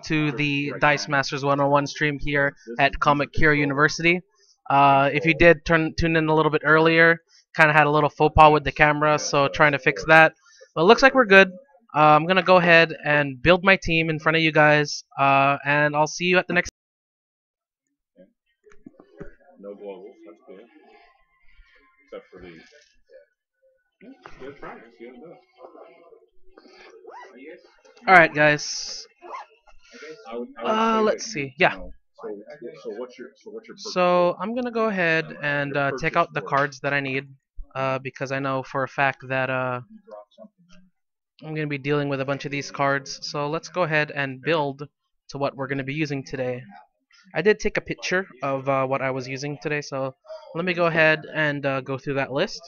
to the Dice Masters 101 stream here at Comic Hero University. If you did tune in a little bit earlier, kind of had a little faux pas with the camera, so trying to fix that. But it looks like we're good. I'm gonna go ahead and build my team in front of you guys, and I'll see you at the next. No globals, that's good. Except for the. Good practice, you do it. All right, guys. I would say Let's that see. Yeah. So what's your So I'm gonna go ahead and take out the cards that I need, because I know for a fact that I'm gonna be dealing with a bunch of these cards. So let's go ahead and build to what we're gonna be using today. I did take a picture of what I was using today, so let me go ahead and go through that list.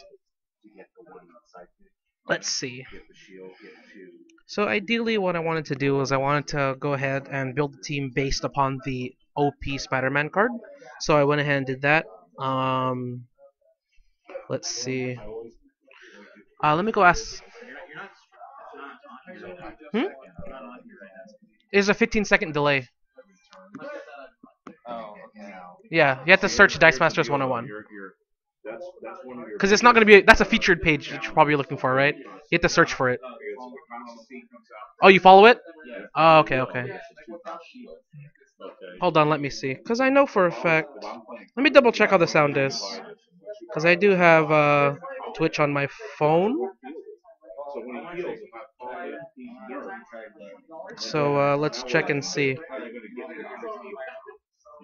Let's see. So ideally what I wanted to do was I wanted to go ahead and build a team based upon the OP Spider-Man card. So I went ahead and did that. Let's see. Let me go ask. There's a 15-second delay. Yeah, you have to search Dice Masters 101. Because it's not going to be. That's a featured page that you're probably looking for, right? You have to search for it. Oh, you follow it? Oh, okay, okay. Hold on, let me see. Because I know for a fact. Let me double check how the sound is. Because I do have Twitch on my phone. So let's check and see.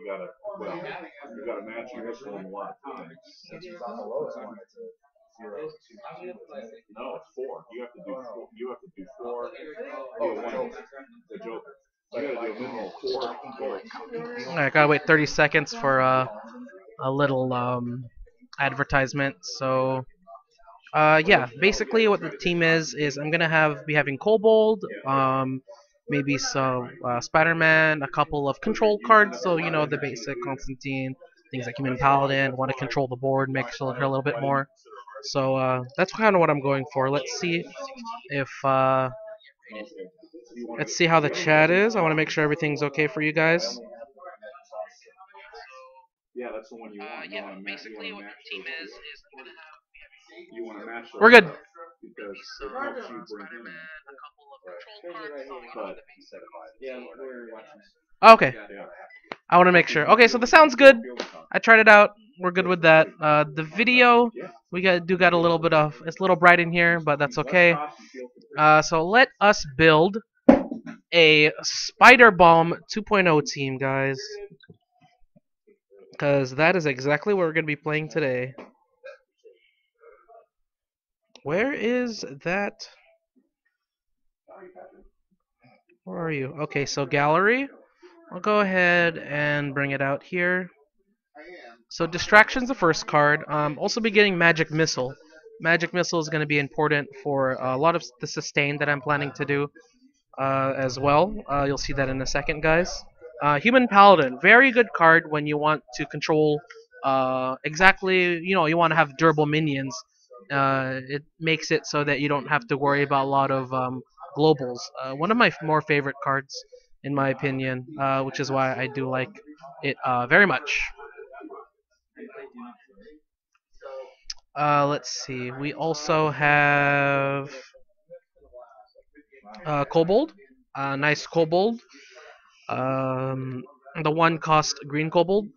You gotta match your history in a lot of times. No, it's 4. You have to do 4. You have to do 4. Oh, the Joker. You gotta do a minimum of 4 goals. I gotta wait 30 seconds for a little advertisement. So yeah, basically what the team is I'm gonna be having Kobold, maybe some Spider-Man, a couple of control cards, so you know the basic Constantine, things like Human Paladin. Want to control the board, make it look a little bit more. So that's kind of what I'm going for. Let's see if let's see how the chat is. I want to make sure everything's okay for you guys. Yeah, that's the one you want. Yeah, basically what the team is you want to match. We're good. Because it helps you bring in. Okay. I want to make sure. Okay, so the sound's good. I tried it out. We're good with that. The video, we got a little bit of. It's a little bright in here, but that's okay. So let us build a Spider Bomb 2.0 team, guys. Because that is exactly what we're going to be playing today. Where is that? Where are you? Okay, so gallery. I'll go ahead and bring it out here. So distraction's the first card. Also be getting Magic Missile. Magic Missile is going to be important for a lot of the sustain that I'm planning to do as well. You'll see that in a second, guys. Human Paladin, very good card when you want to control exactly, you know, you want to have durable minions. It makes it so that you don't have to worry about a lot of globals. One of my more favorite cards, in my opinion, which is why I do like it very much. Let's see. We also have Kobold. Nice Kobold. The one cost green Kobold.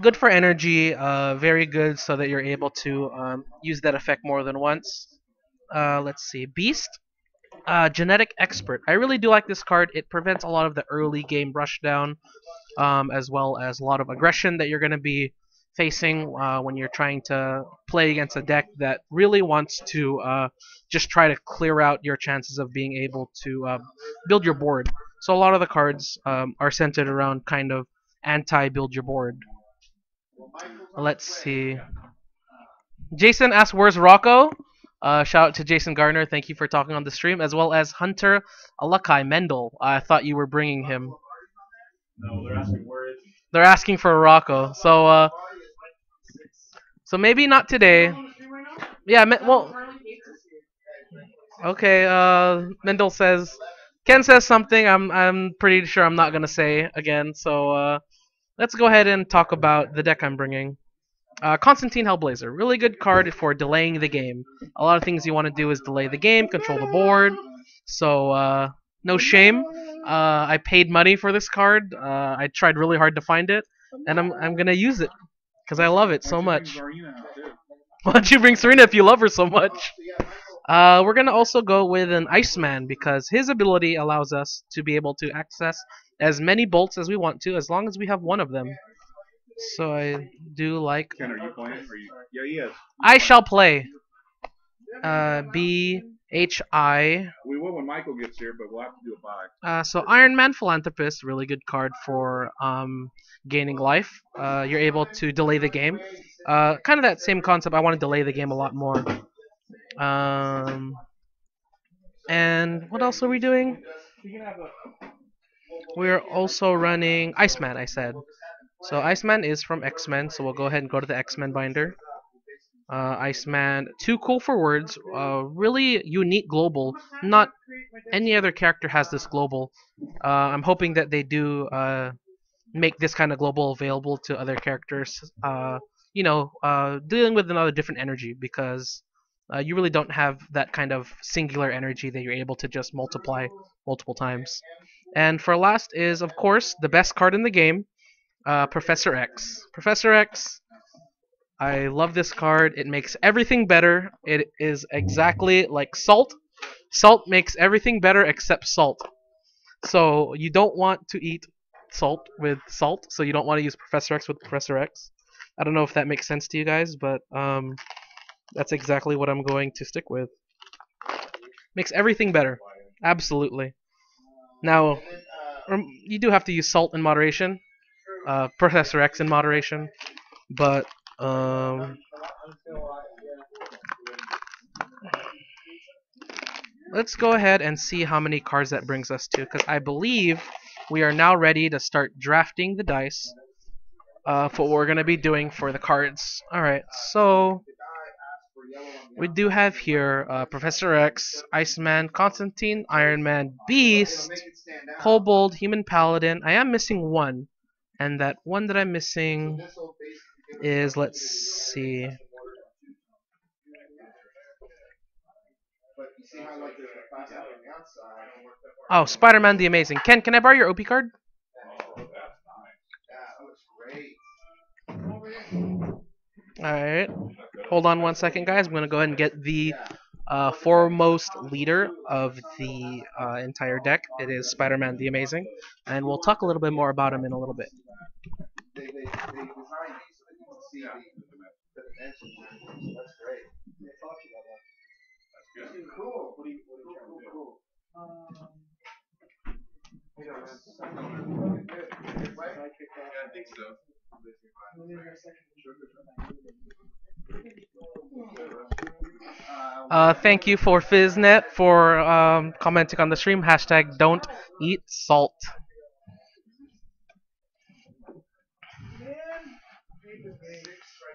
Good for energy. Very good so that you're able to use that effect more than once. Let's see. Beast. Genetic Expert. I really do like this card. It prevents a lot of the early game rushdown, as well as a lot of aggression that you're going to be facing when you're trying to play against a deck that really wants to just try to clear out your chances of being able to build your board. So a lot of the cards are centered around kind of anti-build your board. Let's see. Jason asked, "Where's Rocco?" Shout out to Jason Gardner. Thank you for talking on the stream, as well as Hunter Alakai Mendel. I thought you were bringing him. No, they're asking where is he? They're asking for Rocco. So maybe not today. Yeah, well. Okay. Mendel says Ken says something I'm pretty sure I'm not gonna say again. So let's go ahead and talk about the deck I'm bringing. Constantine Hellblazer, really good card for delaying the game. A lot of things you want to do is delay the game, control the board. So no shame. I paid money for this card. I tried really hard to find it, and I'm gonna use it because I love it so much. Why don't you bring Serena if you love her so much? We're gonna also go with an Iceman because his ability allows us to be able to access as many bolts as we want to, as long as we have one of them. So I do like. Ken, are you playing? Are you? Yeah, he is. I shall play. BHI. We will when Michael gets here, but we'll have to do a buy. So Iron Man Philanthropist, really good card for gaining life. You're able to delay the game. Kind of that same concept. I want to delay the game a lot more. And what else are we doing? We're also running Iceman, I said. So Iceman is from X-Men, so we'll go ahead and go to the X-Men binder. Iceman, too cool for words. Really unique global. Not any other character has this global. I'm hoping that they do make this kind of global available to other characters. Dealing with another different energy because you really don't have that kind of singular energy that you're able to just multiply multiple times. And for last is, of course, the best card in the game, Professor X. Professor X, I love this card. It makes everything better. It is exactly like Salt. Salt makes everything better except salt. So you don't want to eat salt with salt, so you don't want to use Professor X with Professor X. I don't know if that makes sense to you guys, but that's exactly what I'm going to stick with. Makes everything better. Absolutely. Now, you do have to use salt in moderation. Professor X in moderation. But, let's go ahead and see how many cards that brings us to, because I believe we are now ready to start drafting the dice for what we're going to be doing for the cards. Alright, so we do have here Professor X, Iceman, Constantine, Iron Man, Beast, Kobold, Human Paladin. I am missing one, and that one that I'm missing is, let's see. Oh, Spider-Man the Amazing. Ken, can I borrow your OP card? Alright. Hold on one second, guys. I'm going to go ahead and get the foremost leader of the entire deck. It is Spider-Man the Amazing. And we'll talk a little bit more about him in a little bit. Thank you for Fizznet for commenting on the stream. Hashtag don't eat salt.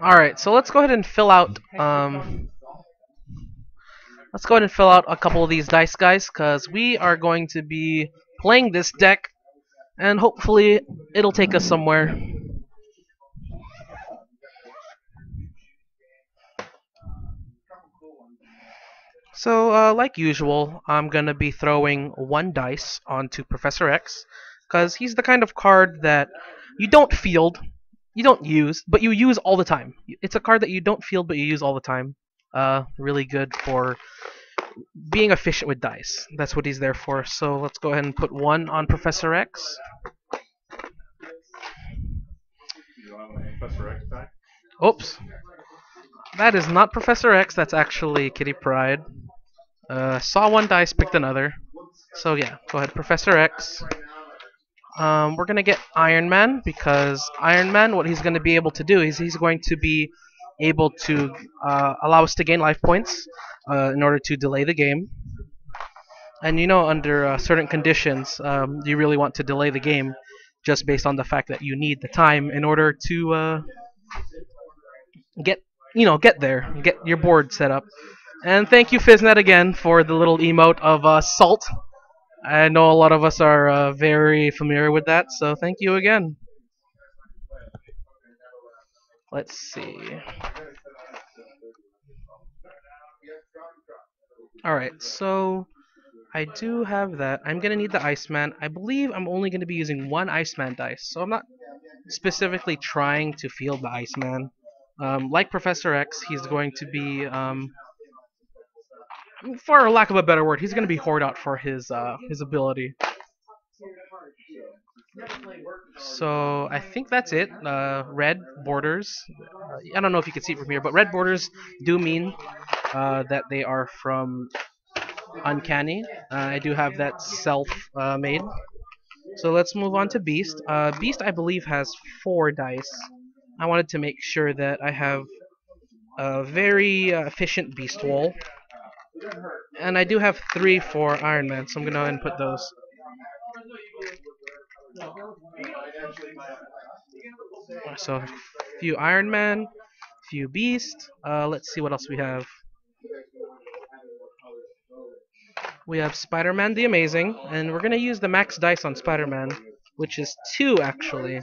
Alright, so let's go ahead and fill out a couple of these dice, guys, because we are going to be playing this deck, and hopefully it'll take us somewhere. So, like usual, I'm gonna be throwing one dice onto Professor X, because he's the kind of card that you don't field, you don't use, but you use all the time. It's a card that you don't field, but you use all the time. Really good for being efficient with dice. That's what he's there for. So let's go ahead and put one on Professor X. Oops. That is not Professor X, that's actually Kitty Pryde. Saw one dice, picked another. So yeah, go ahead, Professor X. We're gonna get Iron Man, because Iron Man, what he's gonna be able to do is he's going to be able to allow us to gain life points in order to delay the game. And you know, under certain conditions, you really want to delay the game just based on the fact that you need the time in order to get there, get your board set up. And thank you, Fizznet, again for the little emote of salt. I know a lot of us are very familiar with that, so thank you again. Let's see. Alright, so I do have that. I'm gonna need the Iceman. I believe I'm only gonna be using one Iceman dice, so I'm not specifically trying to field the Iceman. Like Professor X, he's going to be, for lack of a better word, he's going to be hoard out for his ability. So I think that's it. Red borders. I don't know if you can see it from here, but red borders do mean that they are from Uncanny. I do have that self made. So let's move on to Beast. Beast, I believe, has 4 dice. I wanted to make sure that I have a very efficient Beast wall. And I do have 3 for Iron Man, so I'm going to go ahead and put those. So a few Iron Man, few Beast. Let's see what else we have. We have Spider-Man the Amazing, and we're gonna use the max dice on Spider-Man, which is 2 actually.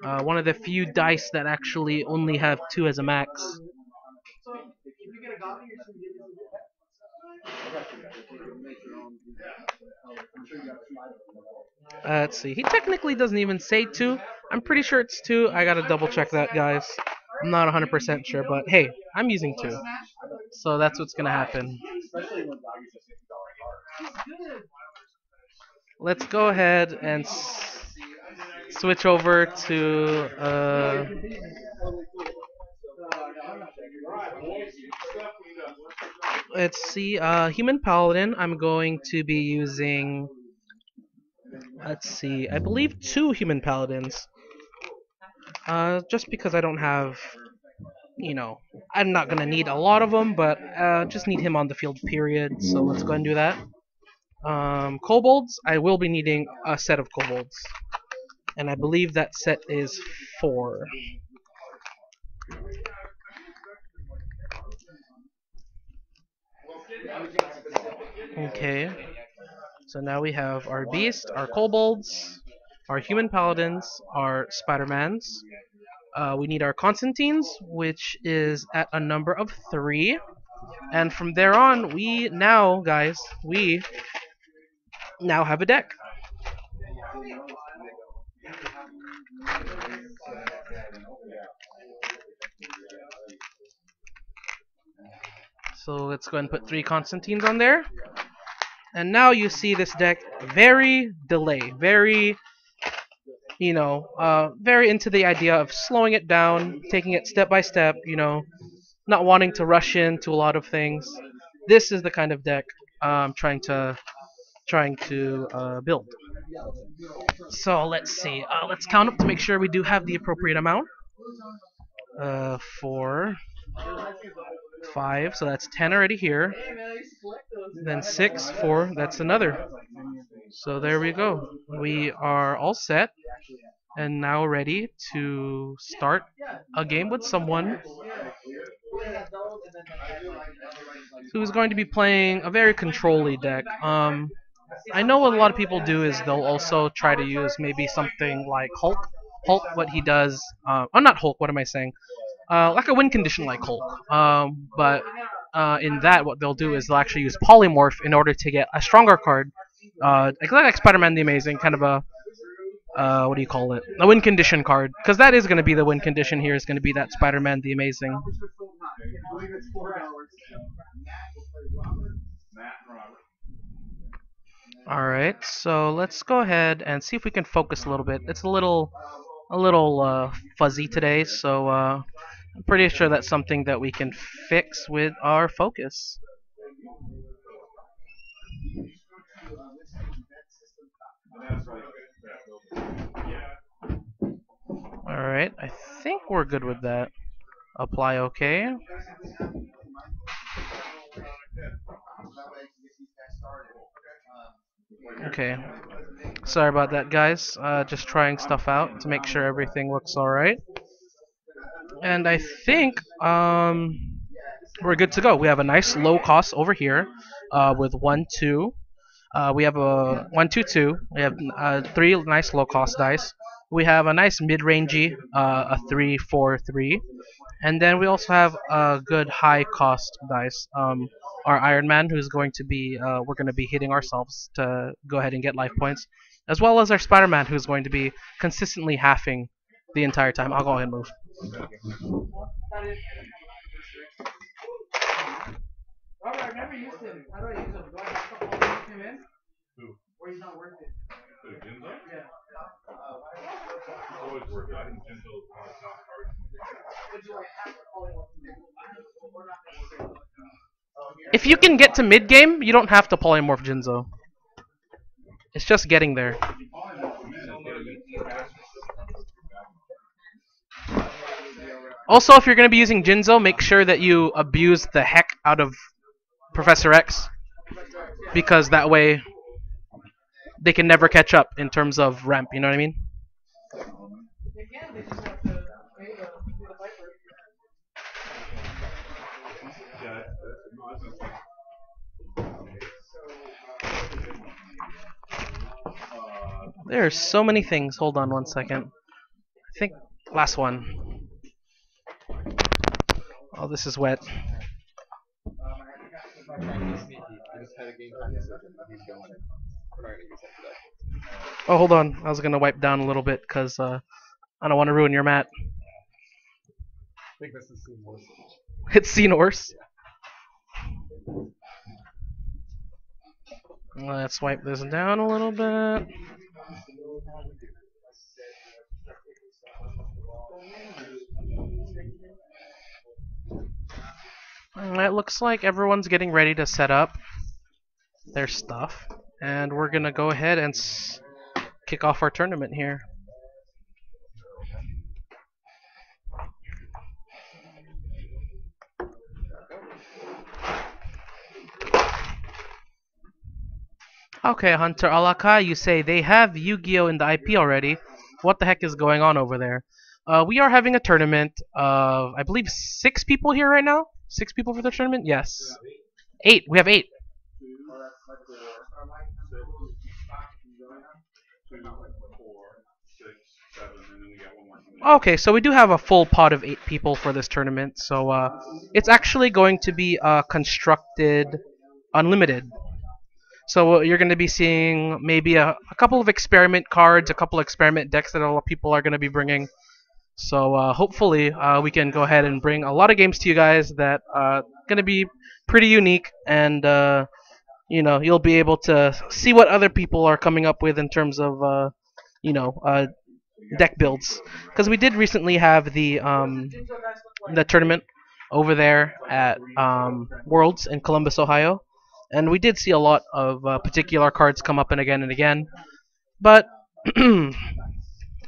One of the few dice that actually only have 2 as a max. Let's see. He technically doesn't even say 2. I'm pretty sure it's 2. I gotta double check that, guys. I'm not 100% sure, but hey, I'm using 2. So that's what's gonna happen. Let's go ahead and switch over to let's see, Human Paladin. I'm going to be using, let's see, I believe 2 Human Paladins. Just because I don't have, I'm not gonna need a lot of them, but just need him on the field, period. So let's go ahead and do that. Kobolds, I will be needing a set of kobolds. And I believe that set is 4. Okay. So now we have our beast, our kobolds, our human paladins, our Spider-Mans. We need our Constantines, which is at a number of 3. And from there on, we now, guys, we now have a deck. So let's go ahead and put 3 Constantines on there. And now you see this deck very delay, very, very into the idea of slowing it down, taking it step by step, not wanting to rush into a lot of things. This is the kind of deck I'm trying to build. So let's see. Let's count up to make sure we do have the appropriate amount. 4, 5, so that's 10 already here. Then 6, 4, that's another. So there we go. We are all set and now ready to start a game with someone who's going to be playing a very control-y deck. I know what a lot of people do is they'll also try to use maybe something like Hulk. Hulk, what he does, oh, not Hulk, what am I saying? Like a win condition like Hulk. But in that, what they'll do is they'll actually use Polymorph in order to get a stronger card. Like Spider-Man the Amazing, kind of a, what do you call it? A win condition card. Because that is going to be the win condition here, is going to be that Spider-Man the Amazing. Alright, so let's go ahead and see if we can focus a little bit. It's a little fuzzy today, so I'm pretty sure that's something that we can fix with our focus. Alright, I think we're good with that. Apply OK. Okay. Sorry about that, guys. Just trying stuff out to make sure everything looks alright. And I think we're good to go. We have a nice low cost over here with 1, 2. We have a 1-2-2. We have three nice low cost dice. We have a nice mid rangey, a 3-4-3, and then we also have a good high cost dice. Our Iron Man, who's going to be we're going to be hitting ourselves to go ahead and get life points, as well as our Spider Man, who's going to be consistently halving the entire time. I'll go ahead and move. Robert, I've never used him. How do I use him? Do I have to hold him in? Who? Or he's not worth it? Who, Jinzo? Yeah. He's always worth it. I think Jinzo's one of the top cards. But do I have to hold him? If you can get to mid game, you don't have to polymorph Jinzo. It's just getting there. Also, if you're going to be using Jinzo, make sure that you abuse the heck out of Professor X, because that way they can never catch up in terms of ramp, you know what I mean? There are so many things. Hold on one second. I think last one. Oh, this is wet. Oh, hold on. I was gonna wipe down a little bit because I don't want to ruin your mat. I think this is seamless. It's Xenor's. Let's wipe this down a little bit. It looks like everyone's getting ready to set up their stuff, and we're gonna go ahead and kick off our tournament here. Okay, Hunter Alaka, you say they have Yu-Gi-Oh in the IP already. What the heck is going on over there? We are having a tournament of, I believe, 6 people here right now? 6 people for the tournament? Yes. 8. We have 8. Okay, so we do have a full pot of 8 people for this tournament. So it's actually going to be constructed unlimited. So you're going to be seeing maybe a couple of experiment cards, a couple of experiment decks that a lot of people are going to be bringing. So hopefully we can go ahead and bring a lot of games to you guys that are going to be pretty unique, and you know, you'll be able to see what other people are coming up with in terms of you know, deck builds. Because we did recently have the tournament over there at Worlds in Columbus, Ohio. And we did see a lot of particular cards come up and again. But I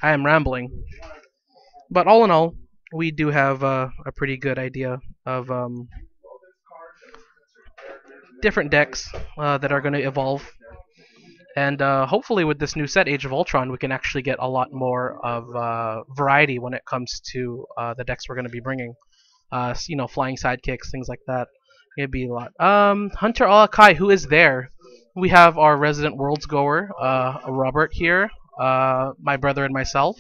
am rambling. But all in all, we do have a pretty good idea of different decks that are going to evolve. And hopefully with this new set, Age of Ultron, we can actually get a lot more of variety when it comes to the decks we're going to be bringing. You know, flying sidekicks, things like that. It'd be a lot. Hunter Alakai, who is there? We have our resident worlds goer, Robert here, my brother and myself.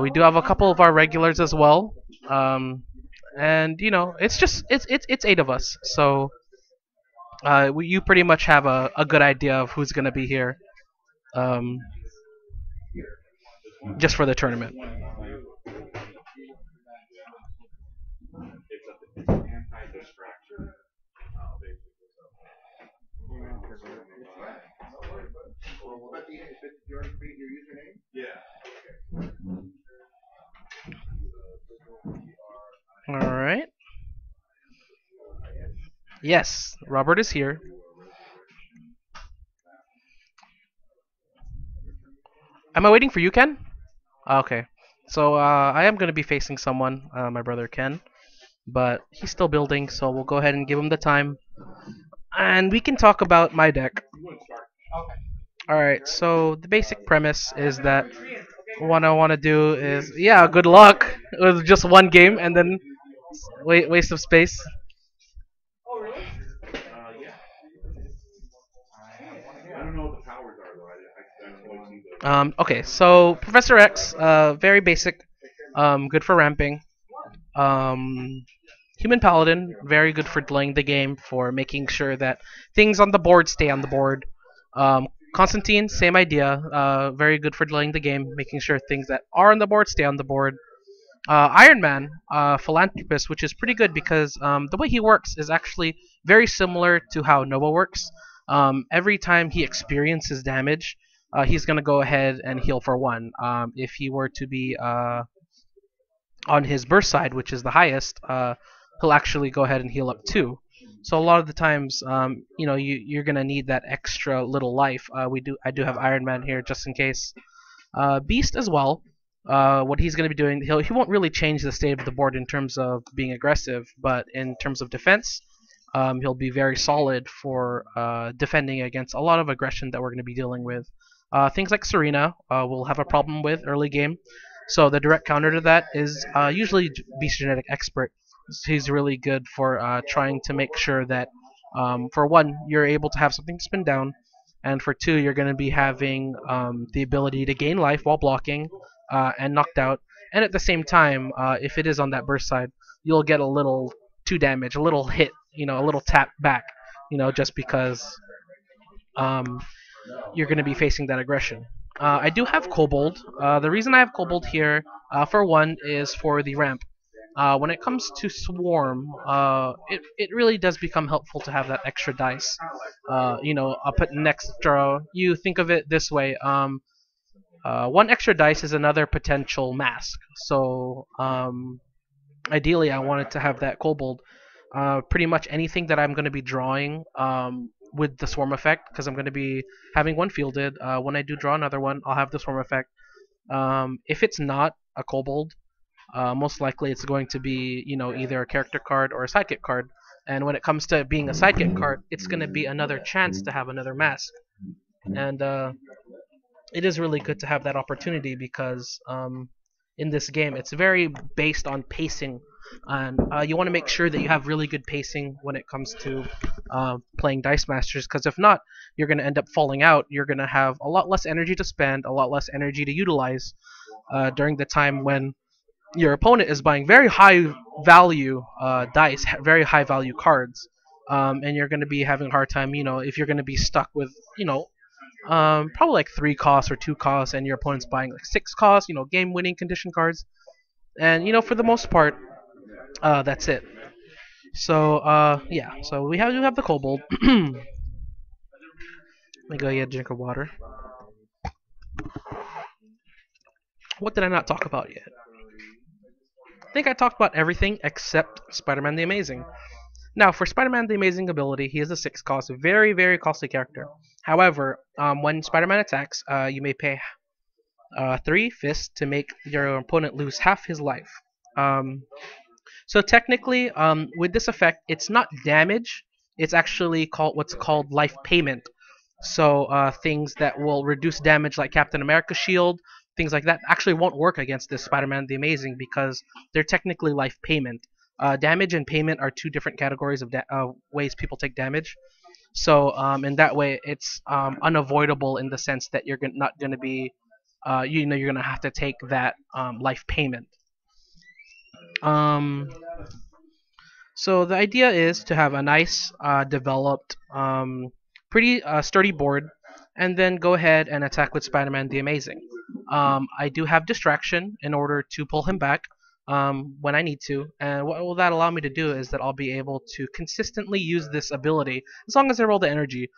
We do have a couple of our regulars as well. And you know, it's 8 of us. So you pretty much have a good idea of who's gonna be here. Just for the tournament. Alright. Yes, Robert is here. Am I waiting for you, Ken? Okay. So I am going to be facing someone, my brother Ken. But he's still building, so we'll go ahead and give him the time. And we can talk about my deck. Alright, so the basic premise is that what I want to do is, yeah, good luck. It was just one game and then waste of space. Okay, so Professor X, very basic, good for ramping. Um, Human Paladin, very good for delaying the game, for making sure that things on the board stay on the board. Constantine, same idea, very good for delaying the game, making sure things that are on the board stay on the board. Iron Man, Philanthropist, which is pretty good because the way he works is actually very similar to how Nova works. Every time he experiences damage, he's gonna go ahead and heal for one. If he were to be on his burst side, which is the highest, he'll actually go ahead and heal up two. So a lot of the times, you're gonna need that extra little life. I do have Iron Man here just in case. Beast as well. What he's going to be doing, he won't really change the state of the board in terms of being aggressive, but in terms of defense, he'll be very solid for defending against a lot of aggression that we're going to be dealing with. Things like Serena will have a problem with early game, so the direct counter to that is usually Beast Genetic Expert. He's really good for trying to make sure that, for one, you're able to have something to spin down, and for two, you're going to be having the ability to gain life while blocking and knocked out. And at the same time, if it is on that burst side, you'll get a little two damage, a little hit, a little tap back, just because um, you're going to be facing that aggression. I do have Kobold. The reason I have Kobold here, for one, is for the ramp. When it comes to Swarm, it really does become helpful to have that extra dice. Up at next draw, you think of it this way. One extra dice is another potential mask. So ideally, I wanted to have that Kobold. Pretty much anything that I'm going to be drawing with the Swarm effect, because I'm going to be having one fielded. When I do draw another one, I'll have the Swarm effect. If it's not a Kobold, most likely it's going to be either a character card or a sidekick card. And when it comes to being a sidekick card, it's going to be another chance to have another mask. And it is really good to have that opportunity because in this game it's very based on pacing, and you want to make sure that you have really good pacing when it comes to playing Dice Masters, because if not, you're going to end up falling out. You're going to have a lot less energy to spend, a lot less energy to utilize during the time when your opponent is buying very high value dice, very high value cards, and you're going to be having a hard time, if you're going to be stuck with, probably like 3 costs or 2 costs, and your opponent's buying like 6 costs, game-winning condition cards. And for the most part, that's it. So yeah, so we do have the Kobold. Let me go get a drink of water. What did I not talk about yet? I think I talked about everything except Spider-Man the Amazing. Now, for Spider-Man the Amazing ability, he is a 6 cost, very, very costly character. However, when Spider-Man attacks, you may pay 3 fists to make your opponent lose half his life. So technically, with this effect, it's not damage. It's actually what's called life payment. So things that will reduce damage, like Captain America's shield, things like that, actually won't work against this Spider-Man the Amazing because they're technically life payment. Damage and payment are two different categories of ways people take damage. So in that way, it's unavoidable in the sense that you're not going to be, you're going to have to take that life payment. Um, so the idea is to have a nice, developed, pretty sturdy board, and then go ahead and attack with Spider-Man the Amazing. I do have distraction in order to pull him back when I need to, and what will that allow me to do is that I'll be able to consistently use this ability as long as I roll the energy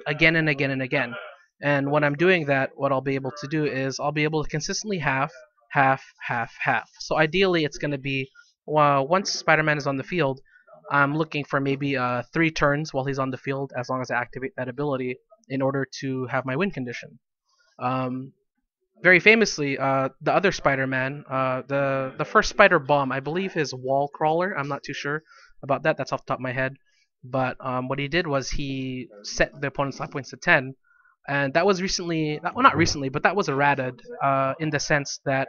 again and again and again. And when I'm doing that, what I'll be able to do is I'll be able to consistently half, half, half, half. So ideally, it's going to be once Spider-Man is on the field, I'm looking for maybe 3 turns while he's on the field, as long as I activate that ability in order to have my win condition. Um, Very famously, the other Spider-Man, the first Spider Bomb, I believe is Wall Crawler. I'm not too sure about that. That's off the top of my head. But what he did was he set the opponent's life points to 10, and that was recently, well, not recently, but that was errated in the sense that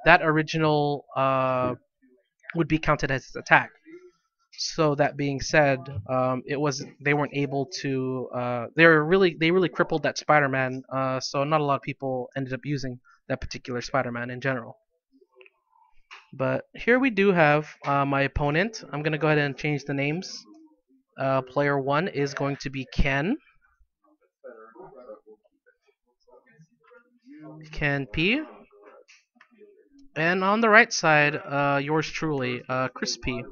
that original would be counted as his attack. So that being said, it was they weren't able to. They really crippled that Spider-Man. So not a lot of people ended up using that particular Spider-Man in general. But here we do have my opponent. I'm gonna go ahead and change the names. Player one is going to be Ken. Ken P. And on the right side, yours truly, Chris P.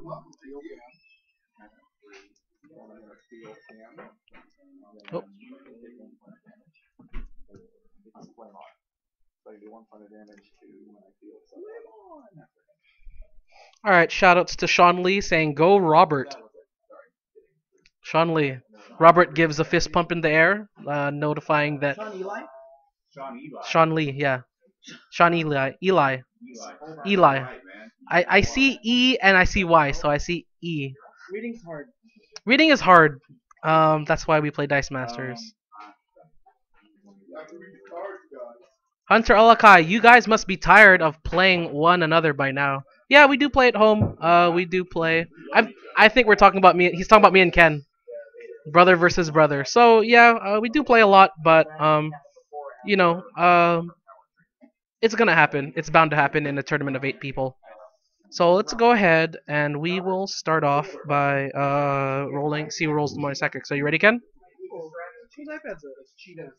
Oh. Alright, shoutouts to Sean Lee saying, "Go Robert." Sean Lee. Robert gives a fist pump in the air, notifying that. Sean Lee, yeah. Sean Eli. Eli. I see E and I see Y, so I see E. Reading's hard. Reading is hard. That's why we play Dice Masters. Hunter Alakai, you guys must be tired of playing one another by now. Yeah, we do play at home. We do play. I think we're talking about me. He's talking about me and Ken, brother versus brother. So yeah, we do play a lot, but you know, it's gonna happen. It's bound to happen in a tournament of 8 people. So let's go ahead and we will start off by rolling. See who rolls the more psychics. So you ready, Ken? Whose iPad's it? It's Cheetah's.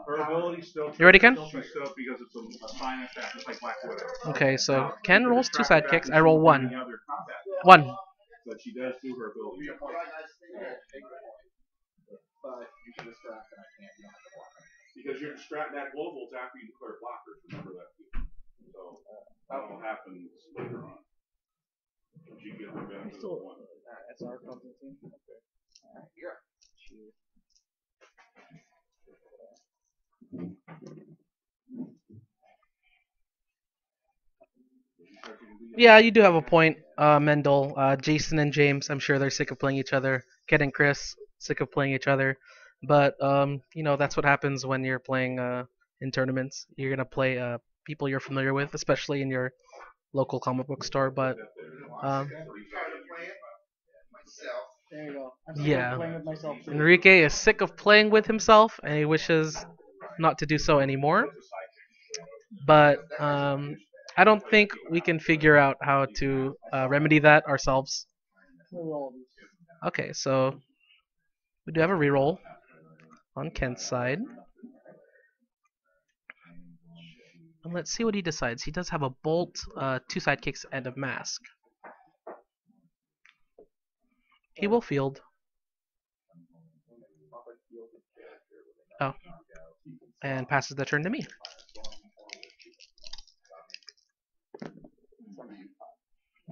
Her ability still. You ready, Ken? She's still because it's a fine attack, just like Black Widow. Okay, so Ken rolls 2 sidekicks. I roll Any 1. other combat, 1. but she does do her ability. Because you're distracted. That global's after you declare blockers. Remember that too. So that will happen later on. But you get the benefit of one. That's our company team. Okay. Alright, you're up. Yeah, you do have a point, Mendel. Jason and James, I'm sure they're sick of playing each other. Ken and Chris, sick of playing each other. But you know, that's what happens when you're playing in tournaments. You're gonna play people you're familiar with, especially in your local comic book store. But There you go. I'm yeah, playing with myself. Too. Enrique is sick of playing with himself, and he wishes not to do so anymore. But I don't think we can figure out how to remedy that ourselves. Okay, so we do have a reroll on Kent's side. And let's see what he decides. He does have a bolt, 2 sidekicks, and a mask. He will field. Oh. And passes the turn to me.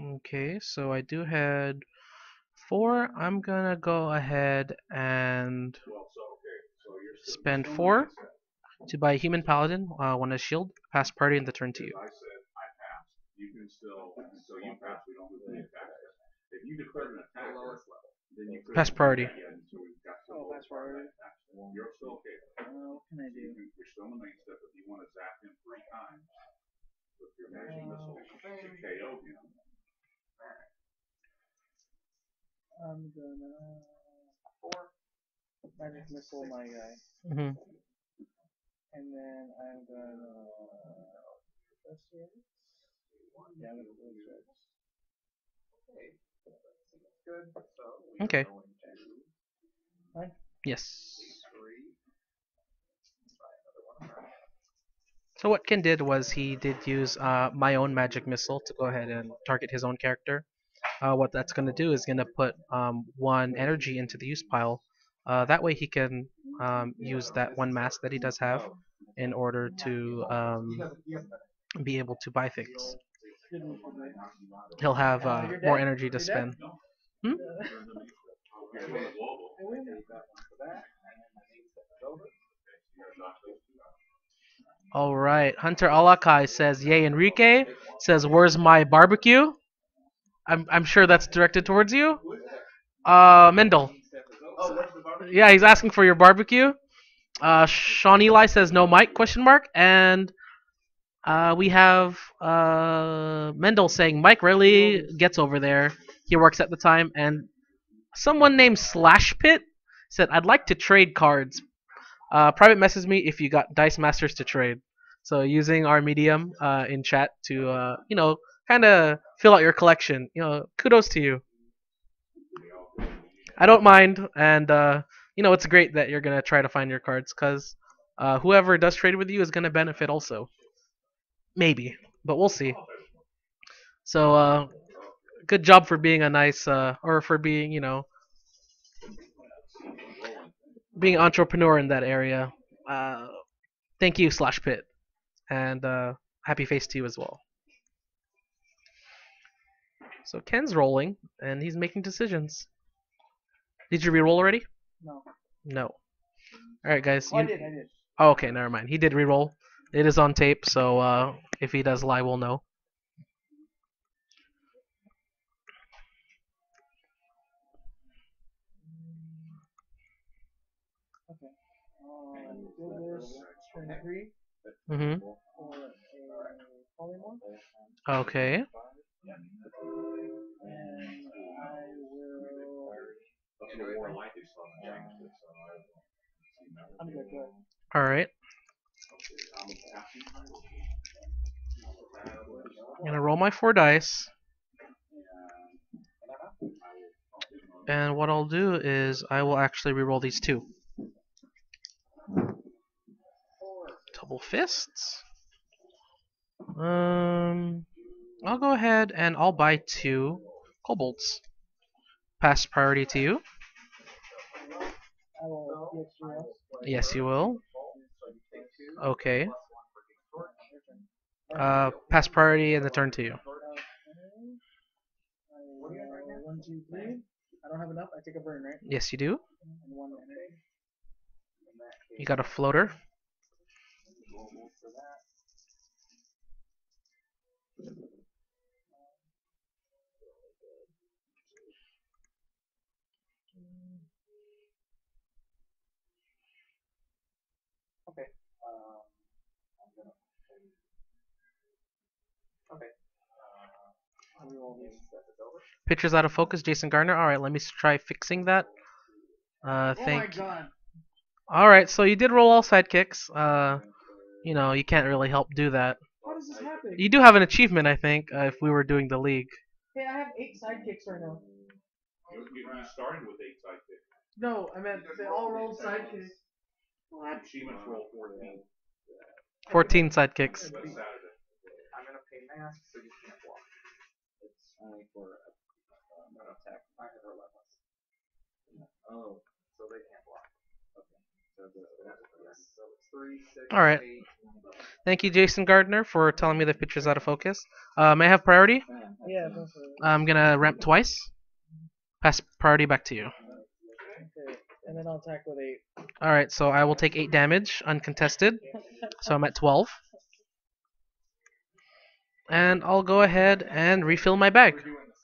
Okay, so I do had 4. I'm gonna go ahead and spend 4 to buy a human paladin, 1 as shield, pass party, and the turn to you. I said I passed. You can still, so you pass. We don't lose any attack. If you declare an attack lowest level, then you pass priority. Oh, pass priority. You're still okay. What can I do? You're still in the main step. If you want to zap him 3 times with your magic missile to KO him. I'm gonna 4 magic missile my guy, Mm-hmm. and then I'm gonna yeah, I'm gonna good. Okay. Fine. Yes. So what Ken did was he did use my own magic missile to go ahead and target his own character. What that's going to do is going to put 1 energy into the use pile. That way he can use that 1 mask that he does have in order to be able to buy things. He'll have more energy to spend. Hmm? Alright, Hunter Alakai says, "Yay, Enrique." Says, "Where's my barbecue?" I'm sure that's directed towards you. Mendel. Yeah, he's asking for your barbecue. Sean Eli says, "No Mike?" Question mark. And we have Mendel saying, "Mike rarely gets over there." he works at the time, and someone named Slash Pit said, "I'd like to trade cards. Private message me if you got Dice Masters to trade." So using our medium in chat to kind of fill out your collection. Kudos to you. I don't mind, and it's great that you're gonna try to find your cards because whoever does trade with you is gonna benefit also. Maybe, but we'll see. So good job for being a nice or for being being an entrepreneur in that area. Uh, Thank you, Slash Pit, and happy face to you as well. So Ken's rolling, and he's making decisions. Did you re-roll already? No. No. All right, guys. Oh, I did. Oh, okay, never mind. He did re-roll. It is on tape, so if he does lie, we'll know. Okay. Do this 23 Mhm. for a polymorph, Okay. and I will. I'm good. Good. All right. I'm gonna roll my 4 dice, and what I'll do is I will actually re-roll these 2. Double fists. I'll go ahead and I'll buy 2 kobolds. Pass priority to you. I will get you else. Yes, you will. Okay. Your turn. Pass priority and the turn to you. Okay. I 1, 2, 3. I don't have enough. I take a burn, right? Yes, you do. And 1 energy. You got a floater. Okay. I'm gonna. Okay. Reroll these. Picture's out of focus, Jason Gardner. All right, let me try fixing that. Oh my Thank. god. All right, so you did roll all sidekicks. You can't really help do that. How does this happen? You do have an achievement, I think, if we were doing the league. Hey, I have 8 sidekicks right now. You started with 8 sidekicks. No, I meant they all rolled sidekicks. What? Achievements roll 14. 14 sidekicks. That's Saturday. I'm gonna pay mask so you can't block. It's only for an attack. I have relentless. Oh, so they can't block. Okay. So it's 3, 6, All right. 8. Thank you, Jason Gardner, for telling me the picture's out of focus. May I have priority? Yeah, go for it. I'm gonna ramp twice. Pass priority back to you. Okay. And then I'll attack with 8. All right, so I will take 8 damage, uncontested. So I'm at 12. And I'll go ahead and refill my bag. We're doing the same.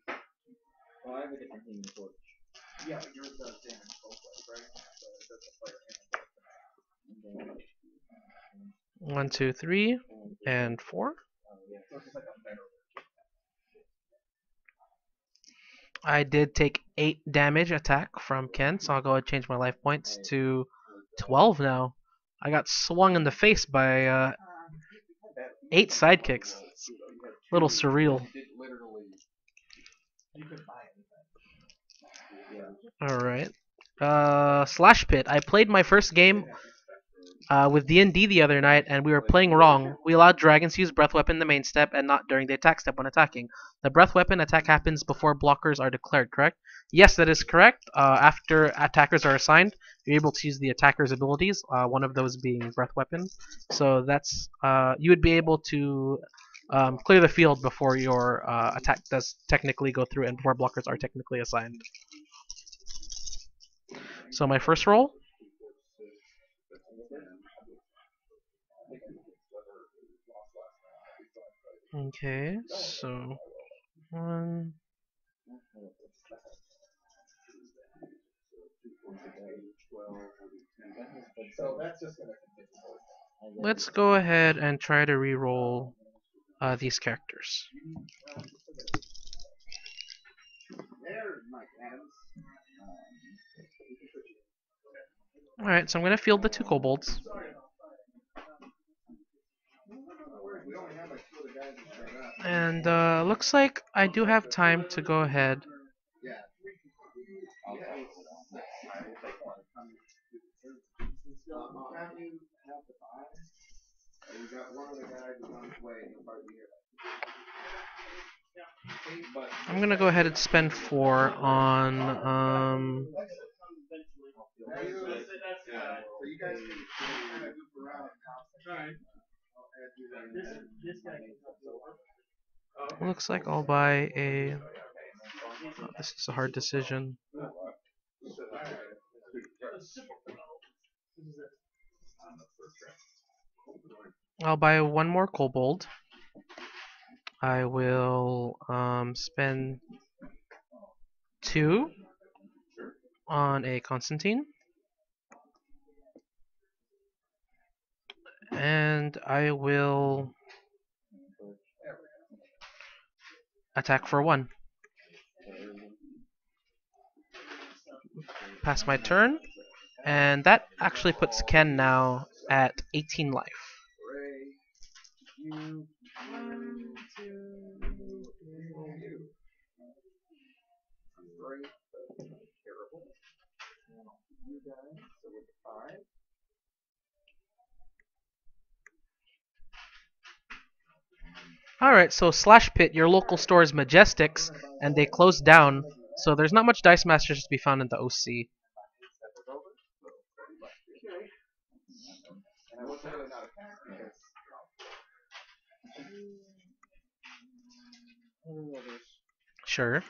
Yeah. Well, I have a different healing torch. Yeah, but yours does damage both ways, right? So it does the player and the 1, 2, 3, and 4. so it's just like a better I did take 8 damage attack from Ken, so I'll go ahead and change my life points to 12 now. I got swung in the face by 8 sidekicks. It's a little surreal. You could buy anything. Alright. Slash Pit. I played my first game with D&D the other night, and we were playing wrong. We allowed dragons to use breath weapon in the main step and not during the attack step when attacking. The breath weapon attack happens before blockers are declared, correct? Yes, that is correct. After attackers are assigned, you're able to use the attacker's abilities, one of those being breath weapon. So that's you would be able to clear the field before your attack does technically go through and before blockers are technically assigned. So my first roll. Okay, so 1. So that's just gonna continue. Let's go ahead and try to re-roll these characters. Mike Adams. Alright, so I'm going to field the 2 kobolds. And looks like I do have time to go ahead. I'm going to go ahead and spend 4 on looks like I'll buy a this is a hard decision. I'll buy 1 more kobold. I will spend 2 on a Constantine. And I will attack for 1. Pass my turn. And that actually puts Ken now at 18 life. Alright, so Slash Pit, your local store is Majestics, and they closed down, so there's not much Dice Masters to be found in the OC. Sure.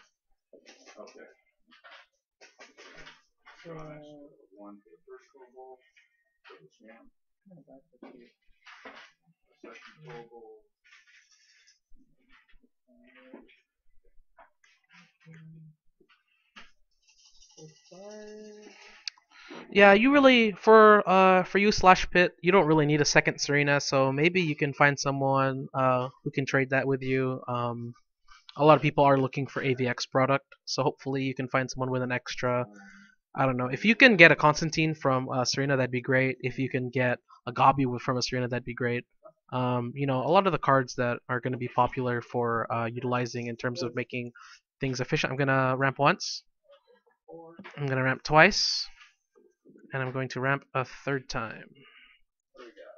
Yeah, you really for you Slash Pit, you don't really need a second Serena, so maybe you can find someone who can trade that with you. A lot of people are looking for AVX product, so hopefully you can find someone with an extra. I don't know. If you can get a Constantine from Serena, that'd be great. If you can get a Gabi from a Serena, that'd be great. You know, a lot of the cards that are going to be popular for utilizing in terms of making things efficient. I'm gonna ramp once. I'm gonna ramp twice. And I'm going to ramp a 3rd time.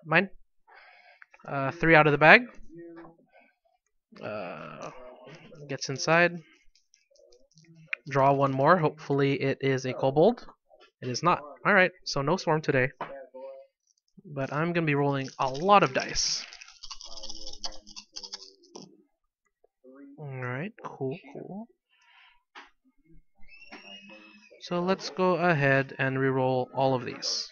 Mine. 3 out of the bag. Gets inside. Draw 1 more. Hopefully it is a kobold. It is not. Alright, so no swarm today. But I'm going to be rolling a lot of dice. Alright, cool. So let's go ahead and reroll all of these.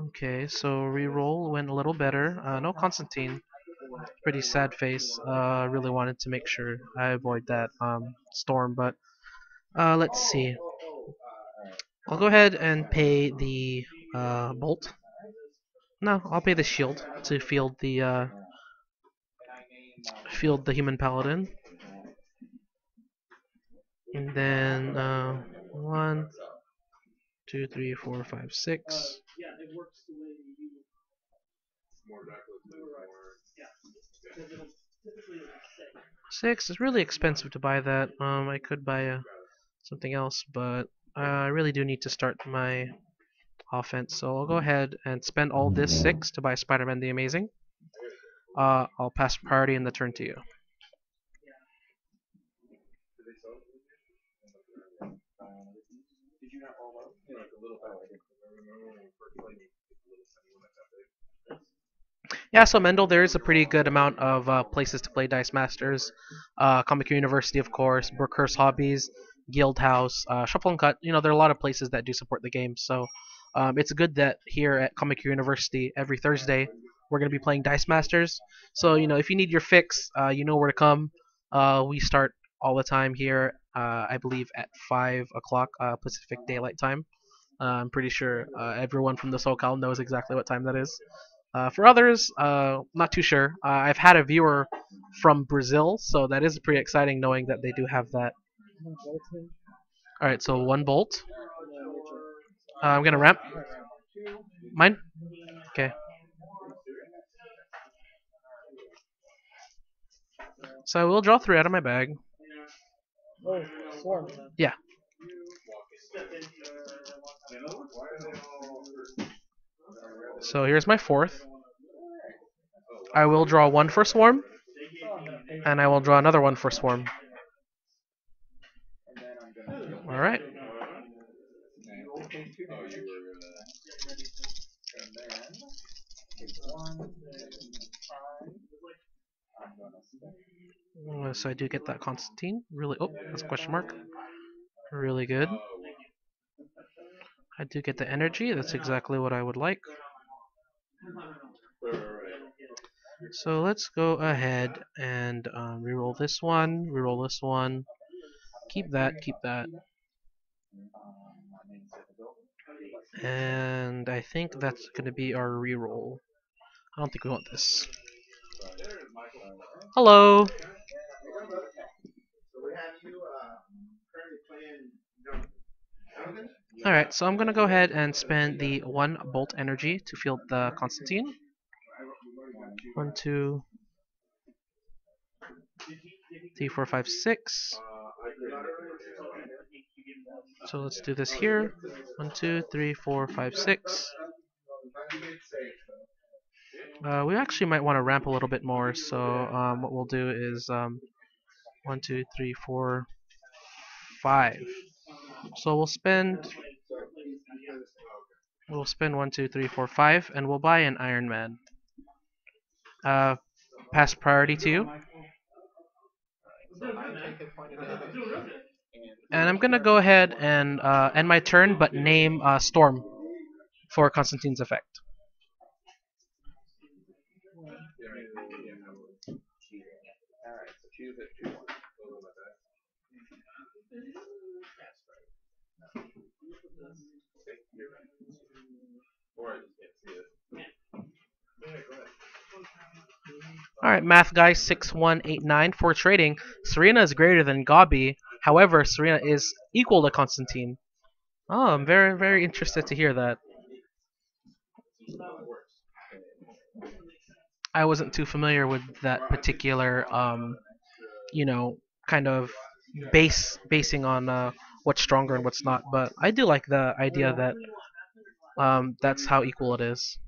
Okay, so reroll went a little better. No Constantine. Pretty sad face. Really wanted to make sure I avoid that storm, but let's see. I'll go ahead and pay the bolt. No, I'll pay the shield to field the human paladin. And then 1, 2, 3, 4, 5, 6. 6 is really expensive to buy that. I could buy something else, but I really do need to start my offense. So I'll go ahead and spend all this 6 to buy Spider-Man the Amazing. I'll pass priority in the turn to you. Yeah, so Mendel, there is a pretty good amount of places to play Dice Masters. Comic University, of course, Brookhurst Hobbies, Guild House, Shuffle and Cut. You know, there are a lot of places that do support the game. So it's good that here at Comic University, every Thursday, we're going to be playing Dice Masters. So, you know, if you need your fix, you know where to come. We start all the time here, I believe, at 5 o'clock Pacific Daylight Time. I'm pretty sure everyone from the SoCal knows exactly what time that is. For others, not too sure. I've had a viewer from Brazil, so that is pretty exciting knowing that they do have that. I'm gonna bolt him. Alright, so 1 bolt. And then nature. I'm gonna ramp. Mine? Okay. So I will draw 3 out of my bag. Oh, swarm. Yeah. So here's my 4th. I will draw 1 for Swarm, and I will draw another 1 for Swarm. Alright. So I do get that Constantine. Really, oh, that's a question mark. Really good. I do get the energy. That's exactly what I would like. So let's go ahead and reroll this one, reroll this one. Keep that, keep that. And I think that's going to be our reroll. I don't think we want this. Hello! Alright, so I'm going to go ahead and spend the 1 bolt energy to field the Constantine. 1, 2, 3, 4, 5, 6. So let's do this here. 1, 2, 3, 4, 5, 6. We actually might want to ramp a little bit more, so what we'll do is 1, 2, 3, 4, 5. So we'll spend 1, 2, 3, 4, 5, and we'll buy an Iron Man. Pass priority to you. And I'm gonna go ahead and end my turn, but name Storm for Constantine's effect. Alright, so choose it. 2-1. Alright, math guy 6189 for trading. Serena is greater than Gabi. However, Serena is equal to Constantine. Oh, I'm very, very interested to hear that. I wasn't too familiar with that particular, you know, kind of basing on what's stronger and what's not. But I do like the idea that that's how equal it is.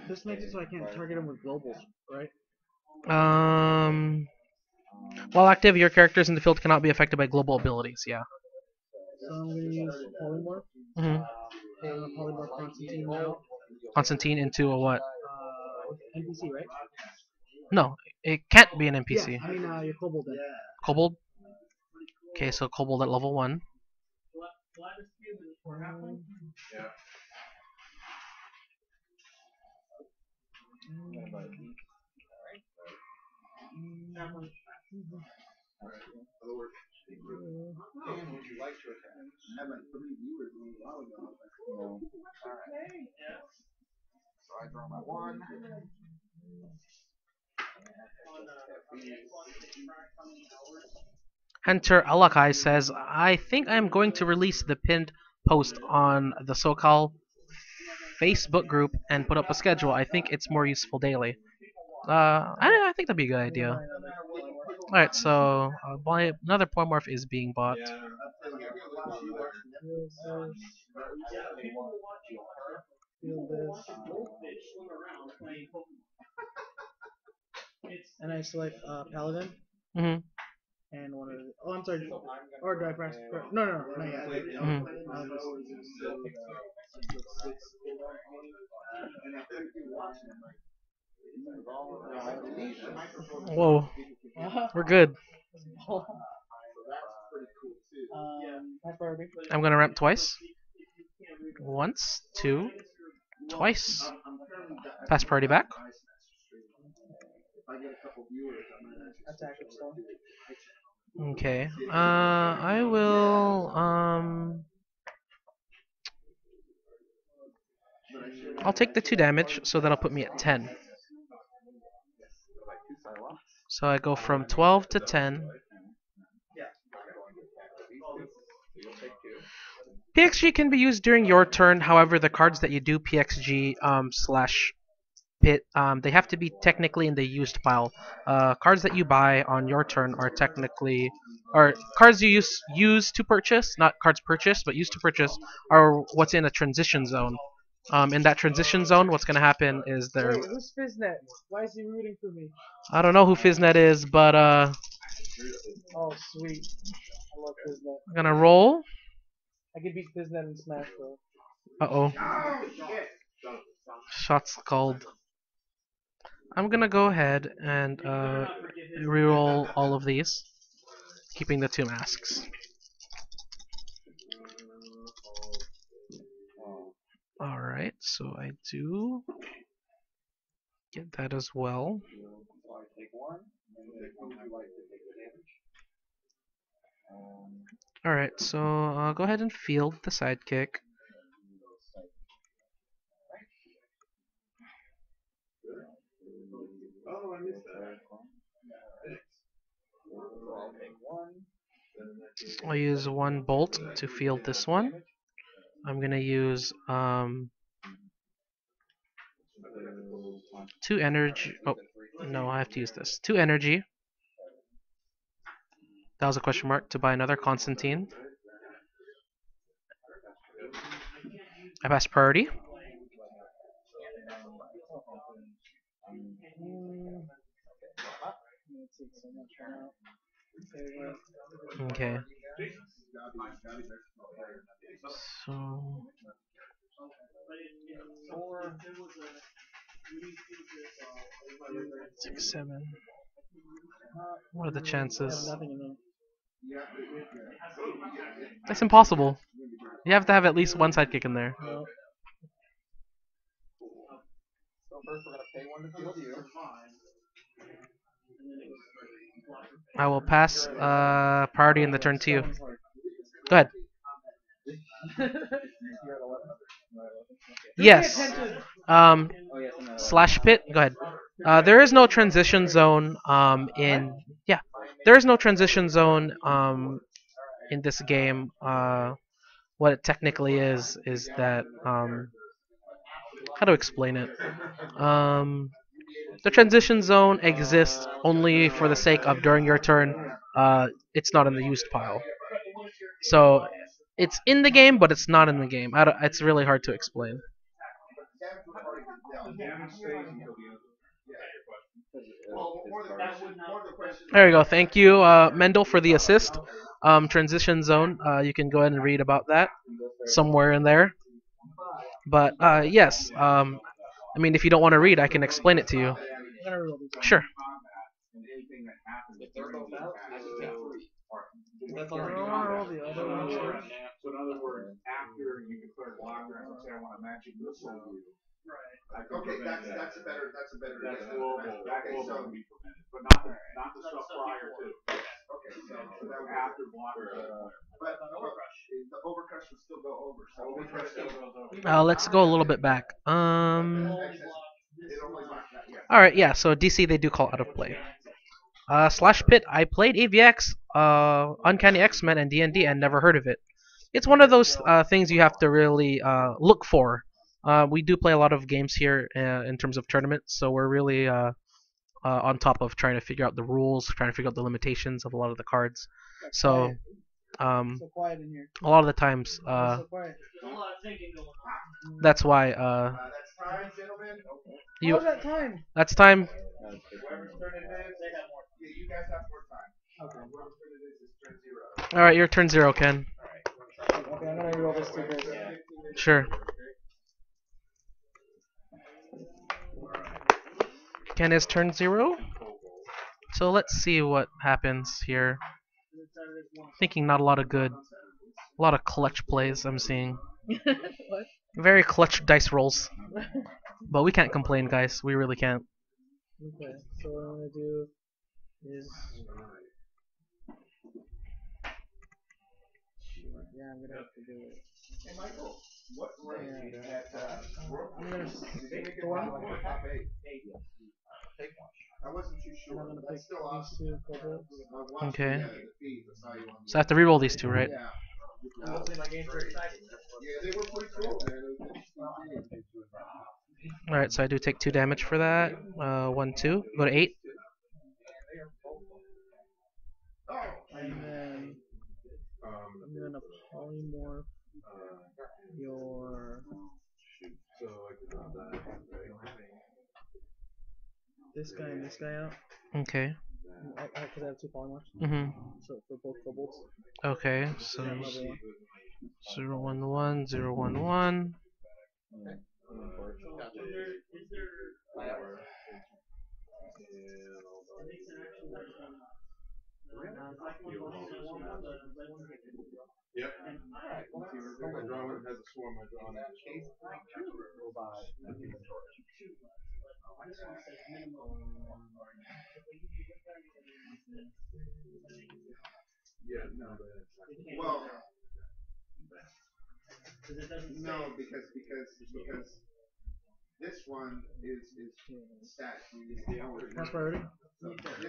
This makes it so I can't target him with globals, right? While active, your characters in the field cannot be affected by global abilities. Yeah. So I'm gonna use polymorph. hmm Polymorph Constantine now. Constantine into a what? NPC, right? No, it can't be an NPC. Yeah, I mean your kobold then. Kobold. Okay, so Kobold at level 1. Would you like to attack? I had like 3 viewers a little while ago. Alright. So I draw my 1. Hunter Alakai says, I think I'm going to release the pinned post on the SoCal Facebook group and put up a schedule. I think it's more useful daily. I think that'd be a good idea. Alright, so another polymorph is being bought. And I select Paladin hmm and one of the. Oh, I'm sorry. Or do I press? No, not yet. Mhm. Whoa, we're good. Pass priority. I'm gonna ramp twice. Once, 2, twice. Pass priority back. Attack of stone. Okay. I will. I'll take the 2 damage, so that'll put me at 10. So I go from 12 to 10. PXG can be used during your turn. However, the cards that you do PXG slash pit, they have to be technically in the used pile. Cards that you buy on your turn are technically, or cards you use to purchase, not cards purchased, but used to purchase, are what's in a transition zone. In that transition zone, what's going to happen is there. Wait, who's Fiznet? Why is he rooting for me? I don't know who Fiznet is, but Oh, sweet. I love Fiznet. I'm gonna roll. I can beat Fiznet in Smash, bro. Uh-oh. Shots called. I'm gonna go ahead and reroll all of these, keeping the 2 masks. Alright, so I do get that as well. Alright, so I'll go ahead and field the sidekick. I'll use 1 bolt to field this one. I'm gonna use 2 energy. Oh, no, I have to use this. 2 energy. That was a question mark to buy another Constantine. I passed priority. Okay. So 6, 7. What are the chances? Nothing in there. That's impossible. You have to have at least 1 sidekick in there. No. So first we're gonna pay 1 to field you. I will pass priority in the turn to you. Go ahead. Yes. Slash pit. Go ahead. There is no transition zone there is no transition zone in this game. What it technically is that how to explain it? The transition zone exists only for the sake of during your turn. It's not in the used pile. So it's in the game, but it's not in the game. It's really hard to explain. There you go. Thank you, Mendel, for the assist. Transition zone. You can go ahead and read about that somewhere in there. But yes. I mean, if you don't want to read, I can explain it to you. Sure. If they're both out, I can take 3. That's So already in other words, after you declare blocker and say I want to match it with you. Okay, that's a better That's idea. global. That Okay, global so can be permitted, but not the stuff prior to. okay, so that would After blocker. but the overcrush would still go over. So overcrush still goes over. Let's go a little bit back. It only All right. Yeah. So DC they do call out of play. Slash pit. I played AVX, Uncanny X-Men, and D&D, and never heard of it. It's one of those things you have to really look for. We do play a lot of games here in terms of tournaments, so we're really on top of trying to figure out the rules, trying to figure out the limitations of a lot of the cards. So So quiet in here. a lot of the times So quiet. that's why that's time, gentlemen. you How's that time? that's time. Whoever's turn it is, yeah, you guys have more time. Okay. Whoever's turn it is turn 0. All right, your turn 0, Ken. Okay, I'm gonna roll this 2 bits. Sure. Ken is turn 0. So let's see what happens here. Thinking not a lot of clutch plays I'm seeing. What? Very clutch dice rolls. But we can't complain, guys. We really can't. Okay, so what I'm gonna do is, yeah, I'm gonna have to do it. Hey, Michael, what rank Yeah. at, I'm gonna did they make it storm, top or top eight? Take one. I wasn't too and sure. I'm gonna pick That's still these awesome. two kobolds. I watched Okay. the feed. I saw you on So I have to reroll these two, right? Yeah. Hopefully my games are exciting. Yeah, they were pretty cool, man. It was interesting. Alright, so I do take 2 damage for that. 1, 2. Go to 8. Oh. And then I'm gonna polymorph your this guy and this guy out. Okay. Because I have 2 polymorphs. Mm-hmm. So for both kobolds. Okay, so Level 1. 0, 1, 1, 0, 1, 1. Yep. My drawing has a swarm. My drawing has a Yeah, no, well, no, because this one is stat. Mass priority.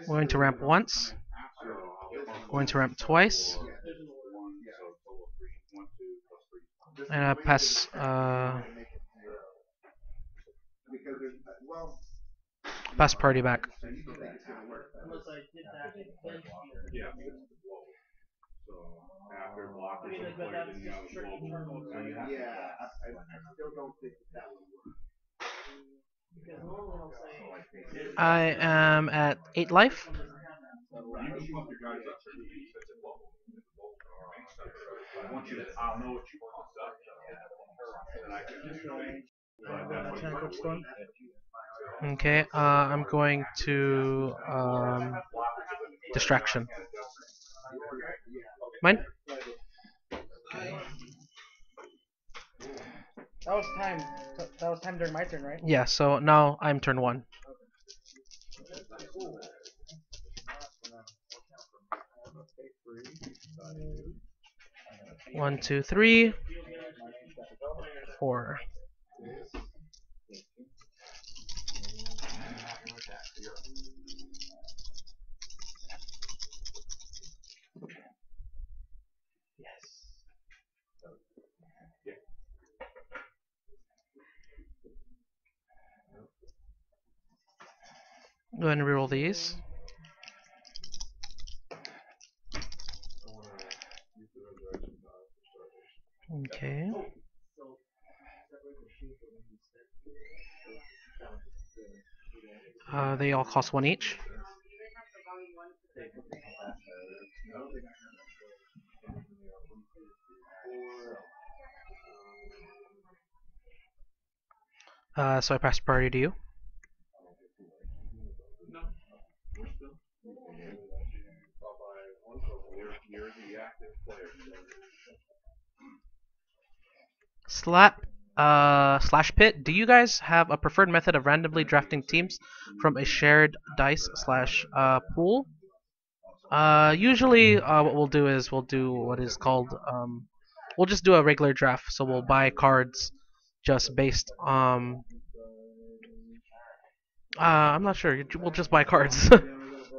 Going to ramp once. Going to ramp twice. And pass Because there's, well, pass party back. so you don't think it's gonna work. Yeah. So after blockers are played, then you have a global. Yeah, I still don't think that would work. I am at 8 life. You can bump your guys up to the east, it's a global. I want you to, I'll know what you pumped up. And I can show you. I'm gonna attack with storm. Okay, I'm going to distraction. Mine? That was time. That was time during my turn, right? Yeah, so now I'm turn 1. One, two, three, 4. Go ahead and reroll these. Okay. They all cost 1 each. So I pass priority to you. You're the active player. Slap, slash pit. Do you guys have a preferred method of randomly drafting teams from a shared dice slash pool? Usually, what we'll do is we'll do what is called we'll just do a regular draft. So we'll buy cards just based I'm not sure. We'll just buy cards.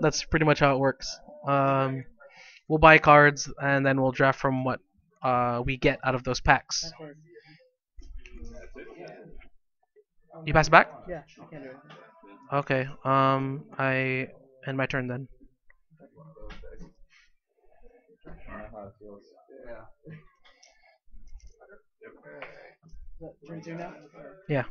That's pretty much how it works. We'll buy cards and then we'll draft from what we get out of those packs. You pass it back? Yeah, I can't do it. Okay. I end my turn then. Is that turn 2 now? Yeah.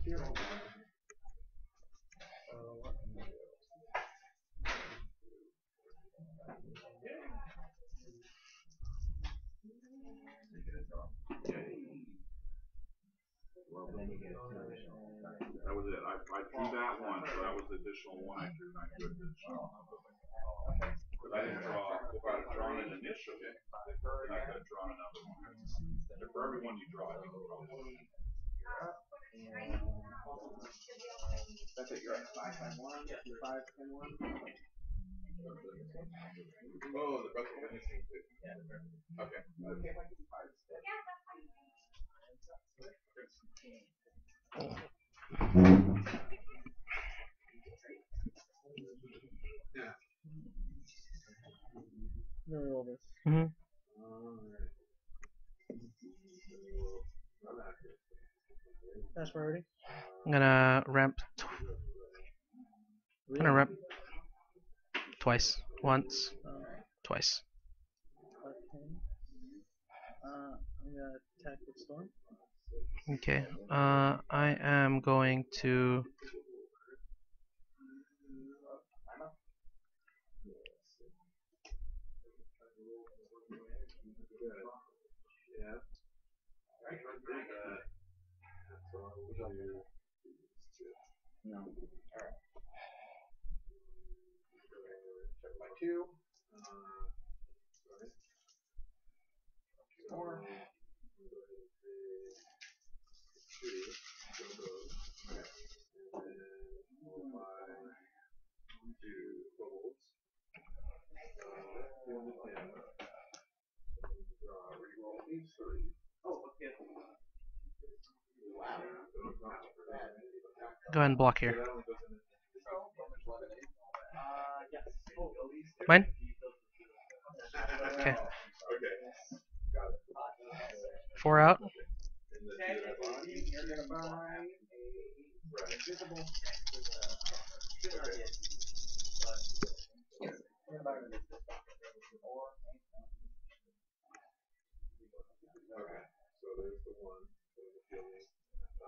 That was it. I drew that one, so that was the additional one I drew. I drew additional. Because I didn't draw, if I had drawn an initial, then I could have drawn another one. And for every one you draw, I think you draw one. Oh, the breath of missing too. Okay. Yeah. Let me roll this. Mhm. Fast priority. I'm gonna ramp. I'm gonna ramp twice. Once, twice. Okay. I'm gonna attack with storm. Okay. I am going to. Yeah. No. Alright. Check my 2. More. Go ahead and block here. Yes. Mine? Okay. Okay. 4 out. You're gonna buy a invisible. Okay. So there's the one.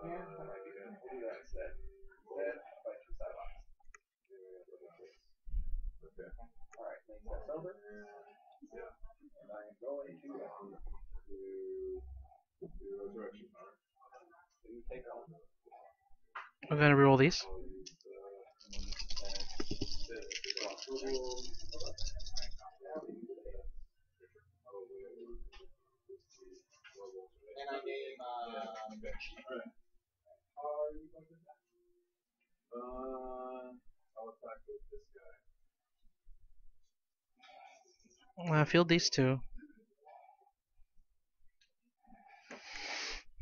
Yeah, I might do that. We'll do that instead. Instead, I'll buy 2 sidewalks. Okay. Alright, make that over. Yeah. And I am going to Do resurrection power. take on. I'm gonna reroll these. And I name I'll attack with this guy. Field these two.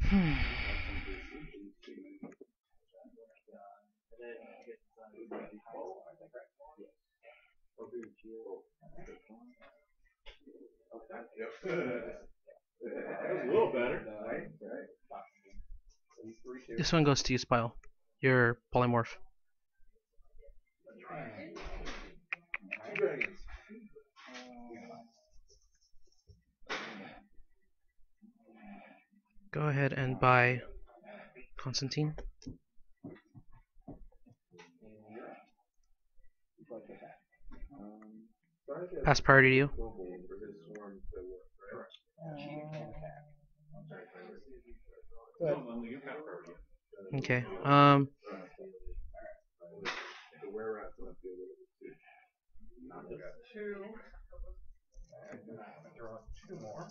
Hmm. That was a little better. This one goes to you, Spile. Your polymorph. Two dragons. Go ahead and buy Constantine. Pass priority to you. Okay. The were-rats on the field. two. And then I'm gonna draw 2 more.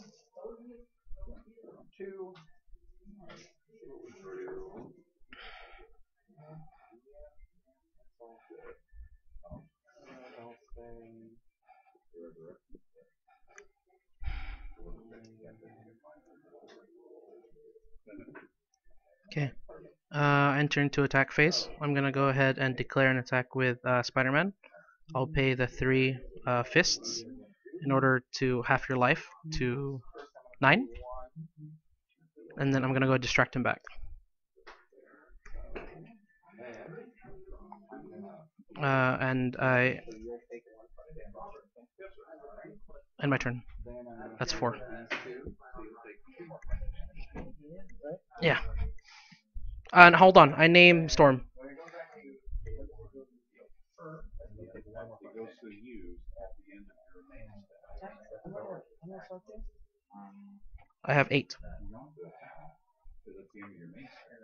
2. Okay. Enter into attack phase. I'm gonna go ahead and declare an attack with Spider-Man. I'll pay the 3 fists in order to half your life to 9. And then I'm gonna go distract him back. And I end my turn. That's 4. Yeah. And hold on, I name Storm. It goes to use at the end of your main step. I have 8. You don't have to attack, because it's the end of your main step.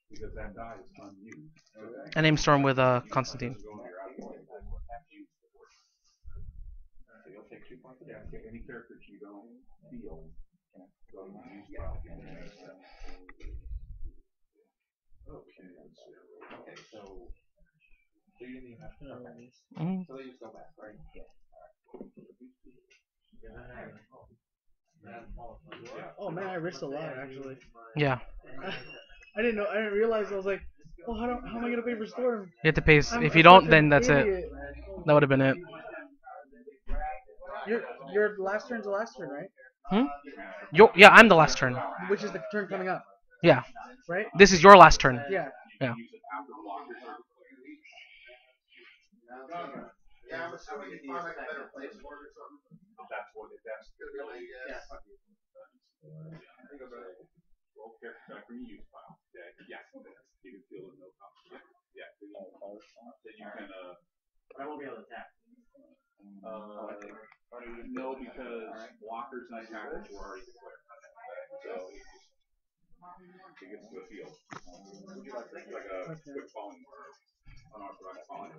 Because that die is unused. So I name Storm with Constantine. go into your outplay, that's what have used for. So you'll take 2 points. Yeah, any characters you don't feel can go to the use pile at the end of your main step. Okay, let's see. Okay, so you didn't even have to come back. Mhm. So they just go back, right? Yeah. Oh man, I risked a lot actually. Yeah, I didn't know. I didn't realize. I was like, oh, how am I gonna pay for Storm? you have to pay. I'm If you such don't, an then that's it. idiot. That would have been it. Your last turn's the last turn, right? Hmm? Yeah, I'm the last turn. Which is the turn coming up, Yeah, right? this is your last turn. Yeah. Yeah. Yeah, I'm assuming you find like a better place for it or something. That's what it, that's Really, yes. Okay, from use file. Yeah, yes, you can feel it, no problem. Yeah, then you can, I won't be able to attack. no, because blockers and attackers were already declared. So it gets to the field. Would you like a quick falling or unauthorized falling?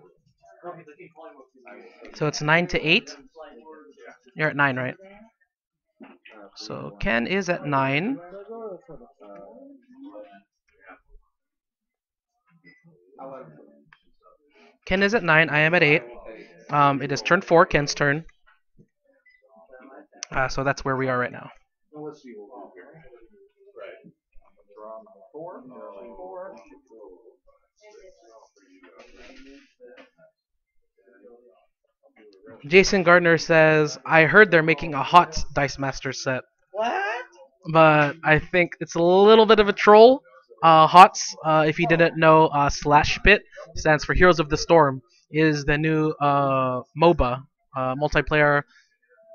Okay, so keep calling what So it's 9 to 8. You're at 9, right? So Ken is at 9. Ken is at 9. I am at 8. It is turn 4. Ken's turn. So that's where we are right now. Well, let's see what we'll do here. Right. Draw number 4. Jason Gardner says, I heard they're making a hot Dice Master set. What? But I think it's a little bit of a troll. HOTS, if you didn't know, slash pit stands for Heroes of the Storm, is the new MOBA, multiplayer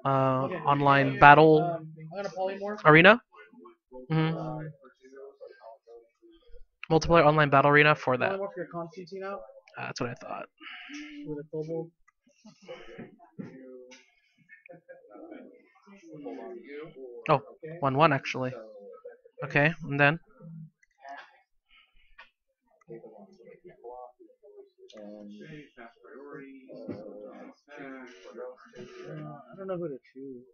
online battle I'm gonna polymorph. arena. hmm Multiplayer online battle arena for that. Polymorph your Constantine out That's what I thought. with a kobold. Oh, 1-1 actually. Okay, and then I don't know who to choose.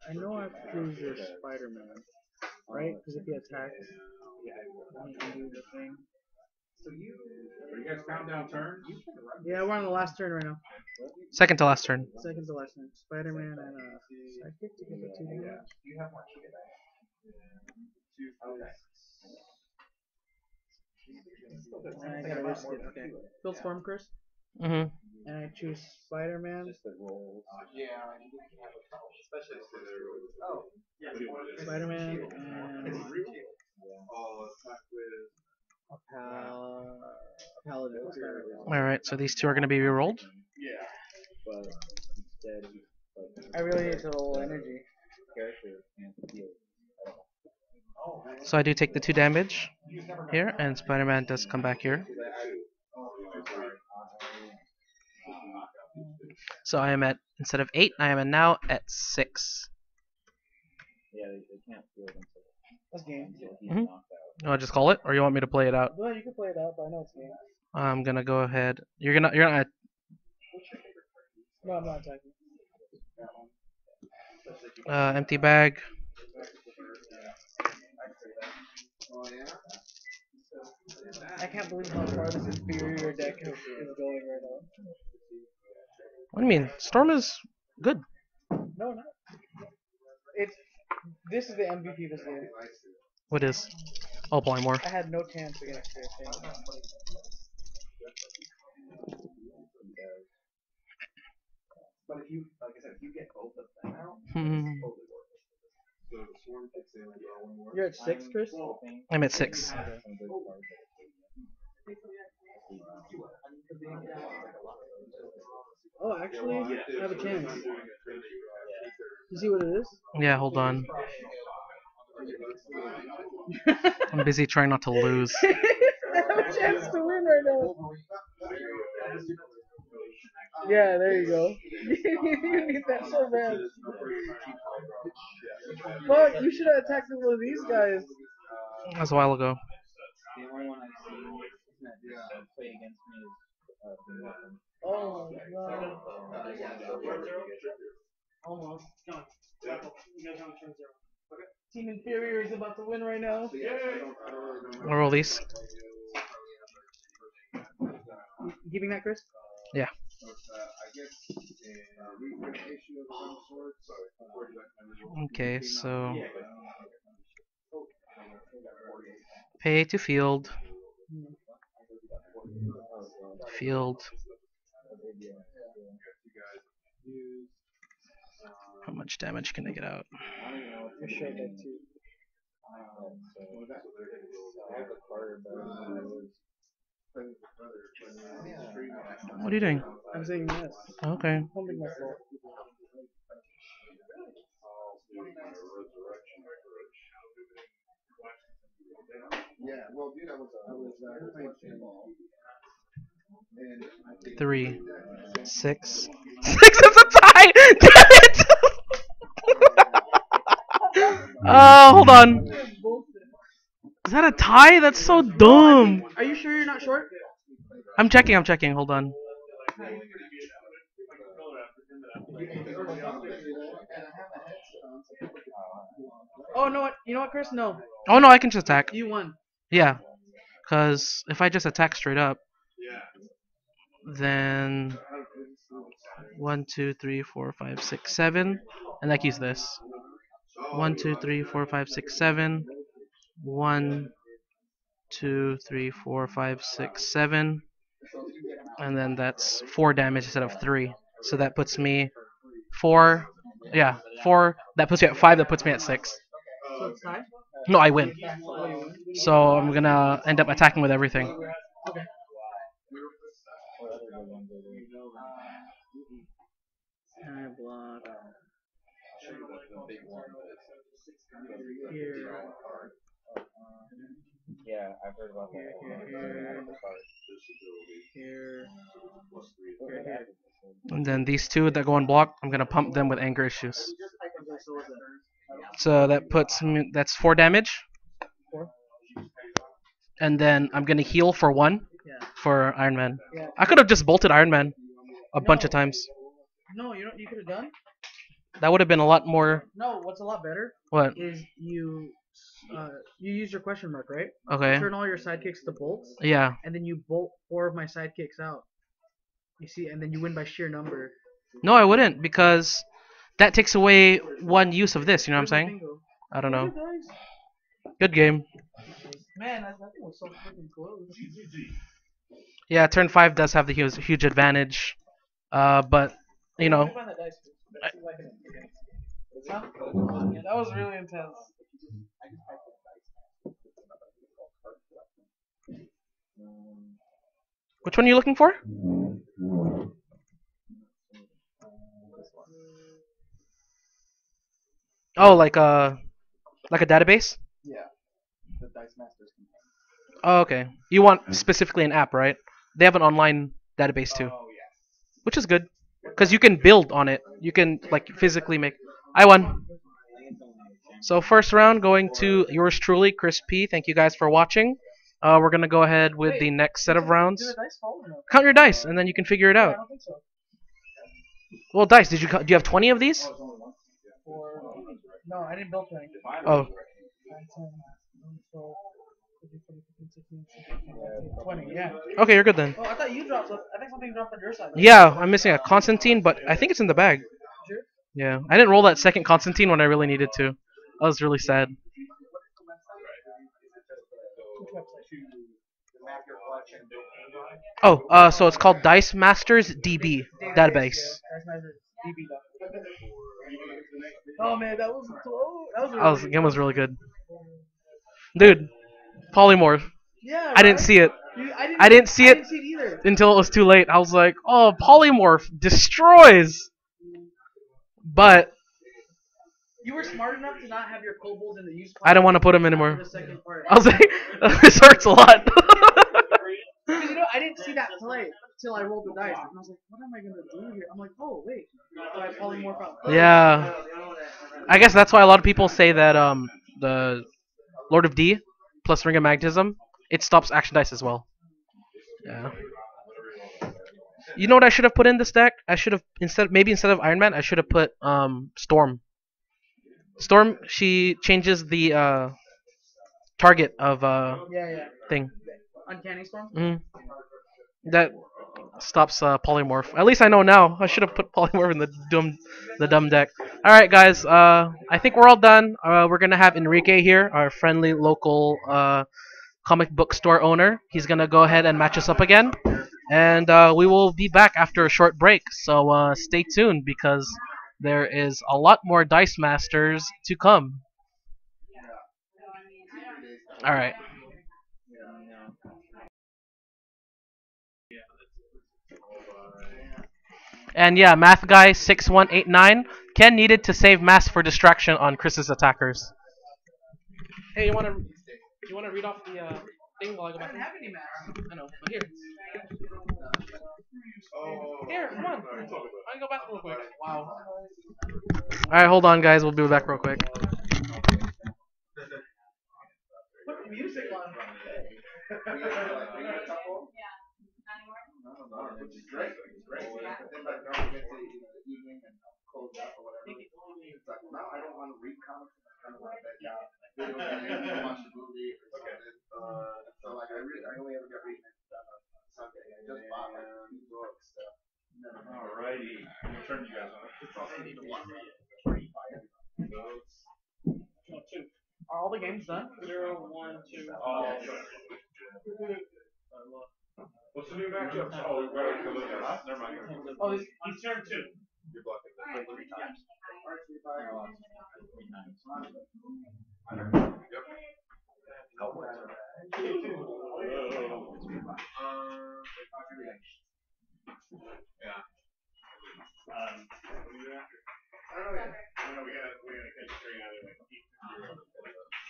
I know I have to choose your Spider-Man, right? Because if he attacks, he can do the thing. Are you guys countdown turns? Yeah, we're on the last turn right now. second to last turn. Second to last turn. Spider-Man and Psychic to get the 2 damage. I gotta risk it. Okay. Build Storm Curse, hmm and I choose Spider-Man. Spider-Man and Paladin. Alright, so these two are going to be rerolled. I really need to roll energy. So I do take the 2 damage here, and Spider-Man does come back here. So I am at, instead of 8, I am now at 6. That's game. You want to just call it, or you want me to play it out? Well, you can play it out, but I know it's game. I'm gonna go ahead. You're gonna. No, I'm not attacking. Empty bag. I can't believe how far this inferior deck is going right now. What do you mean? Storm is good. No, not. This is the MVP this year. What is? Oh, polymorph. I had no chance against this thing. But if you, like I said, if you get both of them out, Hmm. You're at 6, Chris? I'm at 6. Oh, actually, I have a chance. You see what it is? Yeah, hold on. I'm busy trying not to lose. I have a chance to win right now. Yeah, there you go. You need that so bad. Fuck, you should have attacked one of these guys. That was a while ago. the only one I've seen that play against me is Oh, no. Almost. Team Inferior is about to win right now. I'll roll these. Giving that, Chris? Yeah. Okay, so pay to field. Field. How much damage can I get out? I showed that too. What are you doing? I'm saying yes. Okay. Holding myself. Yeah, well, dude, I was playing pinball. And I think 3, 6. 6 is a tie! Damn it! Hold on. Is that a tie? That's so dumb. Are you sure you're not short? I'm checking. Hold on. Oh no! What? You know what, Chris? No, Oh no, I can just attack. you won. Yeah. Because if I just attack straight up, then 1, 2, 3, 4, 5, 6, 7, and I can use this. 1, 2, 3, 4, 5, 6, 7. 1, 2, 3, 4, 5, 6, 7, and then that's 4 damage instead of 3. So that puts me 4. Yeah, 4. That puts me at 5. That puts me at 6. So it's time. No, I win. Oh, you win. So I'm gonna end up attacking with everything. Okay. I block. Here. Yeah, I've heard about that. Here. And then these two that go on block, I'm gonna pump them with anger issues. So that puts me. That's 4 damage. 4. And then I'm gonna heal for 1 Yeah. for Iron Man. Yeah. I could have just bolted Iron Man a bunch of times. No, you know what you could have done? That would have been a lot more. No, what's a lot better What? is you use your question mark, right? Okay. Turn all your sidekicks to bolts, Yeah. and then you bolt 4 of my sidekicks out. You see, and then you win by sheer number. No, I wouldn't because that takes away 1 use of this. You know what I'm saying? Bingo. I don't know. Guys. Good game. Man, that thing was so freaking close. Yeah, turn 5 does have the huge advantage. But you know. Find that dice. Huh? Yeah, that was really intense. Which one are you looking for? Oh, like a database? Yeah, the Dice Masters campaign. Oh, okay. You want specifically an app, right? They have an online database too, Oh yeah. which is good because you can build on it. You can like physically make. I won. So first round going to yours truly, Chris P. Thank you guys for watching. We're gonna go ahead with the next set of rounds. Did the dice fall or no? Count your dice, and then you can figure it I out. don't think so. Well, dice. Do you have 20 of these? Or no, I didn't build anything. Oh, 20, yeah. okay, you're good then. Oh, I thought you dropped something. I think something dropped on your side. Yeah, I'm missing a Constantine, but I think it's in the bag. Sure. Yeah, I didn't roll that second Constantine when I really needed to. I was really sad. Oh, so it's called Dice Masters DB database. Oh man, that was close. That was really The game was really good. Dude, polymorph. Yeah, I didn't right? see it I didn't see it see it either. until it was too late. I was like, oh, polymorph destroys. But You were smart enough to not have your kobolds in the use. I don't want to put them after anymore. The second part. I was like, this hurts a lot. Because you know, I didn't see that play till I rolled the dice, and I was like, "What am I gonna do here?" I'm like, "Oh wait." So I polymorph out. Yeah. I guess that's why a lot of people say that the Lord of D plus Ring of Magnetism, it stops action dice as well. Yeah. You know what I should have put in this deck? I should have instead of Iron Man, I should have put Storm. Storm, she changes the target of Yeah, yeah. thing. Uncanny Storm? Mhm. That stops polymorph. At least I know now. I should have put polymorph in the dumb deck. All right, guys. I think we're all done. We're gonna have Enrique here, our friendly local comic book store owner. He's gonna go ahead and match us up again, and we will be back after a short break. So stay tuned because there is a lot more Dice Masters to come. All right. And yeah, Math Guy 6189. Ken needed to save mass for distraction on Chris's attackers. Hey, you wanna read off the thing while I go back? I don't have any math. I know, but here. Here, come on. I can go back real quick. Wow. All right, hold on, guys. We'll be back real quick. Put music on. Which is great. It's great. But then by the time we get to the evening and close up or whatever, it's like, now I don't want to read comics. I kind of want to veg out, video games, or watch a movie or something. So like I only ever got reading on Sunday. I just bought like 2 books. Alrighty. I'm gonna turn you guys on. It's also need to watch. Are all the games done? 0, 1, 2. What's the new matchup? Oh, we've got to look at it. Never mind. Oh, he's turn 2. You're blocking that. 3 times. Yeah. I don't know. We gotta catch a string out of it.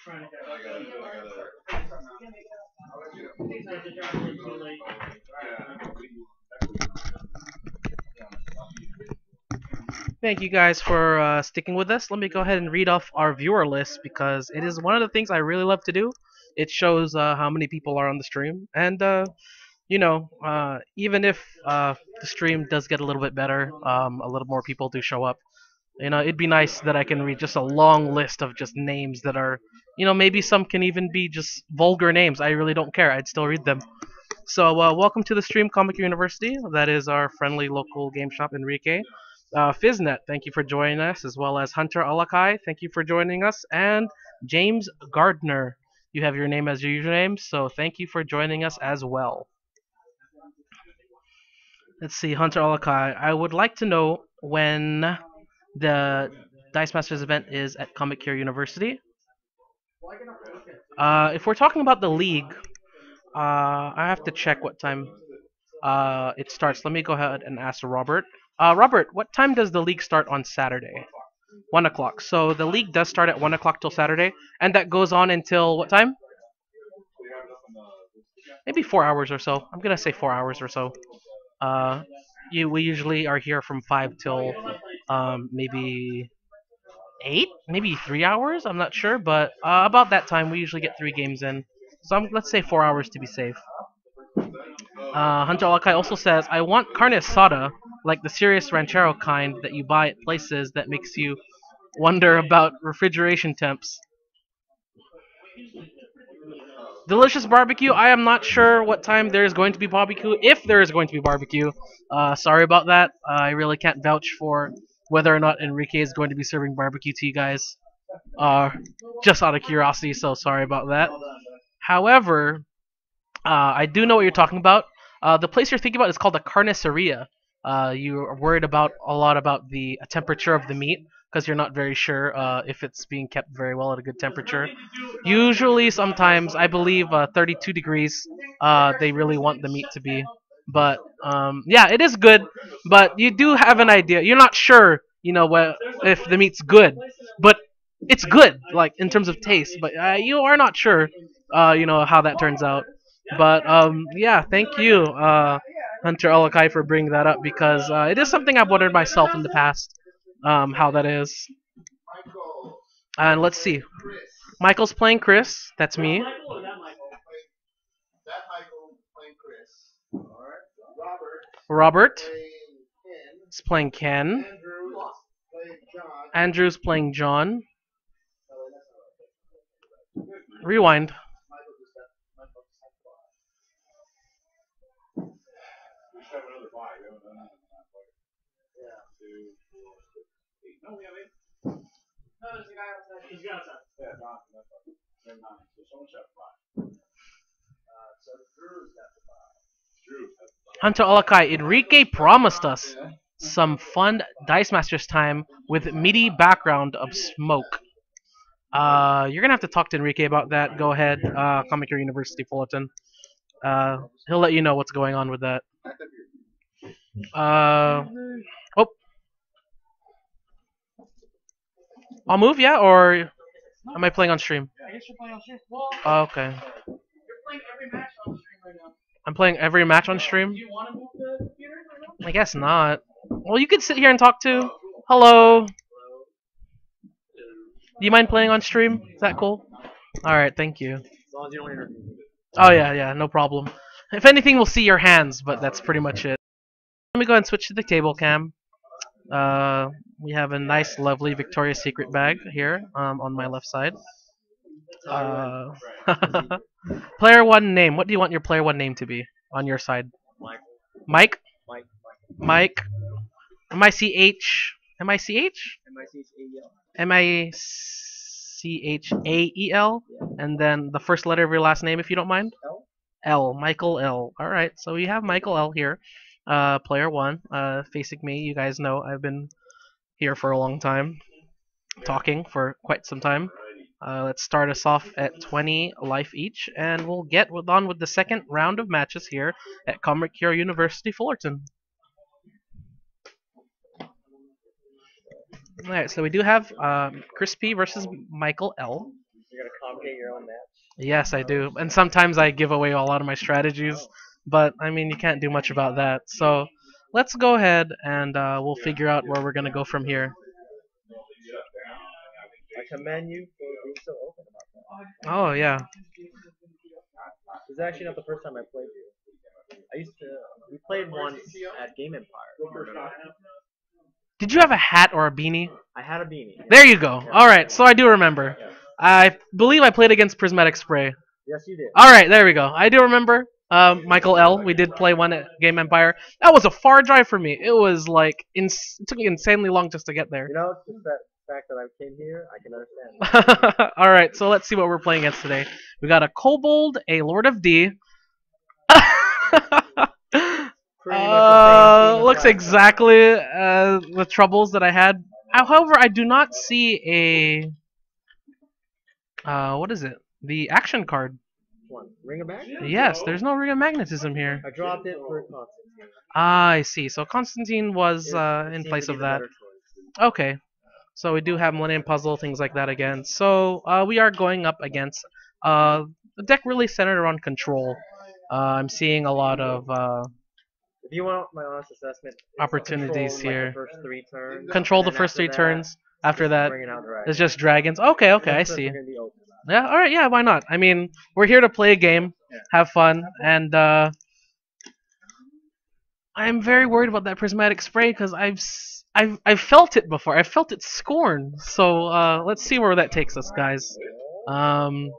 Trying to I gotta. Thank you guys for sticking with us. Let me go ahead and read off our viewer list because it is one of the things I really love to do. It shows how many people are on the stream, and even if the stream does get a little bit better, a little more people do show up. It'd be nice that I can read just a long list of just names that are, maybe some can even be just vulgar names. I really don't care. I'd still read them. So welcome to the stream, Comic University. That is our friendly local game shop, Enrique. Fiznet, thank you for joining us, as well as Hunter Alakai, thank you for joining us, and James Gardner. You have your name as your username, so thank you for joining us as well. Let's see, Hunter Alakai. I would like to know when the Dice Masters event is at Comic Cure University. If we're talking about the league, I have to check what time it starts. Let me go ahead and ask Robert. Robert, what time does the league start on Saturday? 1 o'clock. So the league does start at 1 o'clock till Saturday, and that goes on until what time? Maybe 4 hours or so. I'm gonna say 4 hours or so. We usually are here from 5 till maybe 8, maybe 3 hours. I'm not sure, but about that time we usually get 3 games in. So let's say 4 hours to be safe. Hunter Alakai also says, I want carne asada, like the serious ranchero kind that you buy at places that makes you wonder about refrigeration temps. Delicious barbecue. I am not sure what time there is going to be barbecue, if there is going to be barbecue. Sorry about that. I really can't vouch for whether or not Enrique is going to be serving barbecue to you guys. Just out of curiosity, so sorry about that. However, I do know what you're talking about. The place you're thinking about is called the Carniceria. You are worried about a lot about the temperature of the meat because you're not very sure if it's being kept very well at a good temperature. Usually, sometimes, I believe 32 degrees, they really want the meat to be. But yeah, it is good. But you do have an idea. You're not sure, if the meat's good, but it's good, like in terms of taste. But you are not sure, how that turns out. But yeah, thank you, Hunter Alakai, for bringing that up because it is something I've wondered myself in the past, how that is. And let's see, Michael's playing Chris. That's me. That Michael playing Chris. Robert Playing Ken. is playing Ken. Andrew playing John. Andrew's playing John. Rewind. We should have another 5. We haven't done that in that player. Yeah. 2, 4, 6, 8. No, we have 8. No, there's a guy outside. He's got outside. Yeah, Jonathan, that's right. We have 9. So someone should have 5. So Drew's got the 5. Drew. Hunter Olakai, Enrique promised us some fun Dice Masters time with meaty background of smoke. You're gonna have to talk to Enrique about that. Go ahead, Comic Your University Fullerton. He'll let you know what's going on with that. Oh, I'll move, yeah, or am I playing on stream? I guess you're playing on stream. Well, Okay. you're playing every match on stream right now. I'm playing every match on stream. Do you want to move the computer right now? I guess not. Well, you could sit here and talk too. Hello. Do you mind playing on stream? Is that cool? Alright, thank you. As long as you don't interview me. Oh yeah, no problem. If anything, we'll see your hands, but that's pretty much it. Let me go ahead and switch to the table cam. We have a nice, lovely Victoria's Secret bag here on my left side. Player 1 name. What do you want your player 1 name to be on your side? Mike? Mike. Mike? M-I-C-H? M-I-C-H? M-I-C-H-A-E-L. M-I-C-H-A-E-L? And then the first letter of your last name, if you don't mind? L. L. Michael L. Alright, so we have Michael L here. Player 1. Facing me, you guys know I've been here for a long time. Talking for quite some time. Let's start us off at 20 life each, and we'll get on with the second round of matches here at Comic Cure University Fullerton. Alright, so we do have Chris P versus Michael L. You gotta complicate your own match. Yes, I do. And sometimes I give away a lot of my strategies, but I mean, you can't do much about that. So let's go ahead and we'll figure out where we're going to go from here. I commend you for being so open about that. Oh, yeah. This is actually not the first time I played you. We played once at Game Empire. Did you have a hat or a beanie? I had a beanie. There you go. Alright, so I do remember. I believe I played against Prismatic Spray. Yes, you did. Alright, there we go. I do remember. Michael L. We did play one at Game Empire. That was a far drive for me. It was like, it took me insanely long just to get there. You know, it's just that fact that I came here, I can understand. Alright, so let's see what we're playing against today. We got a Kobold, a Lord of D. Looks exactly the troubles that I had. However, I do not see a what is it? The action card. One. Ring it back? Yes, there's no Ring of Magnetism here. I dropped it for Constantine. Ah, I see. So Constantine was in place of that. Okay. So we do have Millennium Puzzle, things like that again. So we are going up against a deck really centered around control. I'm seeing a lot of If you want my honest assessment, opportunities control, here. Like, the first 3 turns. Control the and first 3 after turns. After that, bringing out it's just dragons. Okay, I Most see. are gonna be open. Yeah, alright, yeah, why not? I mean, we're here to play a game, have fun, and I'm very worried about that prismatic spray because I've felt it before. I've felt its scorn. So let's see where that takes us, guys. Alright.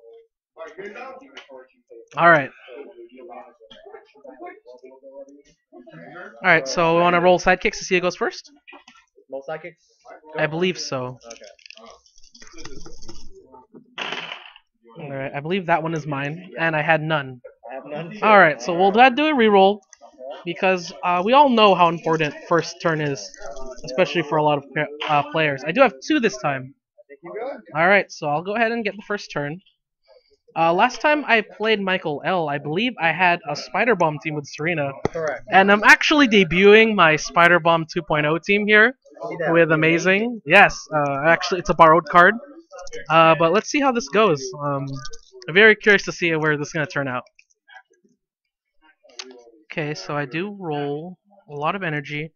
Alright, so we want to roll sidekicks to see who goes first? Most psychics? I believe so. Okay. Alright, I believe that one is mine, and I had none. I have none. Alright, so we'll have to do a reroll, because we all know how important first turn is, especially for a lot of players. I do have 2 this time. Alright, so I'll go ahead and get the first turn. Last time I played Michael L, I believe I had a Spider Bomb team with Serena. Correct. And I'm actually debuting my Spider Bomb 2.0 team here with Amazing. Yes, actually it's a borrowed card. But let's see how this goes. I'm very curious to see where this is going to turn out. Okay, so I do roll a lot of energy.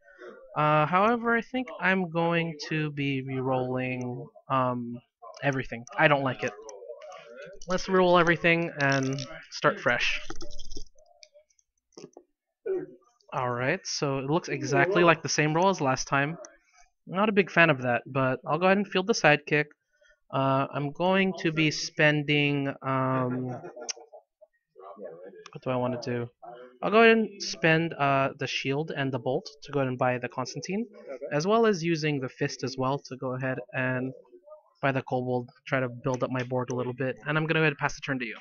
However, I think I'm going to be re-rolling everything. I don't like it. Let's roll everything and start fresh. Alright, so it looks exactly like the same roll as last time. Not a big fan of that, but I'll go ahead and field the sidekick. I'm going to be spending. What do I want to do? I'll go ahead and spend the shield and the bolt to go ahead and buy the Constantine, as well as using the fist as well to go ahead and buy the kobold. Try to build up my board a little bit, and I'm gonna go ahead and pass the turn to you.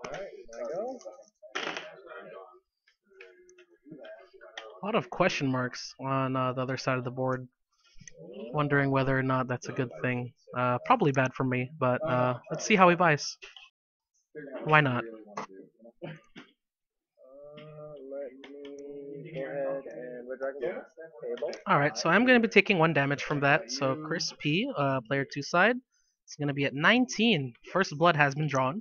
Alright, there I go. A lot of question marks on the other side of the board, wondering whether or not that's a good thing. Probably bad for me, but let's see how he buys. Why not? Let me go ahead and Red Dragon Golden. Table. Alright, so I'm going to be taking 1 damage from that. So Chris P, player 2 side, is going to be at 19. First blood has been drawn.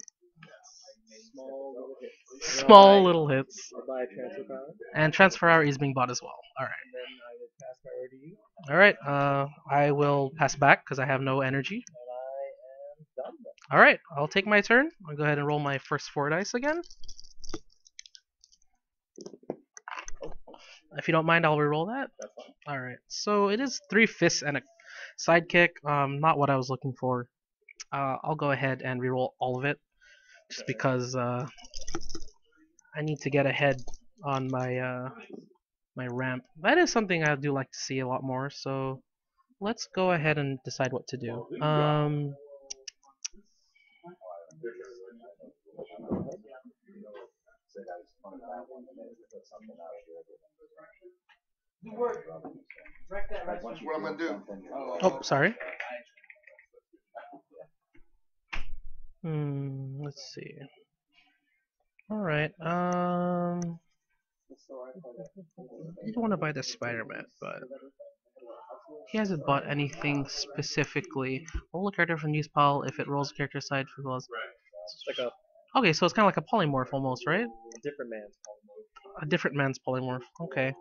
Small little hits. Small little hits. I'll buy a transfer power. And transfer hour is being bought as well. Alright. And then I will pass priority to you. Alright, I will pass back because I have no energy. And I am done then. Alright, I'll take my turn. I'll go ahead and roll my first 4 dice again. If you don't mind, I'll re-roll that. That's fine. Alright, so it is 3 fists and a sidekick. Not what I was looking for. I'll go ahead and re-roll all of it. Just because I need to get ahead on my my ramp. That is something I do like to see a lot more, so let's go ahead and decide what to do. What I'm gonna do? Oh, sorry. Let's see. Alright, I did want to buy the Spider-Man, but he hasn't bought anything specifically. Roll a character from use pile if it rolls a character side for plus. It's like Okay, so it's kind of like a polymorph almost, right? a different man's polymorph. A different man's polymorph. Okay.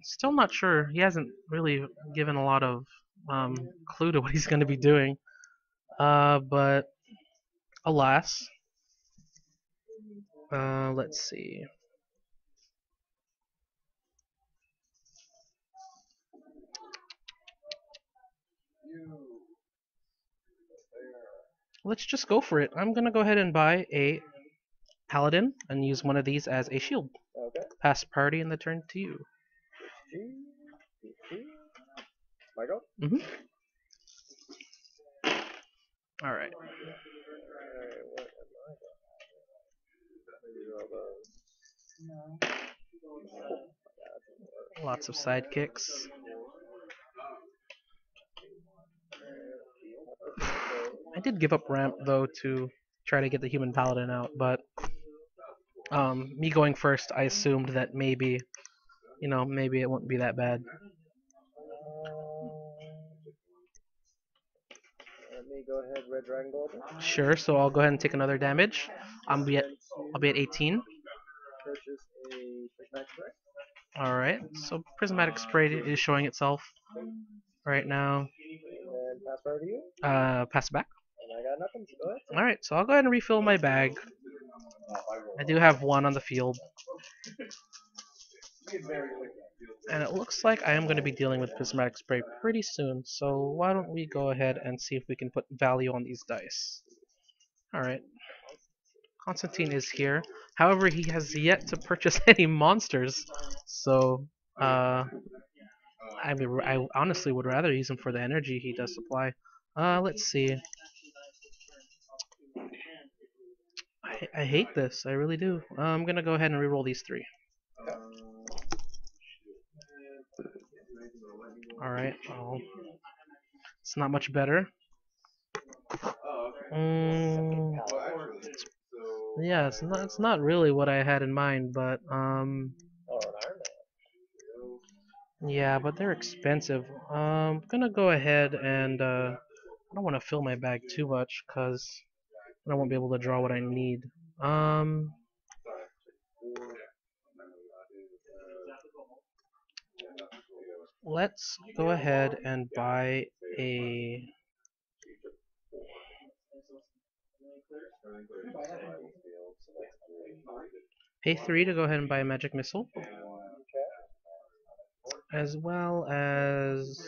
Still not sure. He hasn't really given a lot of clue to what he's going to be doing. But alas. Let's see. Let's just go for it. I'm gonna go ahead and buy a paladin and use one of these as a shield. Okay. Pass priority in the turn to you. My go? Mhm. All right. Alright, what am I going to do? Lots of sidekicks. I did give up ramp though to try to get the human paladin out, but me going first, I assumed that maybe, maybe it wouldn't be that bad. Let me go ahead, Red Dragon Golden. Sure. So I'll go ahead and take another damage. I'll be at 18. Purchase a prismatic spray. All right. So prismatic spray is showing itself right now. And pass priority to you. Pass it back. And I got nothing, so go ahead. All right. So I'll go ahead and refill my bag. I do have 1 on the field. And it looks like I am going to be dealing with prismatic spray pretty soon, so why don't we go ahead and see if we can put value on these dice. Alright. Constantine is here. However, he has yet to purchase any monsters, so I honestly would rather use him for the energy he does supply. Let's see. I hate this, I really do. I'm gonna go ahead and reroll these 3. Alright, well, it's not much better. Yeah, it's not really what I had in mind, but Oh, an Iron Man. yeah, but they're expensive. I'm gonna go ahead and I don't want to fill my bag too much because I won't be able to draw what I need. Let's go ahead and buy a pay 3 to go ahead and buy a magic missile, as well as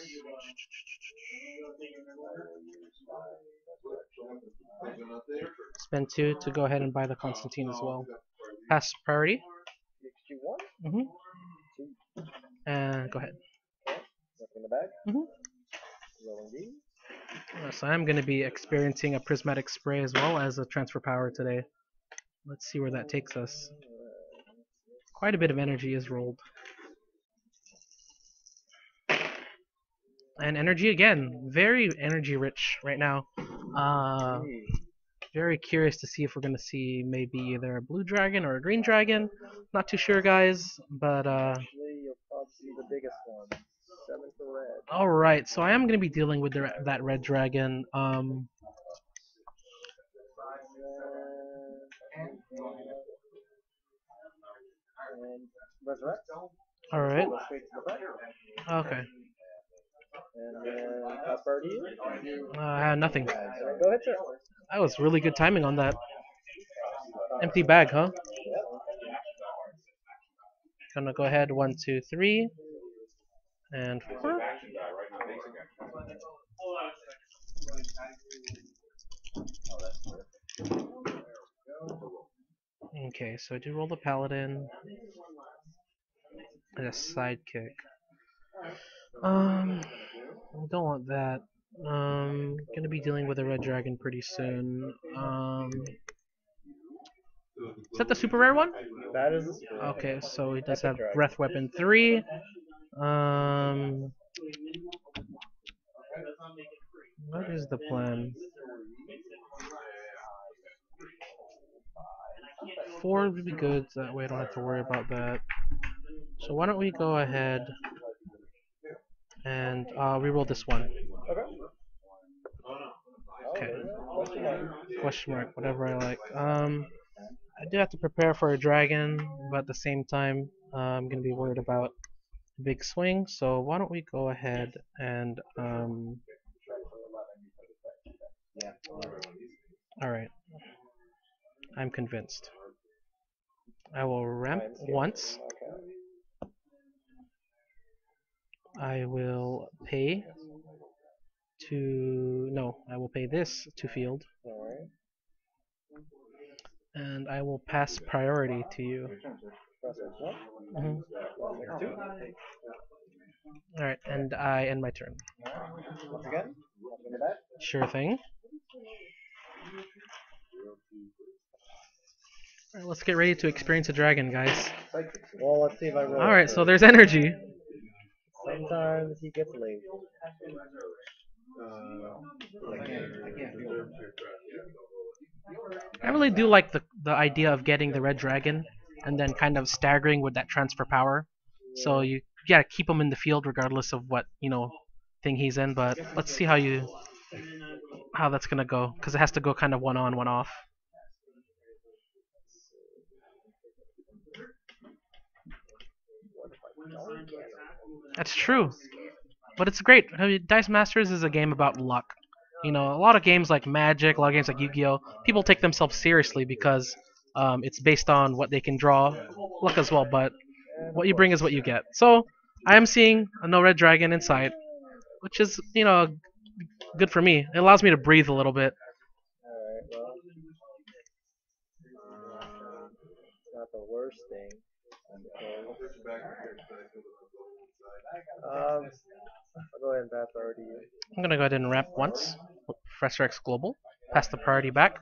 Spend 2 to go ahead and buy the Constantine as well. Pass priority. XG1. Mm-hmm. And go ahead. Look in the bag. Mm-hmm. Rolling D. So I'm going to be experiencing a prismatic spray as well as a transfer power today. Let's see where that takes us. Quite a bit of energy is rolled. And energy again, very energy rich right now. Very curious to see if we're going to see maybe either a blue dragon or a green dragon. Not too sure, guys, but Actually, you'll probably see the biggest one. 7 for red. alright, so I am going to be dealing with that red dragon. And resurrect. Alright, Go straight to the back. okay. And then pass priority. I had nothing. And then go ahead, sir. That was really good timing on that. Empty bag, huh? Gonna go ahead, 1, 2, 3, and 4. Okay, so I do roll the paladin and a sidekick. Don't want that. Gonna be dealing with a red dragon pretty soon. Is that the super rare one? That is the super rare. Okay, so he does have Epic dragon. breath weapon 3. What is the plan? 4 would be good, so that way I don't have to worry about that. So why don't we go ahead and reroll this one. Okay. Question mark, whatever I like. I do have to prepare for a dragon, but at the same time, I'm gonna be worried about big swing. So why don't we go ahead and Alright. I'm convinced. I will ramp once. I will pay to... No, I will pay this to field. Alright. And I will pass priority to you. Alright, and I end my turn. Once again, in the back. Sure thing. Alright, let's get ready to experience a dragon, guys. Well, let's see if I roll. Alright, so there's energy. Sometimes he gets lazy. I really do like the idea of getting the red dragon and then kind of staggering with that transfer power. So you gotta keep him in the field regardless of what, thing he's in, but let's see how that's gonna go, because it has to go kind of one on, one off. That's true. But it's great. I mean, Dice Masters is a game about luck. A lot of games like Magic, a lot of games like Yu-Gi-Oh, people take themselves seriously because it's based on what they can draw, luck as well, but what you bring is what you get. So, I am seeing a no red dragon inside, which is, good for me. It allows me to breathe a little bit. Alright, well. Not the worst thing. I'll go ahead and pass priority. I'm gonna go ahead and ramp once. Professor X Global. Pass the priority back.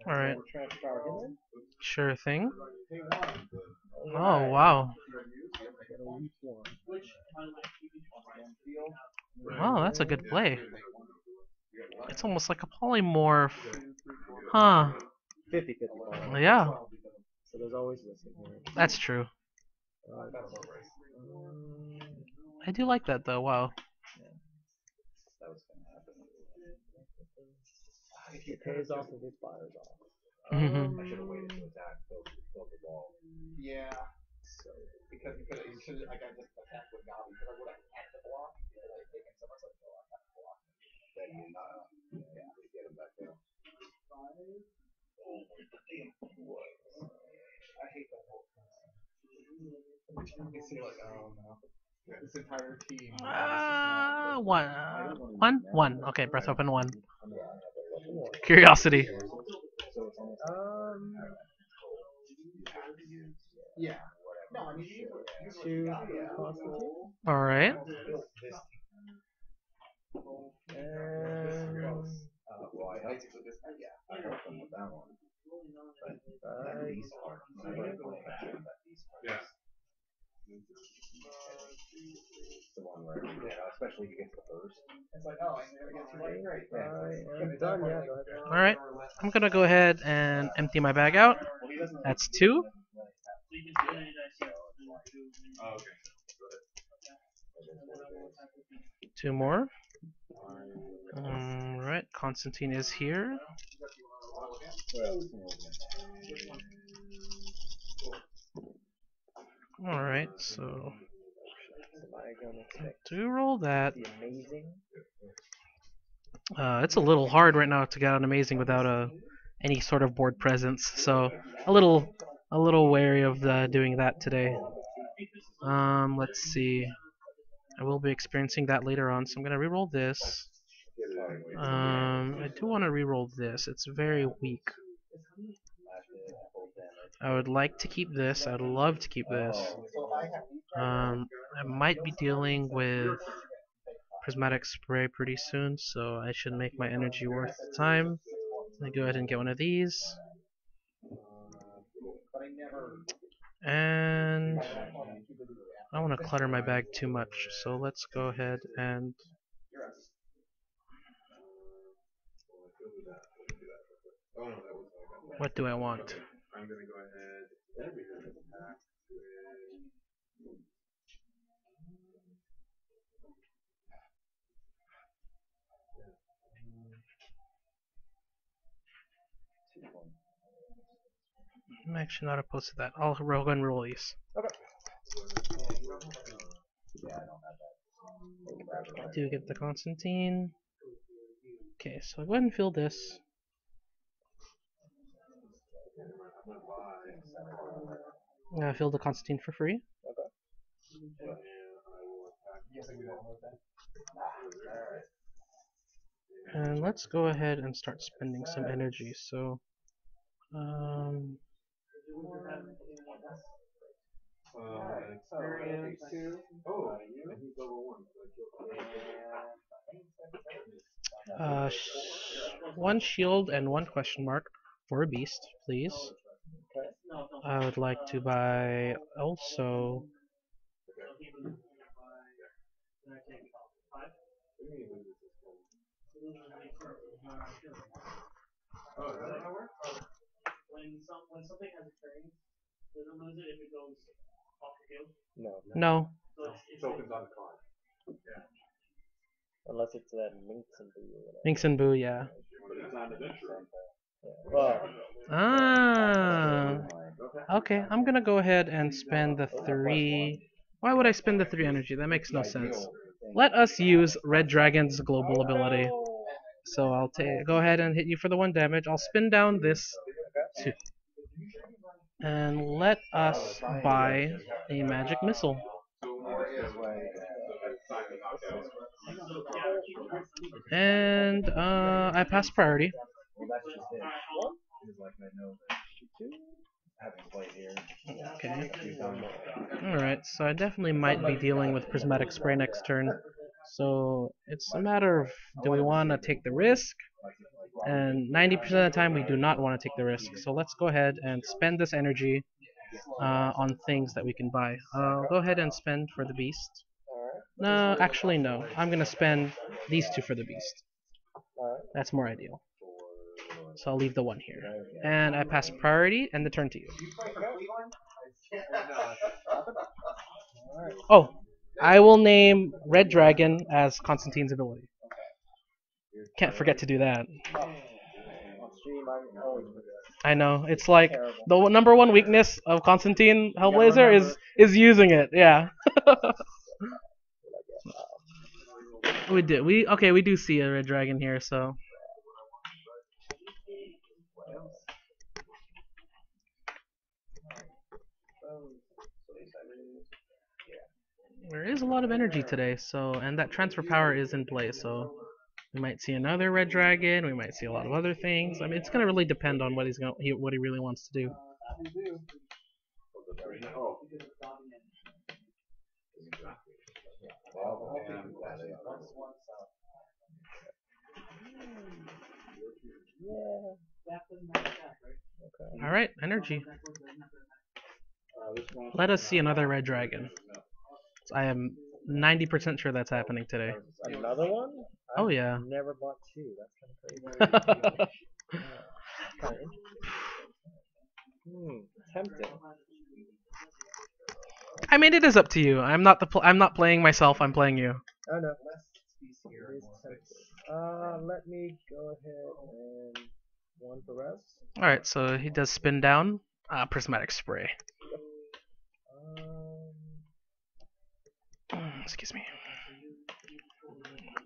Alright. Sure thing. Oh, wow. Wow, that's a good play. It's almost like a polymorph. Huh. 50-50. Yeah. So there's always this in here. That's true. I do like that though, wow. It pays off if it fires off. Mm-hmm. Yeah. So because you should I got just attacked with Gabi because I would have had to block. One. Okay, breath weapon one. Curiosity. Um, Yeah. No, I mean, to Constantine. All right. And Yeah. I am done. Yeah, go ahead. All right. I'm gonna go ahead and empty my bag out. That's two. Oh, okay. Two more. All right. Constantine is here. All right. So do roll that. It's a little hard right now to get on amazing without any sort of board presence. So a little wary of doing that today. Let's see. I will be experiencing that later on, so I'm gonna reroll this. I do want to reroll this. It's very weak. I would like to keep this. I'd love to keep this. I might be dealing with prismatic spray pretty soon, so I should make my energy worth the time. Let me go ahead and get one of these. And I don't want to clutter my bag too much, so let's go ahead and what do I want? I'm gonna go ahead. I'm actually not opposed to that. I'll go and roll these. I do get the Constantine. Okay, so go ahead and fill this. Fill the Constantine for free. And let's go ahead and start spending some energy. So, Experience. Oh, he's over one. One shield and one question mark for a beast, please. I would like to buy also. No. Tokens on the card. Unless it's that Minx and Boo or whatever. Minx and Boo, yeah. But it's not an adventure. Well, Ah. Okay, I'm gonna go ahead and spend the 3. Why would I spend the 3 energy? That makes no sense. Let us use Red Dragon's global ability. So I'll go ahead and hit you for the 1 damage. I'll spin down this 2. And let us buy a magic missile. And I pass priority. Okay. Alright, so I definitely might be dealing with Prismatic Spray next turn. So it's a matter of, do we want to take the risk? And 90% of the time we do not want to take the risk. So let's go ahead and spend this energy on things that we can buy. I'll go ahead and spend for the beast. No, actually no. I'm going to spend these 2 for the beast. That's more ideal. So I'll leave the 1 here. And I pass priority and the turn to you. Oh, I will name Red Dragon as Constantine's ability. Can't forget to do that. I know. It's like the number 1 weakness of Constantine Hellblazer is using it. Yeah. we do see a Red Dragon here, so. lot of energy today, so and that transfer power is in play, so we might see another red dragon. We might see a lot of other things. I mean, it's gonna really depend on what what he really wants to do. All right, energy. Let us see another red dragon. I am 90% sure that's happening today. Another one? Oh yeah. Never bought two. That's kind of crazy. Kinda interesting. Tempting. I mean, it is up to you. I'm not I'm not playing myself. I'm playing you. Oh no. It is tempting. Let me go ahead and one for rest. All right, so he does spin down. Prismatic spray. Excuse me.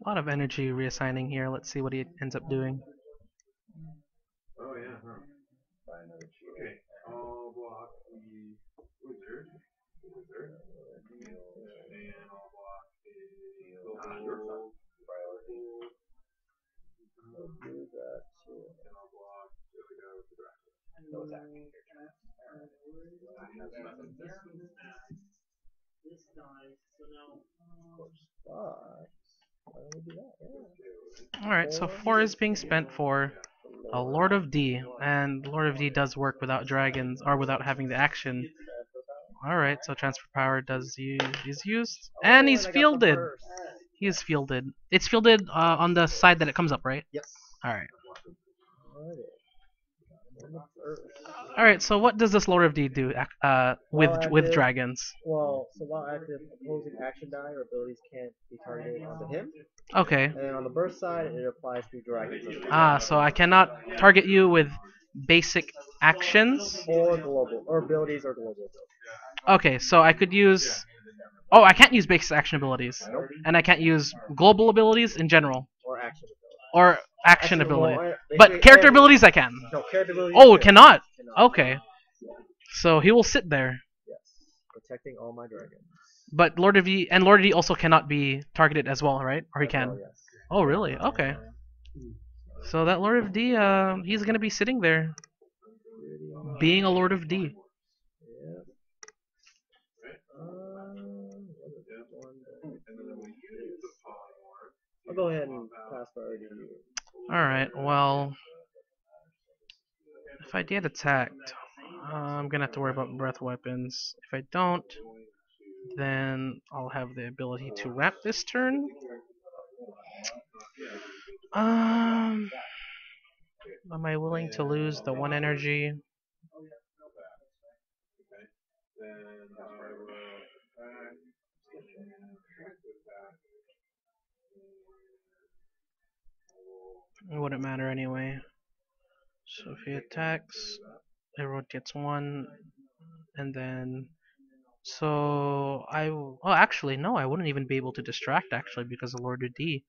A lot of energy reassigning here. Let's see what he ends up doing. Oh yeah. Okay. I'll block the wizard. And I'll block the gold. Do that too. And I'll block the other guy with the dragon. No attack. But why don't we do that? Yeah. All right, so 4 is being spent for a Lord of D, and Lord of D does work without dragons or without having the action. All right, so transfer power is used, and he's fielded. He is fielded. It's fielded on the side that it comes up, right? Yes. All right. Alright. All right. So what does this Lord of D do with active. dragons? Well, so while active, opposing action die or abilities can't be targeted onto him. Okay. And then on the burst side, it applies to dragons. So I cannot target you with basic actions. Or global, or abilities or global. Okay, so I could use. Oh, I can't use basic action abilities, Nope. and I can't use global abilities in general, Or action ability. or action Actually, ability. well, But basically character every- abilities I can. No, character abilities. Oh, you it cannot. cannot. Okay. So he will sit there. Yes. Protecting all my dragons. But Lord of D and Lord of D also cannot be targeted as well, right? Or he can. Oh, yes. Oh, really? Okay. So that Lord of D, he's gonna be sitting there, being a Lord of D. Yeah. I'll go ahead and pass priority to you. All right. Well, if I get attacked, I'm gonna have to worry about breath weapons. If I don't, then I'll have the ability to wrap this turn. Am I willing to lose the 1 energy? It wouldn't matter anyway. So if he attacks, everyone gets 1, and then so well, actually no, I wouldn't even be able to distract actually because of Lord of D.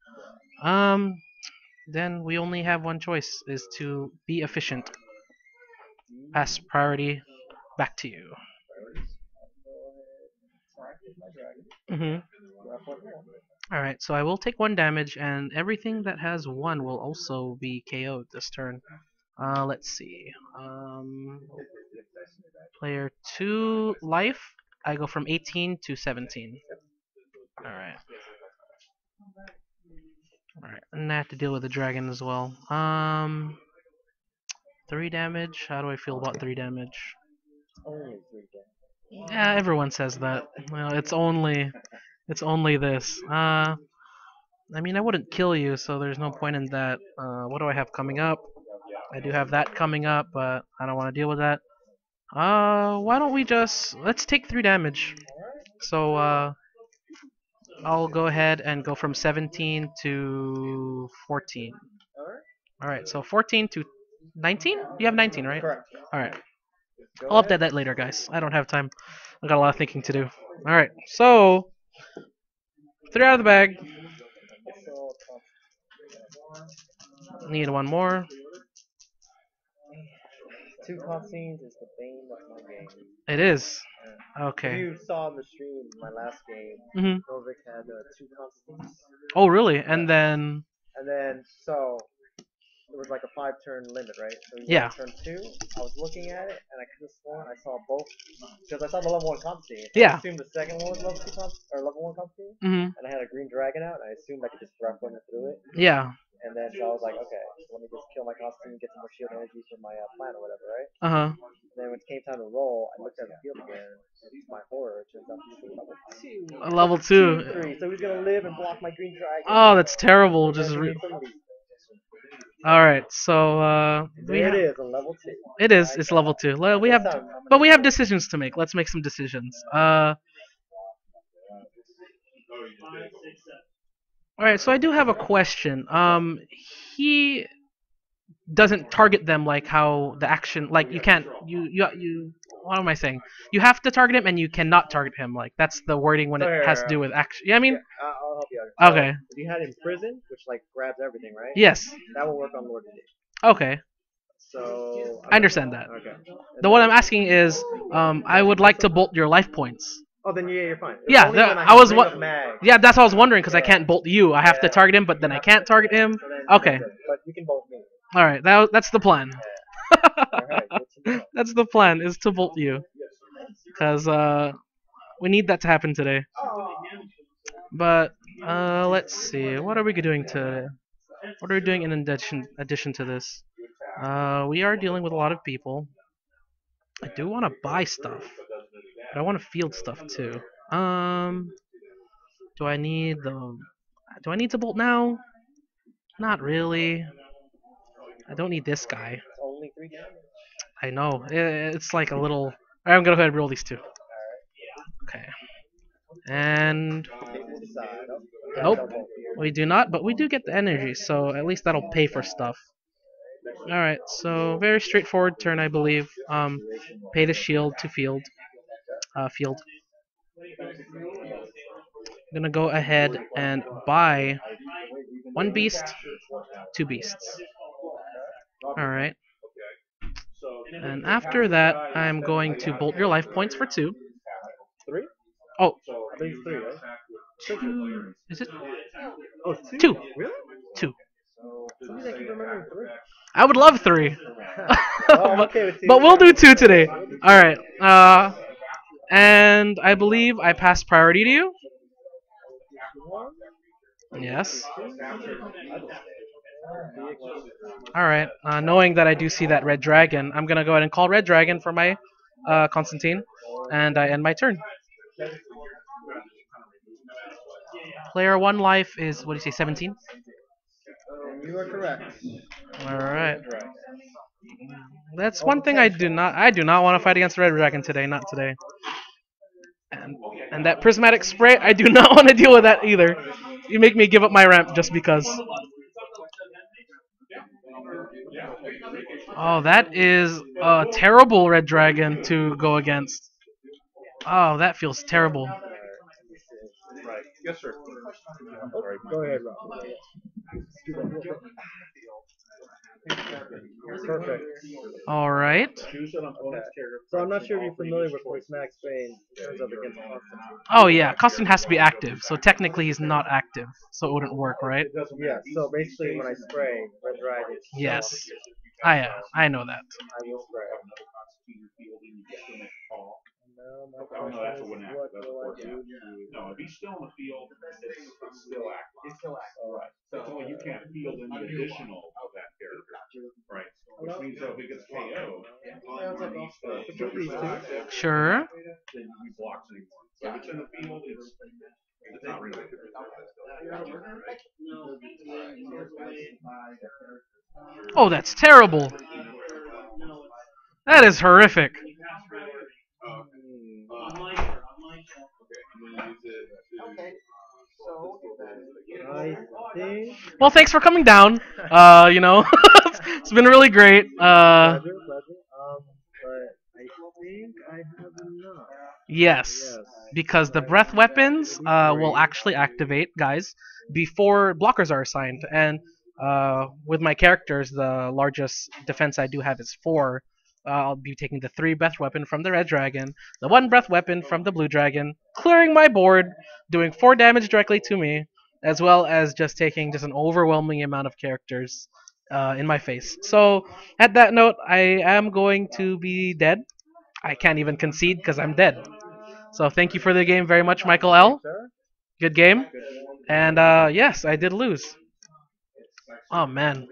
Then we only have one choice, is to be efficient. Pass priority back to you. Alright, so I will take 1 damage, and everything that has 1 will also be KO'd this turn. Let's see. Player 2 life, I go from 18 to 17. Alright. Alright, and I have to deal with the dragon as well. 3 damage? How do I feel about 3 damage? Only 3 damage. Yeah, everyone says that. Well, it's only this. I mean, I wouldn't kill you, so there's no point in that. What do I have coming up? I do have that coming up, but I don't want to deal with that. Why don't we let's take 3 damage. So, I'll go ahead and go from 17 to 14. Alright, so 14 to 19? You have 19, right? Correct. Alright. I'll update that later, guys. I don't have time. I got a lot of thinking to do. Alright, so 3 out of the bag. Need 1 more. 2 cutscenes is the bane of my game. It is. If Okay. you saw in the stream my last game, hmm Norvik had 2 cutscenes. Oh, really? And then, And then, so, it was like a 5-turn limit, right? So you yeah. got turn 2, I was looking at it, and I could have sworn I saw both, because I saw the level 1 cutscene. Yeah. I assumed the second one was level 2 or level 1 cutscene, hmm and I had a green dragon out, and I assumed I could just breath run through it. Yeah. And then, so I was like, okay, so let me just kill my costume, get some more shield energy from my plant or whatever, right? Uh huh. And then when it came time to roll, I looked at the field again, and to my horror, it turns out he was level 2. Level 2. 3, so he's gonna live and block my green dragon. Oh, that's terrible. And then Just we need some lead. Alright, so There it is, a level 2. it is. It's level 2. Well, we have, but we have decisions to make. Let's make some decisions. Alright, so I do have a question. He doesn't target them like how the action, like you can't, you. What am I saying? You have to target him, and you cannot target him. Like that's the wording when it has to do with action. Yeah, I mean, I'll help you out. okay. If you had him prison, which like grabs everything, right? Yes. That will work on Lord D. Okay. So I understand that. Okay. The what I'm asking is, I would like to bolt your life points. Oh, then yeah, you're fine. It's Yeah, only the- when I was bring wa- up mag. Yeah, that's what I was wondering because I Yeah. can't bolt you. I have to Yeah. target him, but then I can't target him. So then Okay. you're good. But you can bolt me. All right, that's the plan. Alright, good to know. That's the plan is to bolt you, because we need that to happen today. But let's see, what are we doing to? What are we doing in addition to this? We are dealing with a lot of people. I do want to buy stuff, but I want to field stuff too. Do I need the? Do I need to bolt now? Not really. I don't need this guy. It's only 3 damage. I know. It's like a little. Alright, I'm gonna go ahead and roll these 2. Okay. And People decide. Nope. we do not, but we do get the energy, so at least that'll pay for stuff. Alright, so very straightforward turn, I believe. Pay the shield to field. Field. I'm gonna go ahead and buy 1 beast, 2 beasts. Alright. And after that, I'm going to bolt your life points for 2. 3? Oh, I think it's 3, right? 2. Is it? Oh, 2. Really? 2. Sometimes I keep remembering 3. I would love 3. Oh, I'm okay with 2. But we'll do 2 today. Alright. And I believe I pass priority to you. Yes. Alright. Knowing that I do see that red dragon, I'm gonna go ahead and call red dragon for my Constantine. And I end my turn. Player 1 life is, what do you say, 17? You are correct. Alright. That's one thing I do not want to fight against red dragon today, not today. And that prismatic spray, I do not want to deal with that either. You make me give up my ramp just because. Oh, that is a terrible red dragon to go against. Oh, that feels terrible. Right. Yes, sir. Sorry, go ahead, Rob. Perfect. Alright. Choose an opponent's character. So I'm not sure if you're familiar with Prismatic Spray in terms of against Constantine. Oh yeah, Costin has to be active, so technically he's not active, so it wouldn't work, right? Yeah, so basically when I spray, Red Dragon. Yes. I know that. I will spray. Oh, no, that's a win act. That's a force act. No, if he's still in the field, it's still active. It's still active. Right. That's only you can't field any additional of that character. Right. Which means that if he gets KO, Sure. then he blocks anymore. So if it's in the field, it's not really. Oh, that's terrible. That is horrific. I think. Well, thanks for coming down. You know, it's been really great. Pleasure. But I think I have enough. Yes, because the breath weapons will actually activate, guys, before blockers are assigned. And with my characters, the largest defense I do have is 4. I'll be taking the 3 breath weapon from the red dragon, the 1 breath weapon from the blue dragon, clearing my board, doing 4 damage directly to me, as well as just taking just an overwhelming amount of characters in my face. So at that note, I am going to be dead. I can't even concede because I'm dead. So thank you for the game very much, Michael L. Sir? Good game. And yes, I did lose. Oh man,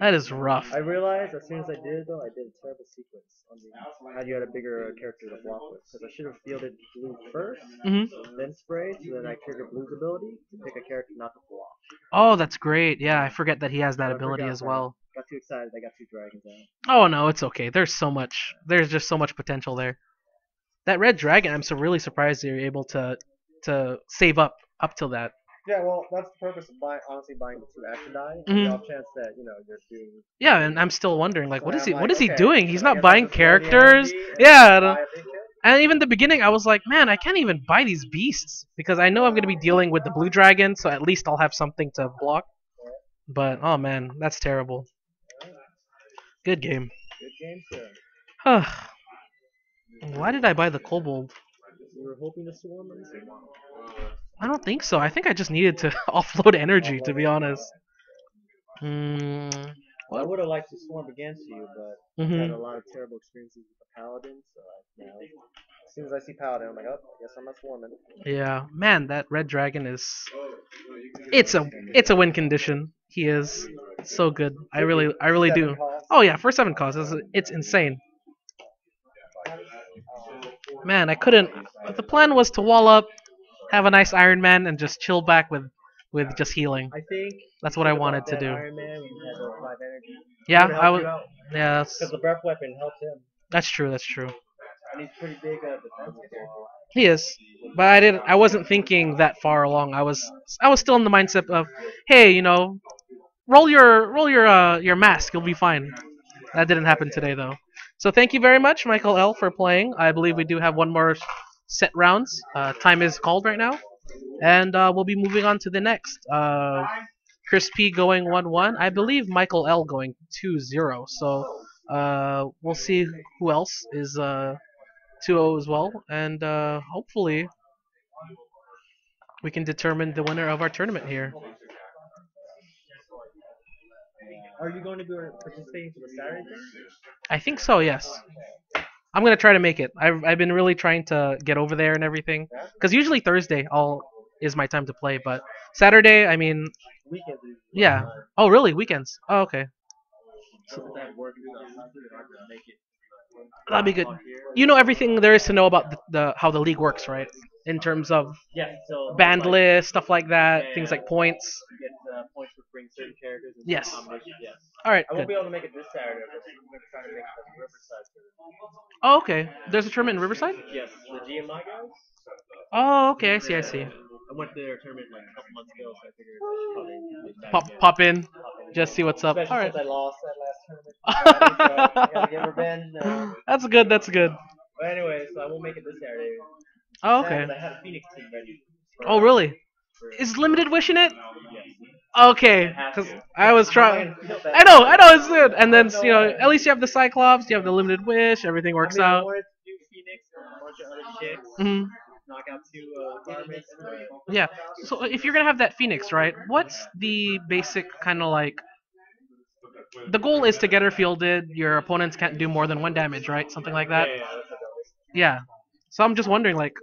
that is rough. I realized as soon as I did it though, I did a terrible sequence on the had you had a bigger character to block with. Because I should have fielded blue first, hmm then sprayed, so then I triggered blue's ability to pick a character not to block. Oh, that's great. Yeah, I forget that he has that So I ability forgot as that. well. Got too excited, I got 2 dragons out. Oh no, it's okay. There's just so much potential there. That red dragon, I'm so really surprised you're able to save up till that. Yeah, well, that's the purpose of honestly buying the 2 action die. Mhm. The off chance that, you're doing... Yeah, and I'm still wondering like So what is I'm he like, what is he okay, doing? He's I not guess I'll buying just throw the characters. energy and Yeah, I buy don't- a big hit. and even the beginning I was like, man, I can't even buy these beasts because I know I'm gonna be dealing with the blue dragon, so at least I'll have something to block. But oh man, that's terrible. Good game. Good game, sir. Why did I buy the kobold? You were hoping to swarm or anything? I don't think so. I think I just needed to offload energy, to be honest. Hmm. I would have liked to swarm against you, but I had hmm a lot of terrible experiences with the paladin, so as soon as I see paladin, I'm like, oh, I guess I'm not swarming. Yeah, man, that red dragon is. It's a win condition. He is so good. I really do. Oh yeah, for 7 costs, it's insane. Man, I couldn't. The plan was to wall up, have a nice Iron Man, and just chill back with just healing. I think That's what I wanted to do. Iron Man, when you had those 5 energy, Yeah, would've I helped would. you out. Yeah, Because the breath weapon helped him, that's true. That's true. and he's pretty big defensive. He is, but I wasn't thinking that far along. I was still in the mindset of, hey, roll your mask, you'll be fine. That didn't happen today though. So thank you very much, Michael L, for playing. I believe we do have one more set rounds. Time is called right now, and we'll be moving on to the next. Chris P going 1-1. I believe Michael L going 2-0. So we'll see who else is 2-0 as well, and hopefully we can determine the winner of our tournament here. Are you going to be participating for the Saturday thing? I think so, yes. I'm gonna try to make it. I've been really trying to get over there and everything, because usually Thursday is my time to play, but Saturday, I mean, Weekends. yeah. Oh really? Weekends? Oh okay. Since I have work and stuff, it's hard to make it. That'd be good. You know everything there is to know about the how the league works, right? In terms of Yeah, so band like, list, stuff like that, Yeah, things yeah. like points. you get points for bringing certain characters and Yes. combinations. Yes. All right, I won't good. be able to make it this Saturday, but I'm going to try to make it the Riverside tournament. Oh okay. There's a tournament in Riverside. Yes, the GMI guys. Oh okay. I see. I see. I went to their tournament like a couple months ago, so I figured probably get back Pop again. pop in, Pop in. just see what's up. Especially All right. since I lost that last tournament. So I gotta get revenge. That's good. That's good. But anyway, so I won't make it this Saturday. Oh, Yeah, okay. 'cause I had a Phoenix team ready. Oh really? Is Limited Wish in it? Yes. Okay, Have because to. I was trying. I'm not gonna feel I bad. know, it's good. And then at least you have the Cyclops, you have the Limited Wish, everything works I out. wanted to do Phoenix and a bunch of other chicks. hmm Knock out 2 requirements. Yeah. So if you're gonna have that Phoenix, right? What's the basic kind of like? The goal is to get her fielded. Your opponents can't do more than 1 damage, right? Something like that. Yeah, that's what that was. Yeah. So I'm just wondering, like,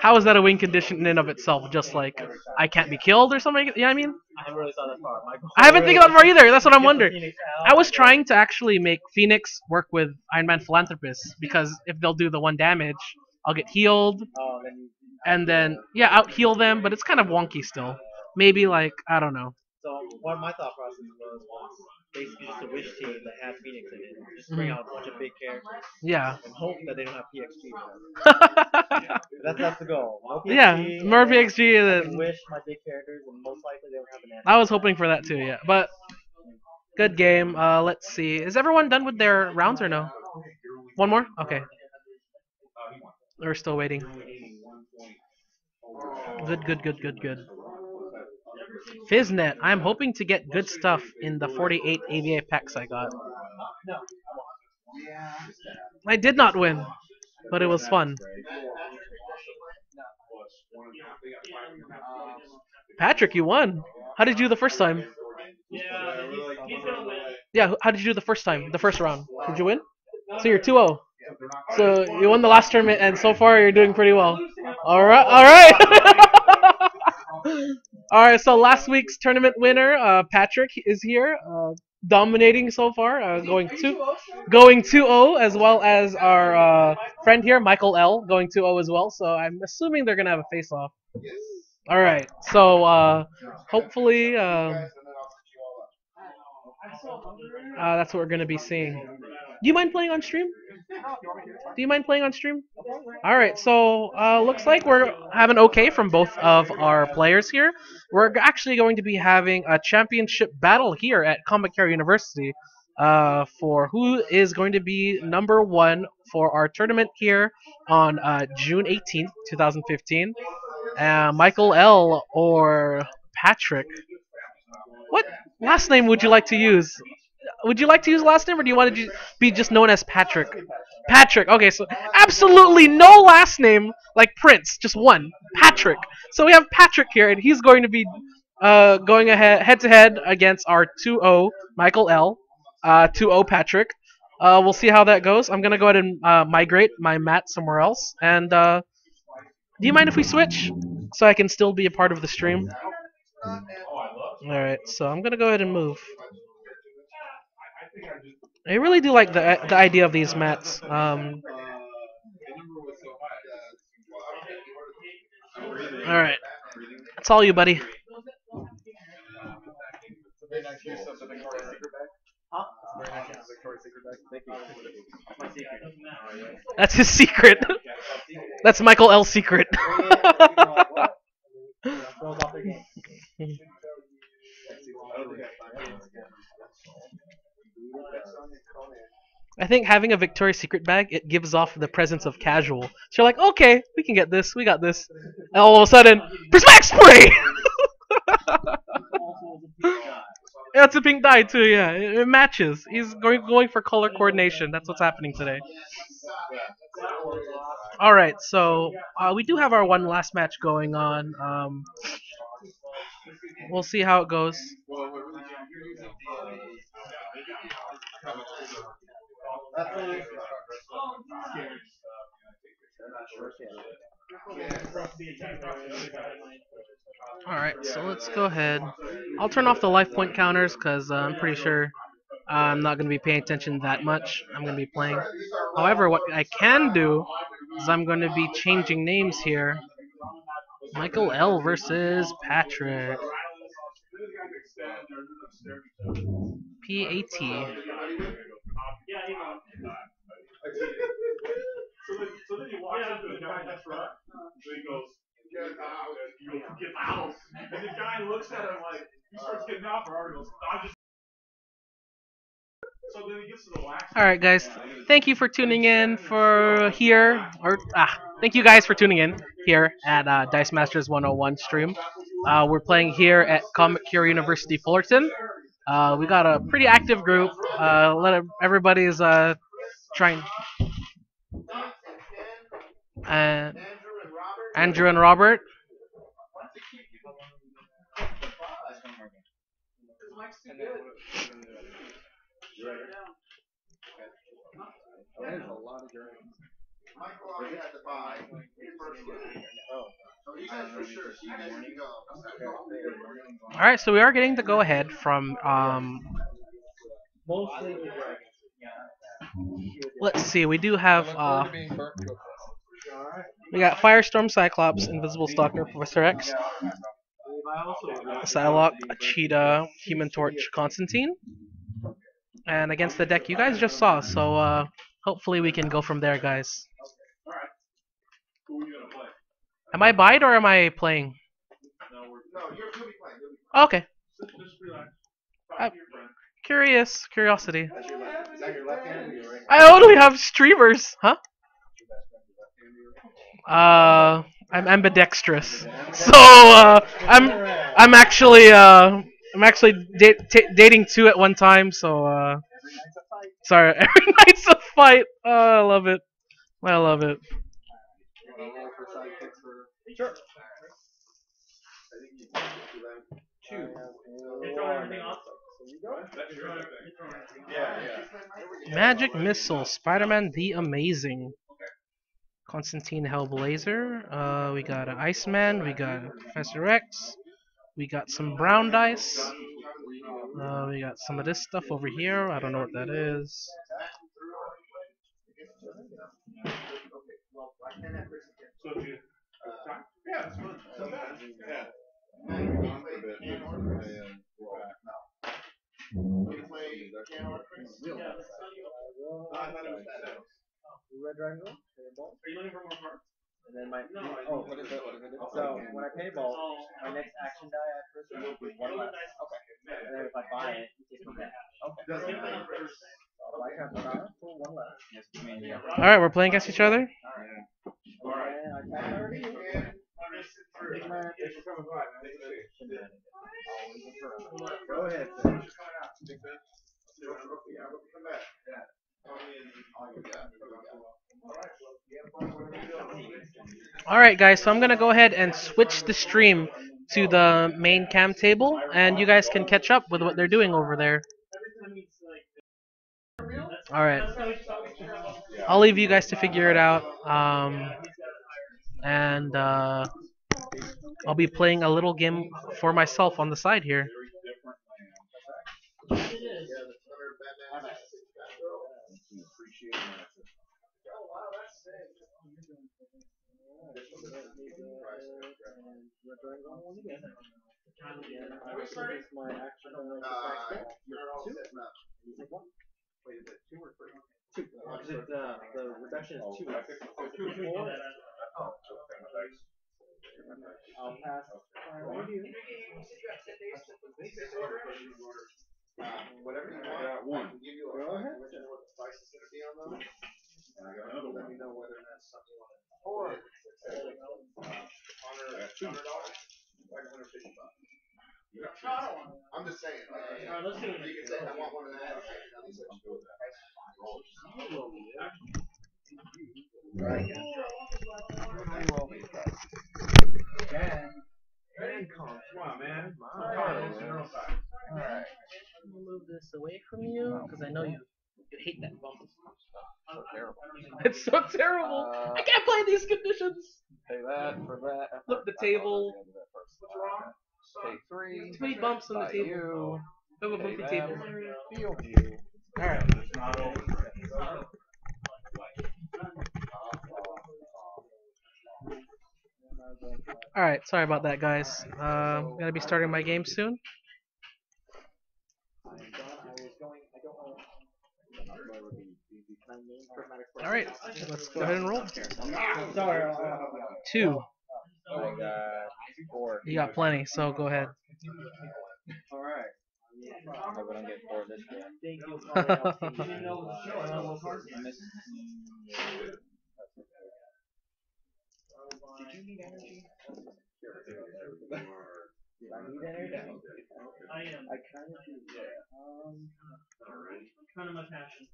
how is that a win condition in and of itself? Just like I can't be killed or something? You know what I mean? I haven't really thought that far. My goal I haven't really think about it was either. That's what to I'm get the wondering. Phoenix out I was and trying to actually make Phoenix work with Iron Man Philanthropist because if they'll do the 1 damage, I'll get healed then you, and then out heal them, but it's kind of wonky still. Maybe like I don't know. so what my thought process was basically just a wish team that had Phoenix in it. Just bring out a bunch of big characters Yeah. and hope that they don't have PXG. That's the goal. No PXG. Yeah, more and then PXG I than can wish my big characters, and most likely they don't have an I was hoping for that too. Yeah, but good game. Let's see. Is everyone done with their rounds or no? One more? Okay. We're still waiting. Good. Fizznet, I'm hoping to get good stuff in the 48 AVA packs I got. I did not win, but it was fun. Patrick, you won. How did you do the first time? Yeah, how did you do the first time? The first round. Did you win? So you're 2-0. So you won the last tournament, and so far you're doing pretty well. All right, all right. All right. So last week's tournament winner, Patrick, is here, dominating so far, going 2-0, as well as our friend here, Michael L, going 2-0 as well. So I'm assuming they're gonna have a face-off. All right. So hopefully, that's what we're gonna be seeing. Do you mind playing on stream? Do you mind playing on stream? All right, so looks like we're having okay from both of our players here. We're actually going to be having a championship battle here at Comic University for who is going to be number one for our tournament here on June 18th, 2015. Michael L or Patrick. What last name would you like to use? Would you like to use last name, or do you want to be just known as Patrick? Patrick. Okay, so absolutely no last name like Prince, just one. Patrick. So we have Patrick here, and he's going to be going ahead head to head against our 2-0 Michael L. 2-0 Patrick. We'll see how that goes. I'm gonna go ahead and migrate my mat somewhere else. And do you mind if we switch so I can still be a part of the stream? All right. So I'm gonna go ahead and move. I really do like the idea of these mats. Alright. That's all you, buddy. That's his secret. That's Michael L's secret. I think having a Victoria's Secret bag, it gives off the presence of casual. So you're like, okay, we can get this, we got this. And all of a sudden, Prismatic Spray! Yeah, it's a pink dye too, yeah. It matches. He's going for color coordination. That's what's happening today. Alright, so we do have our one last match going on. We'll see how it goes. Alright, so let's go ahead. I'll turn off the life point counters because I'm pretty sure I'm not going to be paying attention that much. I'm going to be playing. However, what I can do is I'm going to be changing names here. Michael L versus Patrick. P-A-T. So then you walk up to the guy in the front, and he goes, get out. And the guy looks at him like, he starts getting out for Artie goes, I just. So then he gets to the wax. Alright, guys. Thank you for tuning in thank you guys for tuning in here at Dice Masters 101 stream. We're playing here at Comic Cure University Fullerton. We got a pretty active group. Everybody's trying. Andrew and Robert. Alright, so we are getting the go ahead from let's see, we do have we got Firestorm, Cyclops, Invisible Stalker, Professor X, Psylocke, Cheetah, Human Torch, Constantine. And against the deck you guys just saw, so hopefully we can go from there, guys. Am I buyed or am I playing? No, you'll be playing. Okay. Curiosity. I only have streamers, huh? I'm ambidextrous, so I'm actually dating two at one time, so Sorry, every night's a fight. Oh, I love it. I love it. You wanna roll for sidekicks for? Sure. I think you can do them. Two. You're throwing everything off? So you go. That's your thing. Yeah. Magic Missile, Spider-Man the Amazing. Constantine Hellblazer. We got an Iceman. We got Professor X. We got some brown dice. We got some of this stuff over here. I don't know what that is. Yeah, it's fun. Yeah. Red Dragon Roll, pay a ball. Are you looking for more cards? And then my what is it? What is it? So when I pay a ball, my next action die after this will be one less. Okay. And then if I buy it, you take me back. Okay. So I have for one less. Yes, All right, we're playing against each other. Alright. And I have already. Go ahead. All right, guys. So I'm gonna go ahead and switch the stream to the main cam table, and you guys can catch up with what they're doing over there. All right. I'll leave you guys to figure it out. And I'll be playing a little game for myself on the side here. The reduction is 2. I'll pass. Whatever you want. got one. I can give you a Go ahead. what the price is gonna be on those. And I got another Let one. me know whether or not it's something you want to. Or $100. Like $150. I'm just saying. Alright, let's do it. You can say I want one of that. At least I can go with that. Come on, man. Alright. I'm gonna move this away from you because I know you hate that bump. So terrible. It's so terrible. I can't play these conditions. Pay that for that. Flip the table. What's wrong? Pay 3. Too many bumps on the Buy table. you. Move Pay the them. table. Field you. Alright. Alright, sorry about that, guys. I'm gonna be starting my game soon. Alright, let's go ahead and roll. Sorry. 2. I got 4. You got plenty, so go ahead. Alright. I hope I don't get 4 this year. Thank you for helping. Did you need energy? I need energy. I am. I kind of do. Kind of my passion.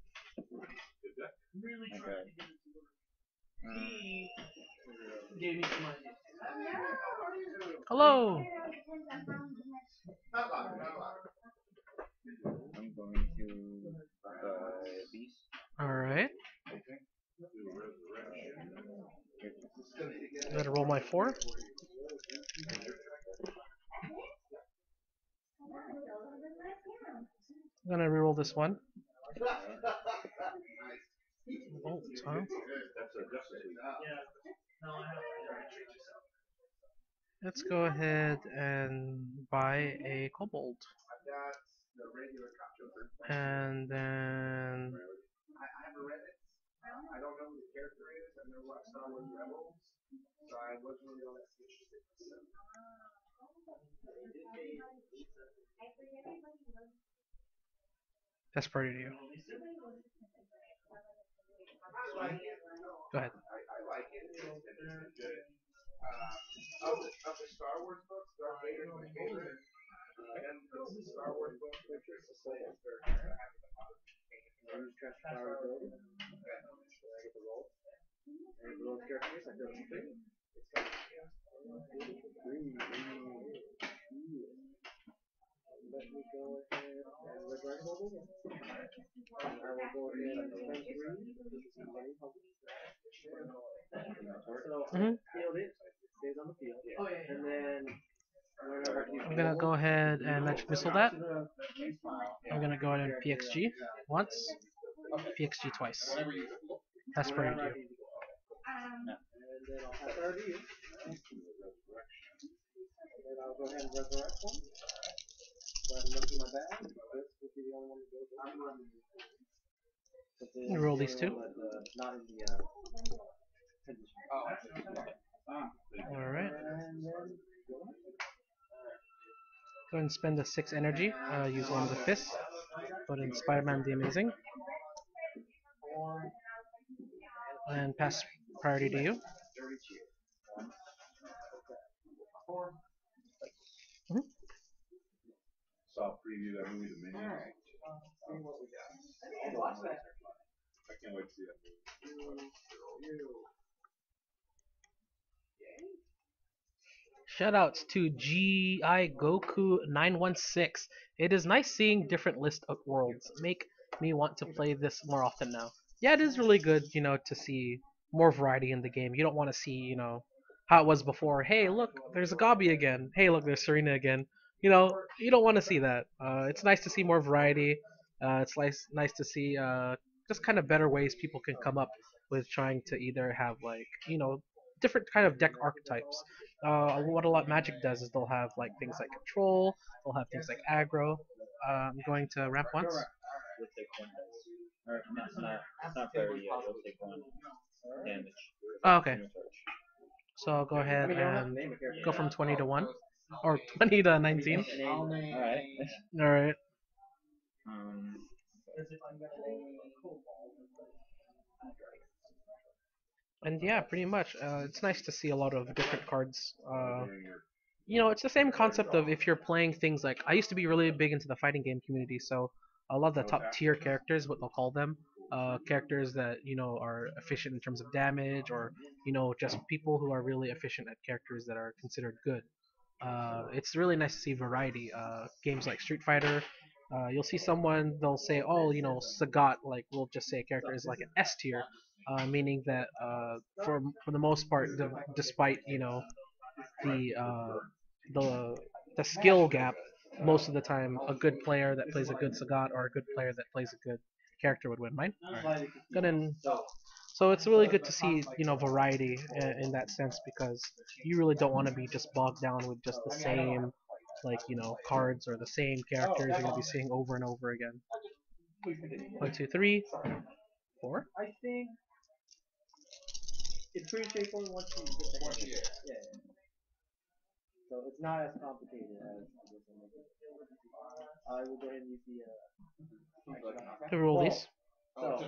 Really trying to get it to work. He gave me some ideas. Hello. I'm going to beast. Alright. I'm gonna roll my 4. I'm gonna reroll this one. Oh, huh? No, I have. Let's go ahead and buy a kobold. And then I haven't read it. I don't know who the character is. I've never watched Star Wars Rebels, so I wasn't really all that interested. that's pretty to you. Go ahead. I like it. It's good. Of the Star Wars books, Darth Vader is my favorite. And the Star Wars books, Princess Leia is very good. I haven't been bothered paying use transfer power ability. So I get the roll. And the roll characters, I feel it's three. Let me go ahead and resurrect Global again. I will go ahead and spend three. This is money help. So field it. It stays on the field. And then whenever I I'm gonna go ahead and magic missile that. I'm gonna go ahead and PXG once, PXG twice. That's pretty whenever I good. need to go. And then I'll pass over to you. And then I'll go ahead and resurrect one. Go ahead and look in my bag. This will be the only one that goes over. But then You roll the these only two. one that, not in the position. Alright. And then go Go ahead and spend the 6 energy. Use one of the fists. Put in Spider-Man the Amazing. And pass priority to you. Saw a preview of that movie, The Minions. I can't wait to see that movie. Shoutouts to GI Goku 916. It is nice seeing different list of worlds. Make me want to play this more often now. Yeah, it is really good, to see more variety in the game. You don't want to see, how it was before. Hey, look, there's a Gabi again. Hey, look, there's Serena again. You don't want to see that. It's nice to see more variety. It's nice to see just kind of better ways people can come up with trying to either have like, different kind of deck archetypes. What a lot Magic does is they'll have like things like control, they'll have things like aggro. I'm going to ramp once. You'll take one dice. Or not priority yet. You'll take one damage. Oh, okay. in your touch. So I'll go ahead I mean, you don't have to and name a character. go from 20 to 1. Or 20 to 19. Alright. Alright. Um, And yeah, pretty much. It's nice to see a lot of different cards. It's the same concept of if you're playing things like I used to be really big into the fighting game community, so a lot of the top tier characters, what they'll call them, characters that are efficient in terms of damage, or just people who are really efficient at characters that are considered good. It's really nice to see variety. Games like Street Fighter, you'll see someone they'll say, oh, Sagat, like we'll just say a character is like an S tier, meaning that for the most part, despite the uh, the the skill gap, most of the time a good player that plays a good Sagat or a good player that plays a good character would win. Mine. Good and so it's really good to see variety in that sense because you really don't want to be just bogged down with just the same like cards or the same characters you're gonna be seeing over and over again. 1, 2, 3, 4. I think it's pretty straightforward once you get the hang of it. Yeah. So it's not as complicated as this one. I will go ahead and use the To roll these. So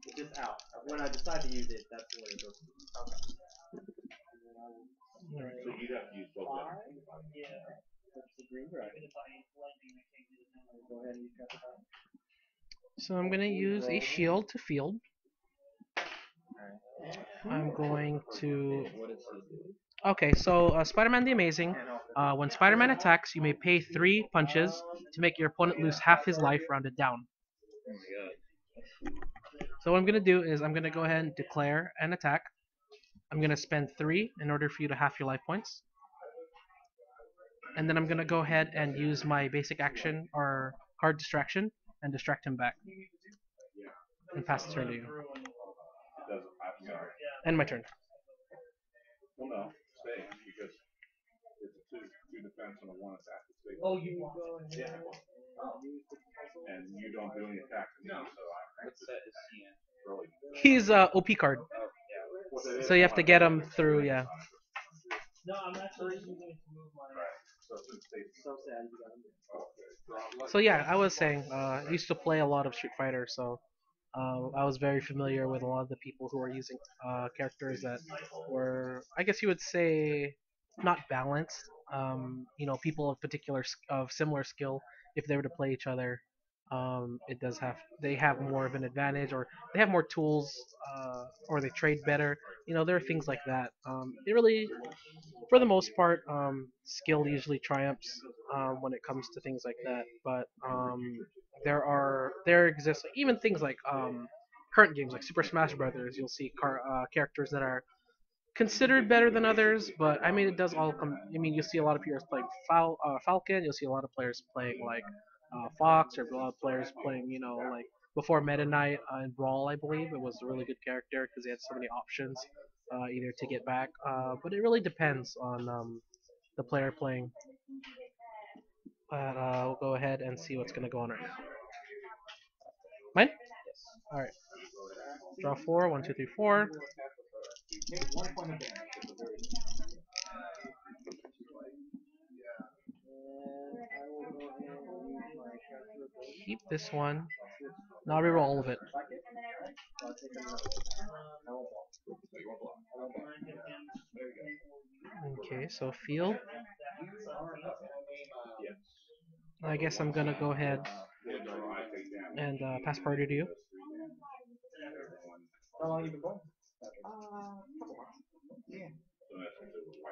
it's just out. When I decide to use it, that's when it goes to. Alright. So you'd have to use both of them. That's the green dragon. Go ahead and use transfer power. So I'm gonna use a shield to field. I'm going to. what is he? Okay, so Spider-Man the Amazing. When Spider-Man attacks, you may pay 3 punches to make your opponent lose half his life rounded down. Oh my god. So what I'm gonna do is I'm gonna go ahead and declare an attack. I'm gonna spend 3 in order for you to half your life points. And then I'm gonna go ahead and use my basic action or card distraction and distract him back. And pass the turn to you. It doesn't, I'm sorry. End my turn. Well, no, stay, because it's a two defense and a 1 attack. It's Oh, you go ahead. Yeah. And you don't do any attacks to me, so What set is he in? really. He's a OP card, so you have to get him through. Yeah. No, I'm actually using it to move my. So since they. So sad you got him. So yeah, I was saying, I used to play a lot of Street Fighter, so I was very familiar with a lot of the people who were using characters that were, I guess you would say, not balanced. People of similar skill, if they were to play each other, it does have they have more of an advantage, or they have more tools, or they trade better. There are things like that. It really, for the most part, skill usually triumphs when it comes to things like that. But there exists even things like current games like Super Smash Brothers. You'll see characters that are considered better than others, but I mean it does all come. I mean you see a lot of players playing Falcon. You'll see a lot of players playing like Fox, or a lot of players playing like before Meta Knight in Brawl. I believe it was a really good character because they had so many options either to get back. But it really depends on the player playing. But we'll go ahead and see what's gonna go on right now. Mine? All right. Draw four. 1, 2, 3, 4. Keep this one. Now reroll all of it. Okay, so field. I guess I'm gonna go ahead and pass party to you. How long you been going?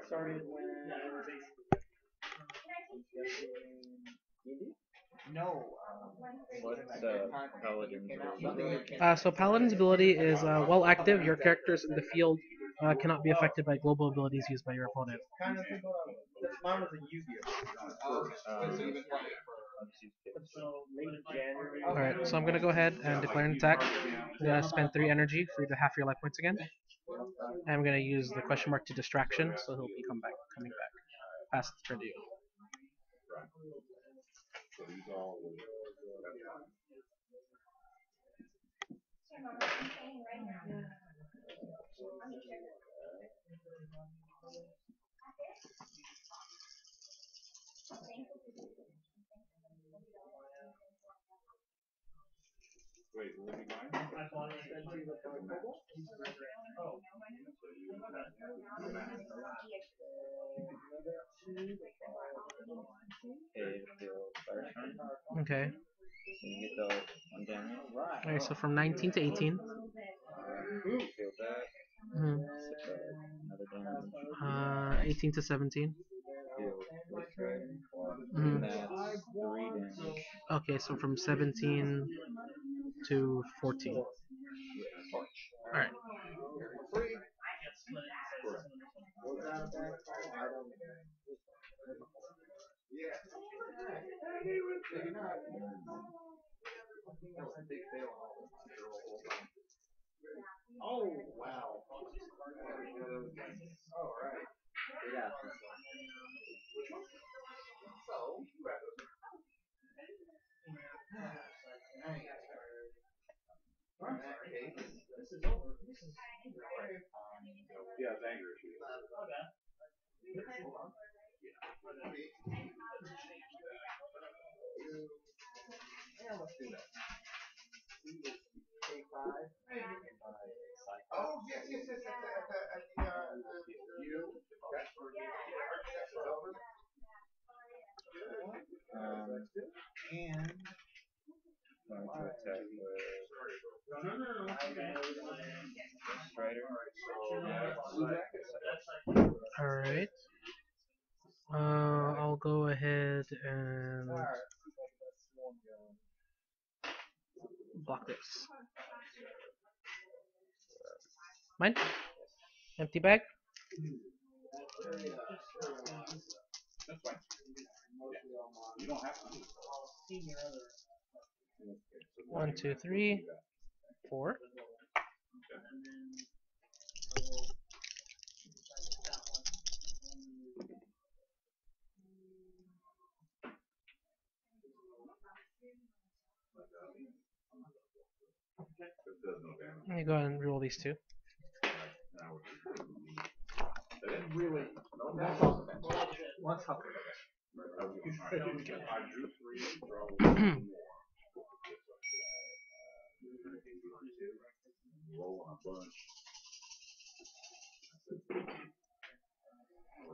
Started when no. What's the paladin's ability? So Paladin's ability is while active, your characters in the field cannot be affected by global abilities used by your opponent. Kind of think mine was a Yu-Gi-Oh. So late January. Alright, so I'm gonna go ahead and declare an attack. I'm gonna spend 3 energy for you to half your life points again. And I'm gonna use the question mark to distraction, so he'll be coming back. Pass the turn to you. Wait, what do you mind? Okay. So you get the one damage. Alright, so from 19 to 18. Feel that. Mhm. Another damage. 18 to 17. Feel this right. Mhm. That's 3 damage. Okay, so from 17 to 14. Alright. Oh wow. All right. Yeah. So Yeah, it's anger issues. yeah, let's do that. Oh yes, yes, yes, at the you. That's where the architect is over. And Going to attack with Strider. Alright. I'll go ahead and block this. Mine? Empty bag? That's fine. You don't have to. 1, 2, 3, 4. Let me go ahead and roll these two. really, what's up? I drew 3, draw 1 more. Roll on a bunch.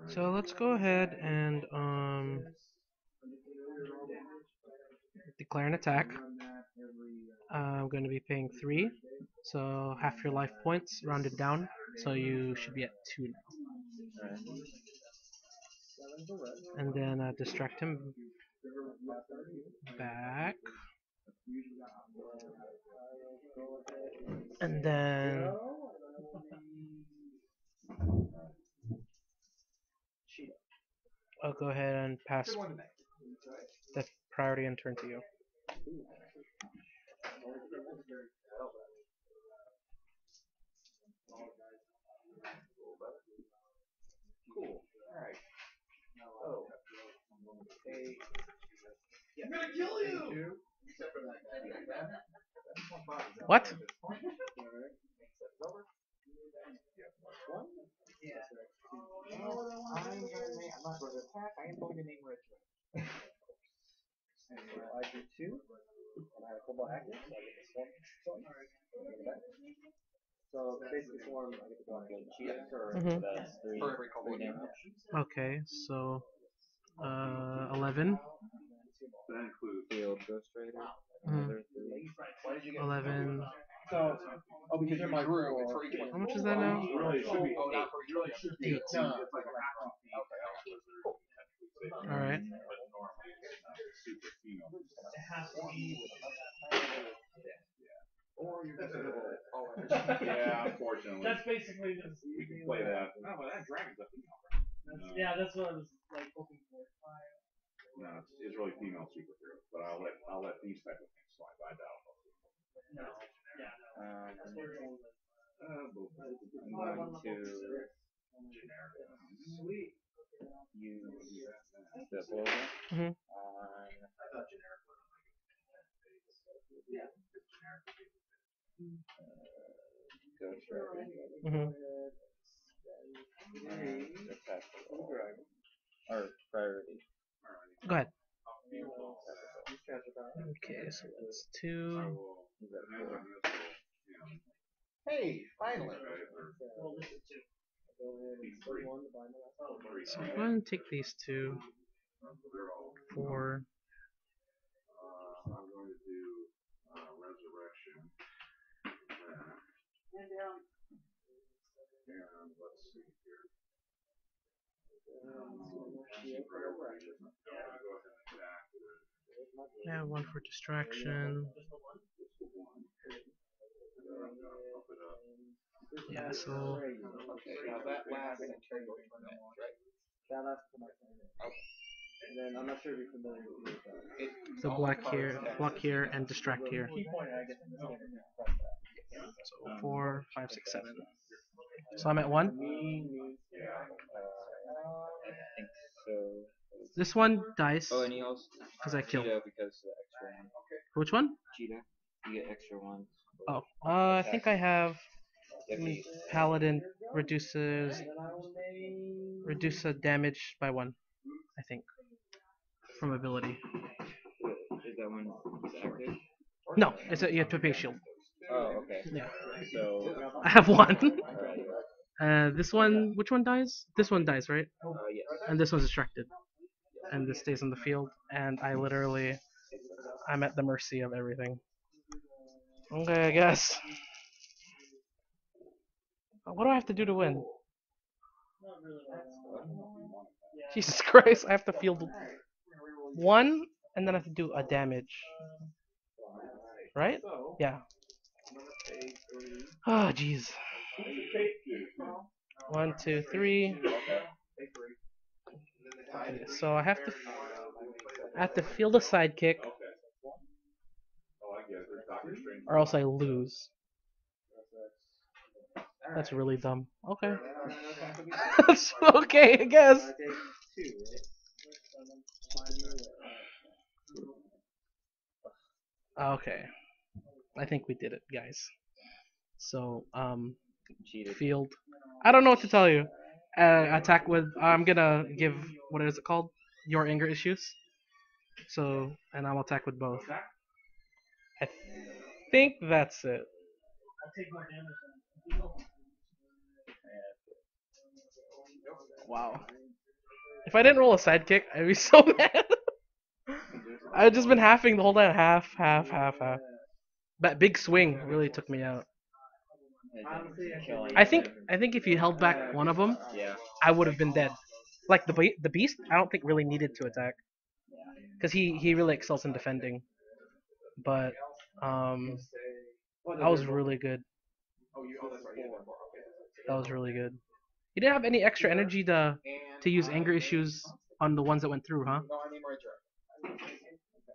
So let's go ahead and declare an attack. I'm going to be paying 3, so half your life points rounded down, so you should be at 2 now. And then distract him back. And then I'll go ahead and pass the priority and turn to you. Cool. Alright. Oh. A. I'm gonna kill you! Except for that guy. What? I'm not going to attack. I am going to name Richmond. And I do 2, and I have a football active, so I get this one. So basically, form I get to go on a cheetah for that's 3 damage. Okay, so 11. That includes Field Ghost Rider. Mhm. Another 3. 11. So, because you're my group, How much is that now? you really should be eight. You really should be 8. It's like a half off the Alright. but normally it's super female. Or you're just Yeah, unfortunately. That's basically just. We can play that. No, but that dragon's a female. No, Yeah, that's what I was like hoping for. no, it's really female superhero. But I'll let these type of things slide. I doubt. No. Yeah. I'm going to Sweet. use the blower Mhm. on Ghost Rider Mhm. and attack the wall. Or priority. Go ahead. Okay, so that's 2. Is that 4? Hey, finally. Well, this is 2. So I'm going to take these 2. 4. I'm going to do resurrection. And let's see here. Yeah, 1 for distraction. Yeah, so Okay, now that last turn right? That lasts for my turn. And then I'm not sure if you're familiar with so block here, and distract here. key point, I get this game and press that. So 4, 5, 6, 7. So I'm at 1. I think so. This one dies Oh, and you also because I killed. Cheetah because of the extra one. Which one? Cheetah, you get extra ones. Oh, I think I have Paladin reduces the damage by 1. I think from ability. Is that one active? No, you have to pay shield. Oh, okay. Yeah, So, I have 1. alright. This one, which one dies? This one dies, right? Yes. And this one's distracted. And this stays on the field, and I'm at the mercy of everything. Okay, I guess. What do I have to do to win? Jesus Christ, I have to field 1, and then I have to do a damage. Right? Yeah. Oh, jeez. 1, 2, 3. Okay, so I have to field a sidekick, or else I lose. That's really dumb. Okay. That's okay, I guess. Okay. I think we did it, guys. So, Cheated. field. I don't know what to tell you. Attack with. I'm gonna give. What is it called? Your anger issues. So, and I'll attack with both. I think that's it. I'll take more damage. Wow. If I didn't roll a sidekick, I'd be so mad. I've just been halving the whole time. Half. That big swing really took me out. Killing I think if you held back one of them, Yeah. I would have been dead. Like the beast, I don't think really needed to attack because he really excels in defending. But that was really good. That was really good. You didn't have any extra energy to use anger issues on the ones that went through, huh?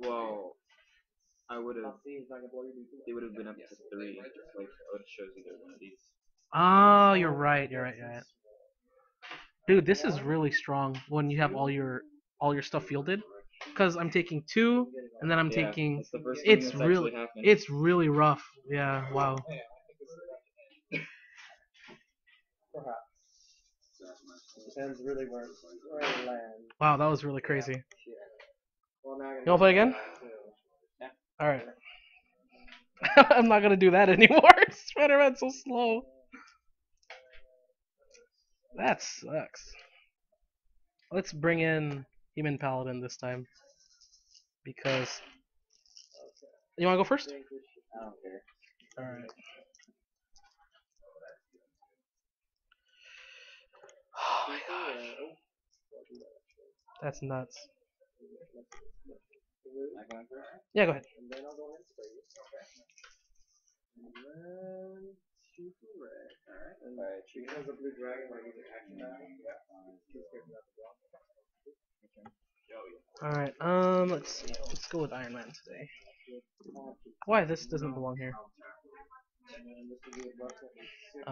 Well, I would have. They would have been up to 3. Like I would have chose either one of these. Oh, you're right. You're right. You're right. Dude, this is really strong when you have all your stuff fielded. Because I'm taking 2, and then I'm Yeah, taking. that's the first thing It's that's really actually happened. it's really rough. Yeah. Wow. Perhaps. Depends really where it lands. Wow, that was really crazy. Well, now You wanna play again? Yeah. All right. I'm not gonna do that anymore. Spider-Man's so slow. That sucks. Let's bring in Human Paladin this time because you wanna go first? I don't care. All right. Oh my gosh. That's nuts. Am I going first? Yeah, go ahead. And then I'll go ahead and spray you. And then shoot the red. Alright. And Alright, shoot. because of blue dragon, we're using action die. He's picking up the block. All right. Let's see. Let's go with Iron Man today. Why this doesn't belong here? And then this will be a buck that is 6.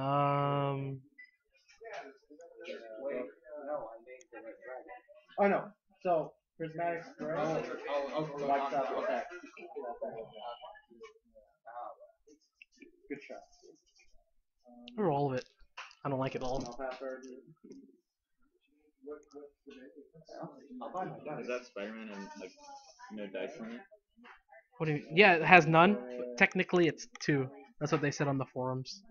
Wait, no, I made the red dragon. Oh no. So prismatic spray wipes out attack. Good shot. Or all of it. I don't like it all. I'll pass her. I'll buy my gun. Is that Spider-Man and like no dice on it? What do you? Yeah, it has none. But technically, it's 2. That's what they said on the forums.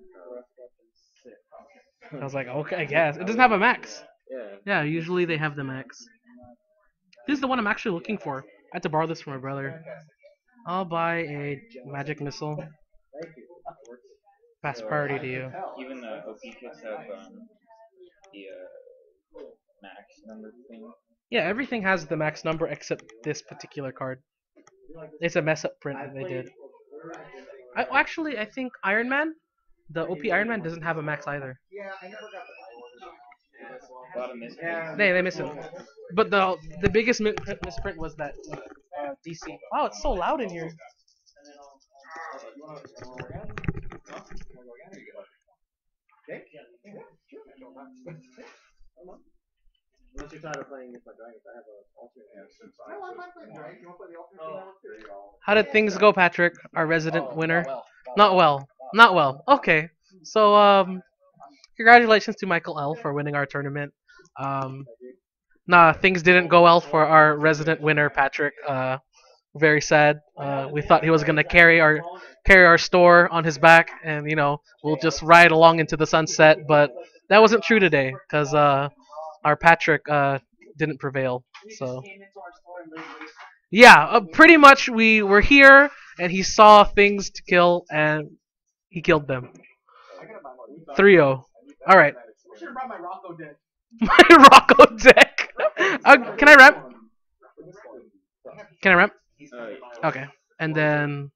I was like, okay, I guess it doesn't have a max. Yeah. Yeah, usually they have the max. This is the one I'm actually looking for. I had to borrow this from my brother. I'll buy a magic missile. Thank you. Pass priority to you. Even the OP kits have the max number thing. Yeah, everything has the max number except this particular card. It's a mess up print that they did. Actually, I think Iron Man, the OP Iron Man doesn't have a max either. Yeah, I never got A lot of mistakes. They miss it. But the biggest misprint was that DC. Wow, it's so loud in here. Once you're tired of playing against my dragons, I have an alternate. How did things go, Patrick? Our resident winner. Not well. Not well. Okay. So congratulations to Michael L for winning our tournament. Nah, things didn't go well for our resident winner, Patrick. Very sad. We thought he was gonna carry our store on his back, and we'll just ride along into the sunset. But that wasn't true today, because our Patrick didn't prevail. So yeah, pretty much we were here, and he saw things to kill, and he killed them. 3-0. All right. should have brought my Rocco deck. My Rocco deck. Can I rep? Can I rep? Okay. And then,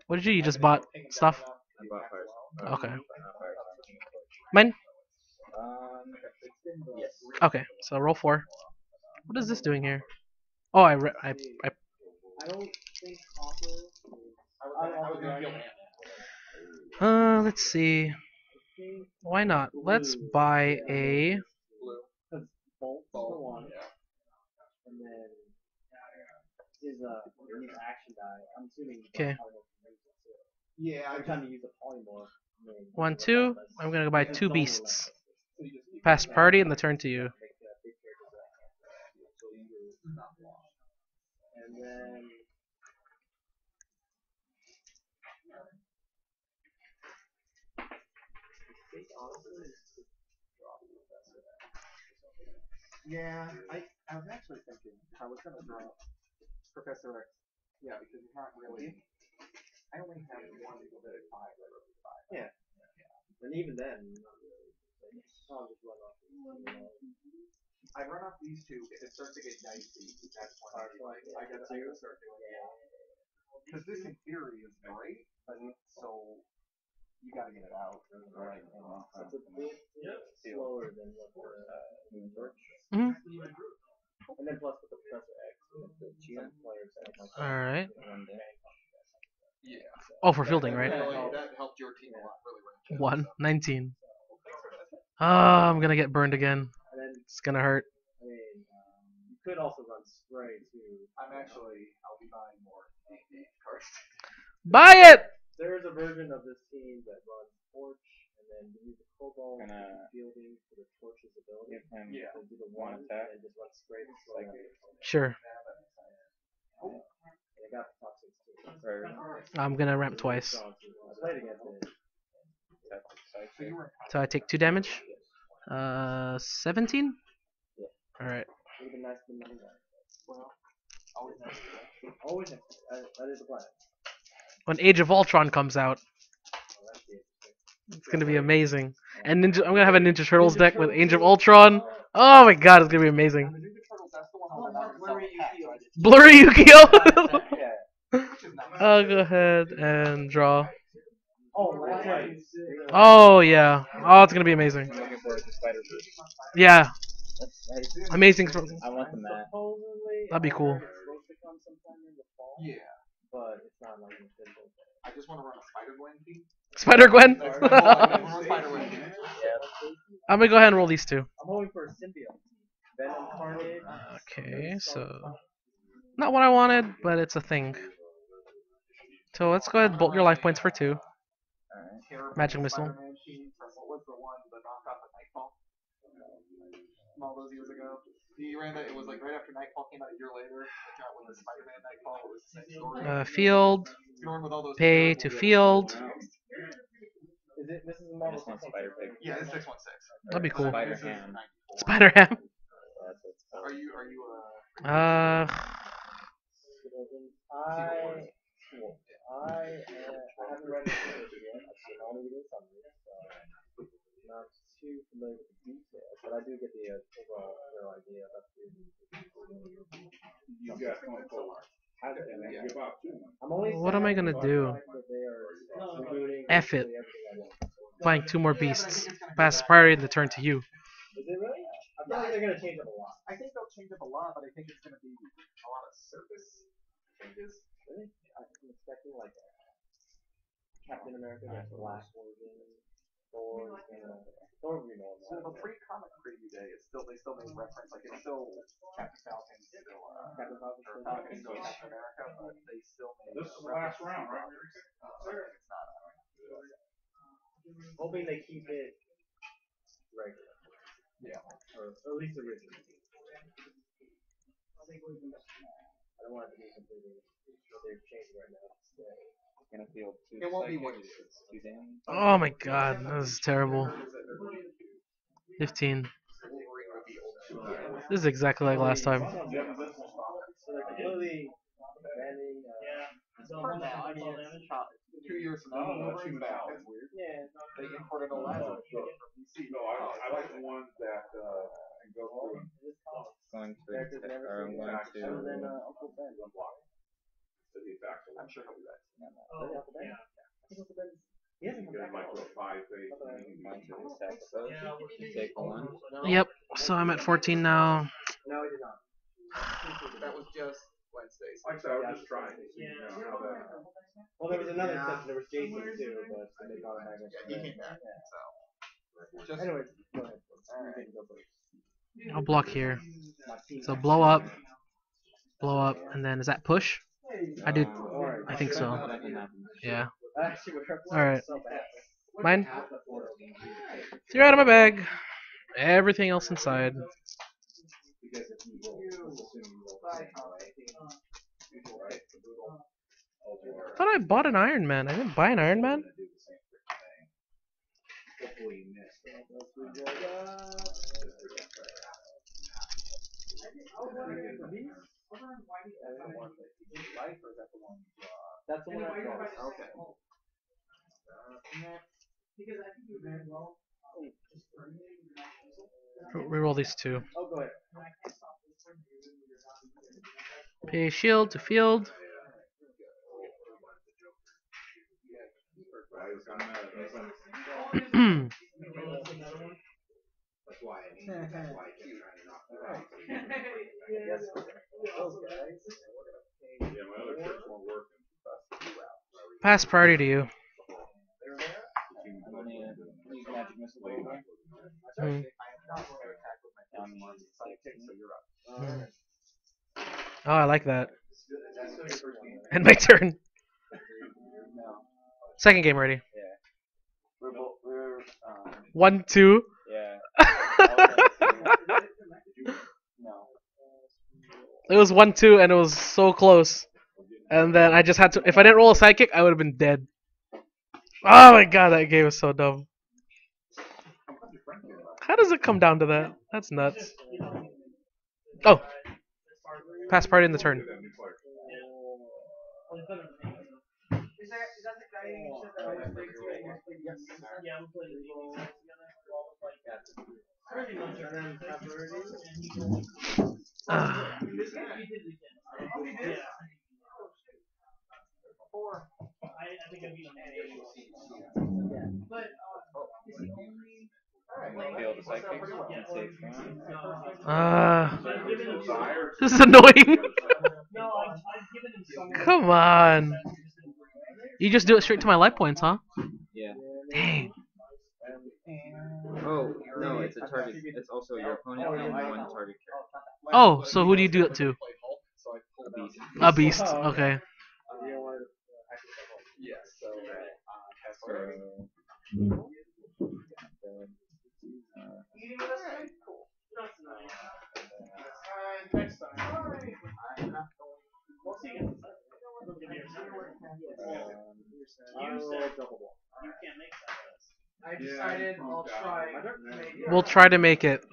what did you? You just bought stuff? I bought fire. Okay. Mine? Yes. Okay. So roll 4. What is this doing here? Oh, I I don't think copper. I was gonna kill let's see. Why not? Let's buy a. Because bolt for one. And then his use action die. I'm assuming. Okay. Yeah, Every time you use a polymorph. 1, 2. I'm gonna go buy 2 beasts. Pass party and the turn to you. And then. Yeah, I was actually thinking I was gonna draw Professor X. Yeah, because you can't really. I only have one little bit of five. Yeah. And even then, I'll just run off. I run off these two. If it starts to get dicey, that's when I gotta start doing it. Because this in theory is great, but so you gotta get it out. Right. It's a bit slower than what Moon Torch. Mhm. And then plus with the Professor X, the GM players have like All right. one day. Yeah. Oh, for fielding, right? That helped your team a lot, really. 119. Oh, I'm gonna get burned again. And then, It's gonna hurt. I mean, you could also run Spray too. I'll be buying more cards. Buy it. There is a version of this team that runs Torch, and then you use the Cobalt fielding for the Torch's ability. Yeah. So do the one attack and just run Spray to slow down. Sure. And I got the top 16. I'm gonna ramp twice. I played against it. So I take 2 damage. 17. All right. Would have been nice to be money. Well, Always next. That is the plan. When Age of Ultron comes out, it's gonna be amazing. And I'm gonna have a Ninja Turtles deck with Age of Ultron. Oh my god, it's gonna be amazing. Blurry Yu-Gi-Oh! I'll go ahead and draw. Oh, that's right. Oh yeah. Oh, it's gonna be amazing. Looking forward to Spider-Verse. Yeah. That's Amazing. I want the mat. That'd be cool. It's supposed to come sometime in the fall, yeah. but it's not like an official thing. I just want to run a Spider-Gwen team. Spider-Gwen? Spider-Gwen team. I'm gonna go ahead and roll these 2. I'm hoping for a symbiote. Venom Carnage. Okay, so not what I wanted, but it's a thing. So let's go ahead and bolt your life points for 2. Magic missile. Spider-Man team from what was the one, the knockoff of Nightfall? From all those years ago. He ran that. It was like right after Nightfall came out a year later. It got with the Spider-Man Nightfall. It was the same story. Field. You know, with all those Pay to field. Is it Mrs. Marvel? Yeah, it's 616. That'd be cool. This is 94. Spider-Ham. Are you I haven't read it yet. I've seen all the videos on this, so not too familiar with the details, but I do get the overall general idea of You got one forward. Give up 2. I'm only What am I gonna do? F it. Buying 2 more beasts. Pass priority in the turn to you. Is it really? I feel like they're gonna change up a lot. I think they'll change up a lot, but I think it's going to be a lot of surface changes. Really? I'm expecting like Captain America, the Black version, Thor, Thor would be normal. So the pre-comic preview day, they still made reference, like it's still Captain Falcon, still Captain Falcon, or Falcon, still Captain America, but they still made This is the last round, right? It's not. Hoping they keep it regular. Yeah. Or at least original. I don't want it to be completely what they've changed right now. It won't be what it is. Oh my god, this is terrible. 15. This is exactly like last time. So they're completely banning. For now, I mean, 2 years from now, they'll bring back. That's weird. Yeah. They imported a Lazarus from DC. No, I like the ones that can go through and Going to, or I'm going to. Other than Uncle Ben. to the back. I'm sure he'll be back. Really, Uncle Ben? I think Uncle Ben. He hasn't come You back. might do a 5-phase. Take one. Yep, so I'm at 14 now. No, he did not. That was just Wednesdays. Like I said, I was just trying to see how that. Well, there was another exception. There was Jason too, but they got him back. Yeah, he came back. So. Just, Anyways, go ahead. You can go first. I'll block here. So blow up, and then is that push? I do. I think so. Yeah. Alright. Mine? So you're out of my bag. Everything else inside. I thought I bought an Iron Man. I didn't buy an Iron Man? That's the one I draw. Okay. Reroll these two. Oh, go ahead. Pay shield to field. Yeah, my other tricks weren't working. Pass priority to you. I'm gonna use magic missile later. Hmm. Down 116. Hmm. Oh, I like that. And my turn. No. Second game ready. We're 1-2. yeah. No. It was 1-2, and it was so close. And then I just had to. If I didn't roll a sidekick, I would have been dead. Oh my god, that game was so dumb. How does it come down to that? That's nuts. Oh, pass party in the turn. Ah. Failed the psychic. Save This is annoying. Come on. You just do it straight to my life points, huh? Yeah. Dang. Oh, no, it's a target. It's also your opponent and one target character. Oh, so who do you do it to? A beast. A beast. Okay. I decided I'll try. We'll try to make it.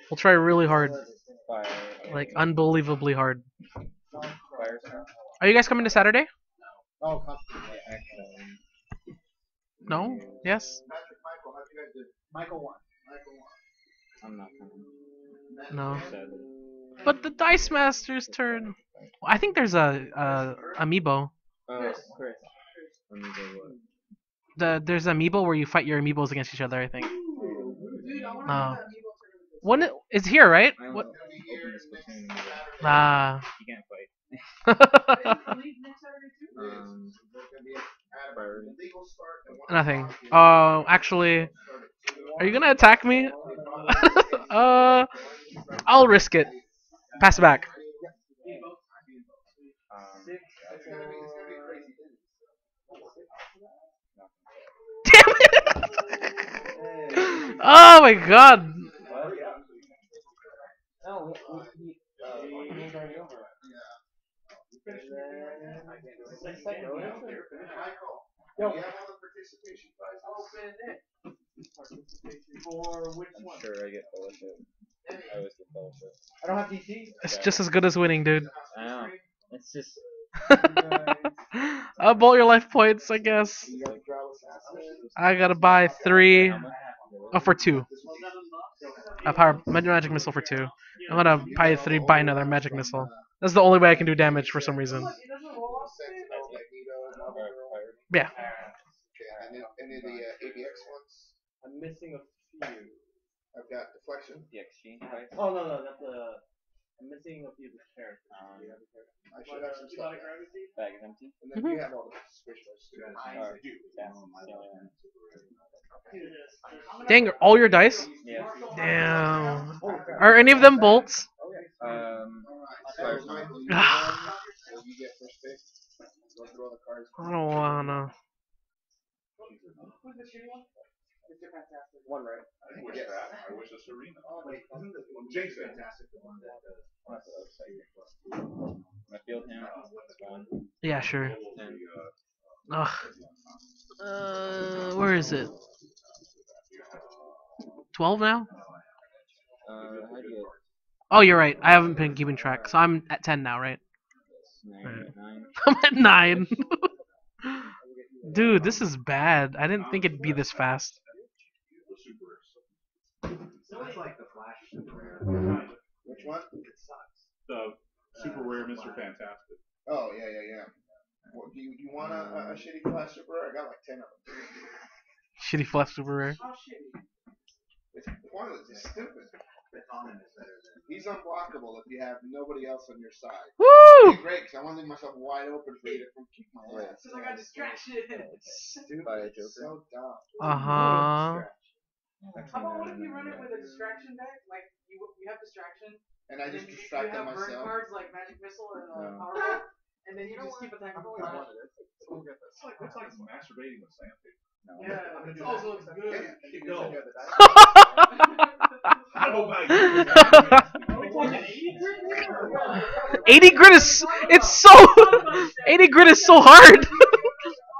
We'll try really hard. Fire. Like, unbelievably hard. Fire stuff. Are you guys coming to Saturday? Oh, No? Yes? Michael won. I'm not coming. No. Sadly. But the Dice Master's turn. I think there's a amiibo. Oh, Chris. Let me go what? There's amiibo where you fight your amiibos against each other, I think. Oh. One is here, right? I What? opened this platoon. Ah. You can't fight. Priority. Nothing. Actually, are you gonna attack me? I'll risk it. Pass it back. Damn it! Oh my god! No, he was already over. Yo. I'm sure I get fellowship. I always get fellowship. I don't have DC. It's just as good as winning, dude. I know. It's just I'll bolt your life points, I guess. I gotta buy 3. Oh, for 2. A power magic missile for 2. I'm gonna buy 3, buy another magic missile. That's the only way I can do damage for some reason. Yeah. Any of the ABX ones? I'm missing a few. I've got deflection. the exchange price. Oh no, that's the. I'm missing a few of the characters. I should have some stuff. Bag is empty. And then you have all the specialists. Or, yeah. Dang, all your dice? Yeah. Damn. Are any of them bolts? Fire's So, not. Michael, you get first pick. Go through all the cards. I don't wanna. One right. I wish that. I wish this arena. Oh, wait. Jake's fantastic. My field hand. One. Yeah, sure. 10. Ugh. Where is it? 12 now? How do you Oh, you're right. I haven't been keeping track, so I'm at 10 now, right? 9, 9. I'm at 9. Dude, this is bad. I didn't think it'd be this fast. The super rares. Sounds like the Flash super rare. Which one? The super rare Mr. Fantastic. Oh yeah. What, do you want a shitty Flash super rare? I got like 10 of them. Shitty flash super rare. It's pointless. It's stupid. He's unblockable if you have nobody else on your side. Woo! It's great because I want to leave myself wide open for you to kick my ass. Because I got distracted. Stupid. By a It's Joker. so dumb. Uh huh. How about what if you run it with a distraction deck? Like you have distraction. And I and just then distracted you have burn myself. cards like Magic Missile and No. Power, and then you just keep attacking the Flash. It's like masturbating with sandpaper. Yeah, I'm gonna it do also that. looks good. Yeah, Keep going. Oh my 80 grit is it's so 80 grit is so hard.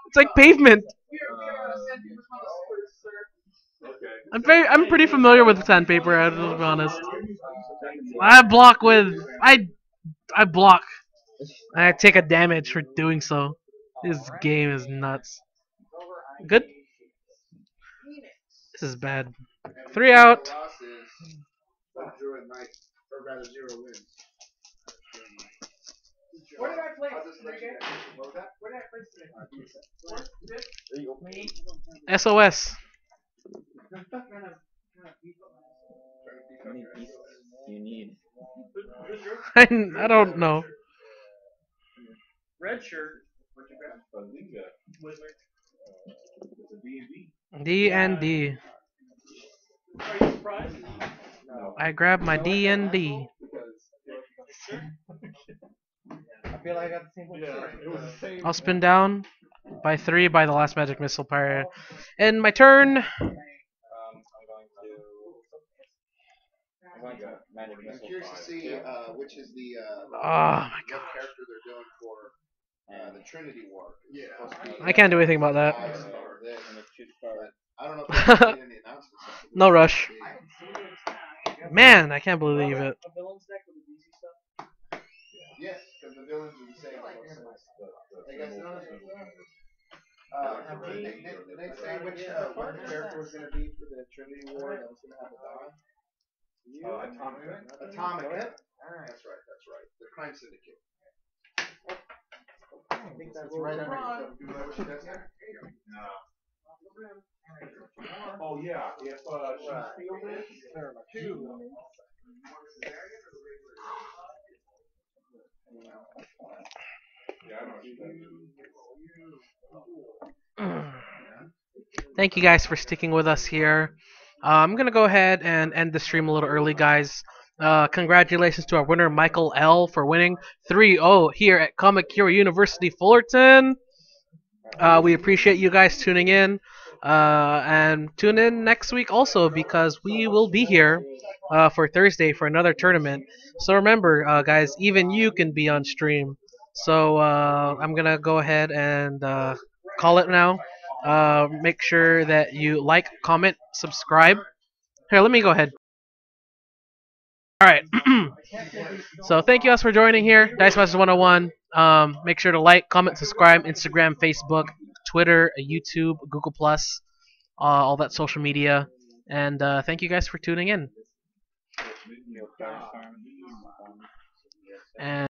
It's like pavement. We are sandpaper connoisseurs, sir. I'm pretty familiar with sandpaper. To be honest, I block with I block. I take a damage for doing so. This game is nuts. Good. This is bad. 3 out. Loss is one Druid Knight, or rather 0 wins. Where did I place I'll just let you today? guys- What was that? Where did I place today? Fourth, fifth? SOS. How many pieces do you need? I don't know. Red shirt. Bazinga. It's a D&D. D and D. Are you surprised? No. I grab my D and D. I feel like I got the same one. It was the same. I'll spin down by 3 by the last magic missile pirate. And my turn. I'm going to Magic I'm Missile. curious to see which is the Oh my what god. character they're doing for the Trinity War. Yeah. I can't do anything about that. And a choose card. I don't know if there's been any announcements. No rush. Man, I can't believe it. A villains deck with the DC stuff. Yes, because the villains are the same. Hey guys, did they say which what the character was going to be for the Trinity War that was going to have a die? Atomic. Atomic. That's right. The Crime Syndicate. I think that's Right right. under you. Do you know what she does there? No. Oh yeah, if she's fielded, yeah, I know what she does. Thank you guys for sticking with us here. I'm gonna go ahead and end the stream a little early, guys. Congratulations to our winner, Michael L, for winning 3-0 here at Comic Hero University Fullerton. We appreciate you guys tuning in. And tune in next week also because we will be here for Thursday for another tournament. So remember, guys, even you can be on stream. So I'm gonna go ahead and call it now. Make sure that you like, comment, subscribe. Here, let me go ahead. Alright. So thank you guys for joining here. Dice Masters 101. Make sure to like, comment, subscribe, Instagram, Facebook, Twitter, YouTube, Google Plus, all that social media. And thank you guys for tuning in. And